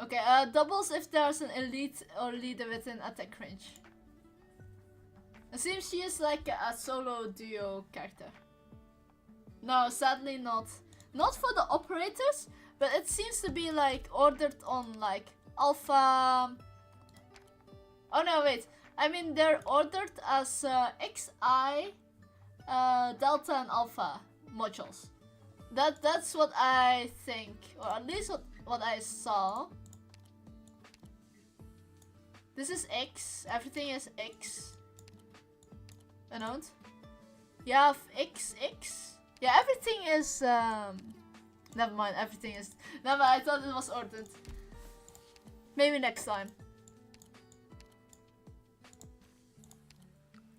Speaker 1: Okay, doubles if there's an elite or leader within attack range. It seems she is like a solo duo character. No, sadly not. Not for the operators, but it seems to be like ordered on like Alpha. Oh no, wait. I mean, they're ordered as XI, Delta and Alpha modules. That's what I think, or at least what I saw. This is X. Everything is X. Unknown. You have XX. Yeah, everything is. Never mind. Everything is. Never mind. I thought it was ordered. Maybe next time.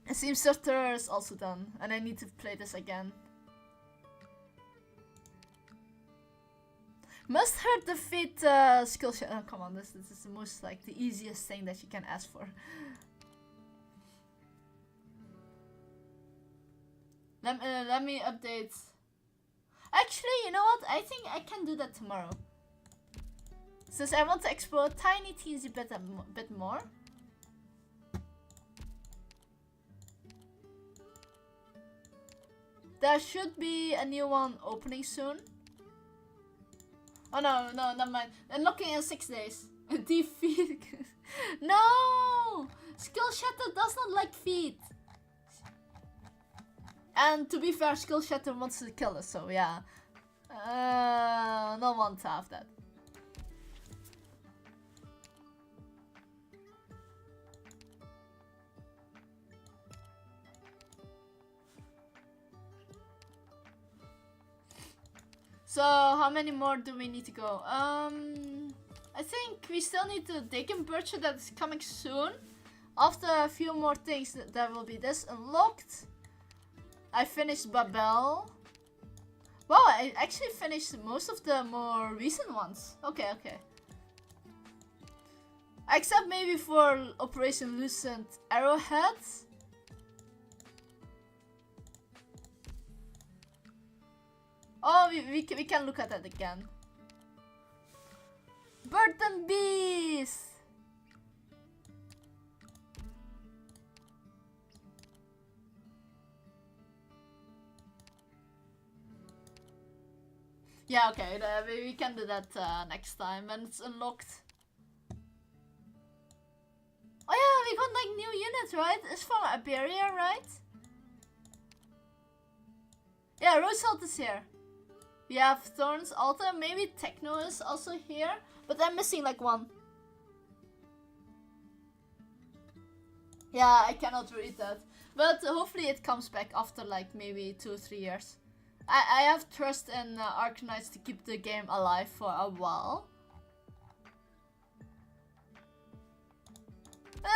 Speaker 1: It seems Surtur is also done, and I need to play this again. Must her defeat skill shot. Oh, come on, this is the most like the easiest thing that you can ask for. Let me update. Actually, you know what? I think I can do that tomorrow. Since I want to explore a tiny teensy bit more. There should be a new one opening soon. Oh no, never mind. Unlocking in 6 days. Defeat. No! Skill Shatter does not like feet. And to be fair, Skill Shatter wants to kill us, so yeah. Don't want to have that. So how many more do we need to go? I think we still need to Deacon Bircher that's coming soon. After a few more things, there will be this unlocked. I finished Babel. Wow, I actually finished most of the more recent ones. Okay. Except maybe for Operation Lucent Arrowhead. Oh, we can look at that again. Bird and Bees! Yeah, okay, we can do that next time when it's unlocked. Oh yeah, we got like new units, right? It's from Iberia, right? Yeah, Rosalt is here. We have Thorns Alta, maybe Techno is also here, but I'm missing like one. Yeah, I cannot read that. But hopefully it comes back after like maybe 2-3 years. I have trust in Arkanites to keep the game alive for a while.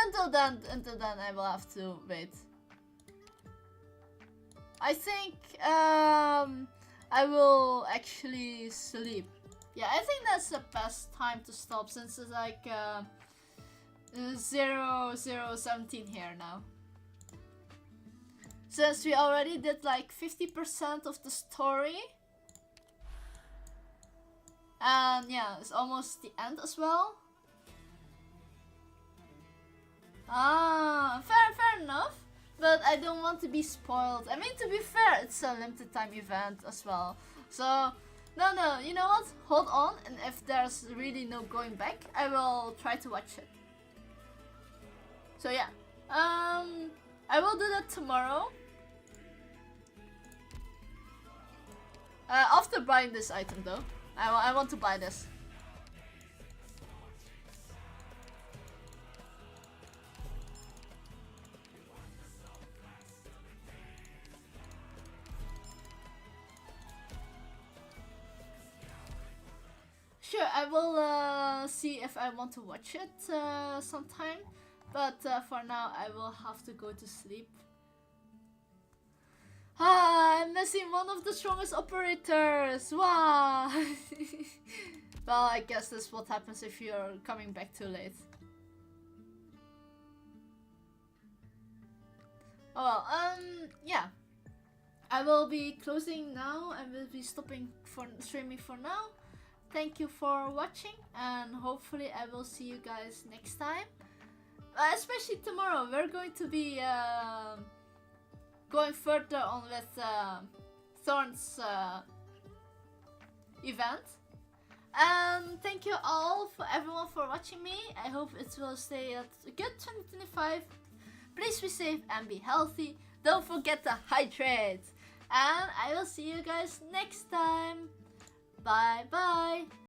Speaker 1: Until then I will have to wait. I think I will actually sleep. Yeah, I think that's the best time to stop since it's like 00:17 here now. Since we already did like 50% of the story. And yeah, it's almost the end as well. Ah, fair enough. But I don't want to be spoiled. I mean, to be fair, it's a limited time event as well. So, no, you know what? Hold on, and if there's really no going back, I will try to watch it. So yeah, I will do that tomorrow. After buying this item though. I want to buy this. Sure, I will see if I want to watch it sometime. But for now, I will have to go to sleep. Ah, I'm missing one of the strongest operators. Wow. Well, I guess that's what happens if you're coming back too late. Oh well, yeah. I will be closing now. I will be stopping for streaming for now. Thank you for watching, and hopefully I will see you guys next time. Especially tomorrow, we're going to be going further on with Thorn's event. And thank you all for everyone for watching me. I hope it will stay at a good 2025. Please be safe and be healthy. Don't forget to hydrate. And I will see you guys next time. Bye bye.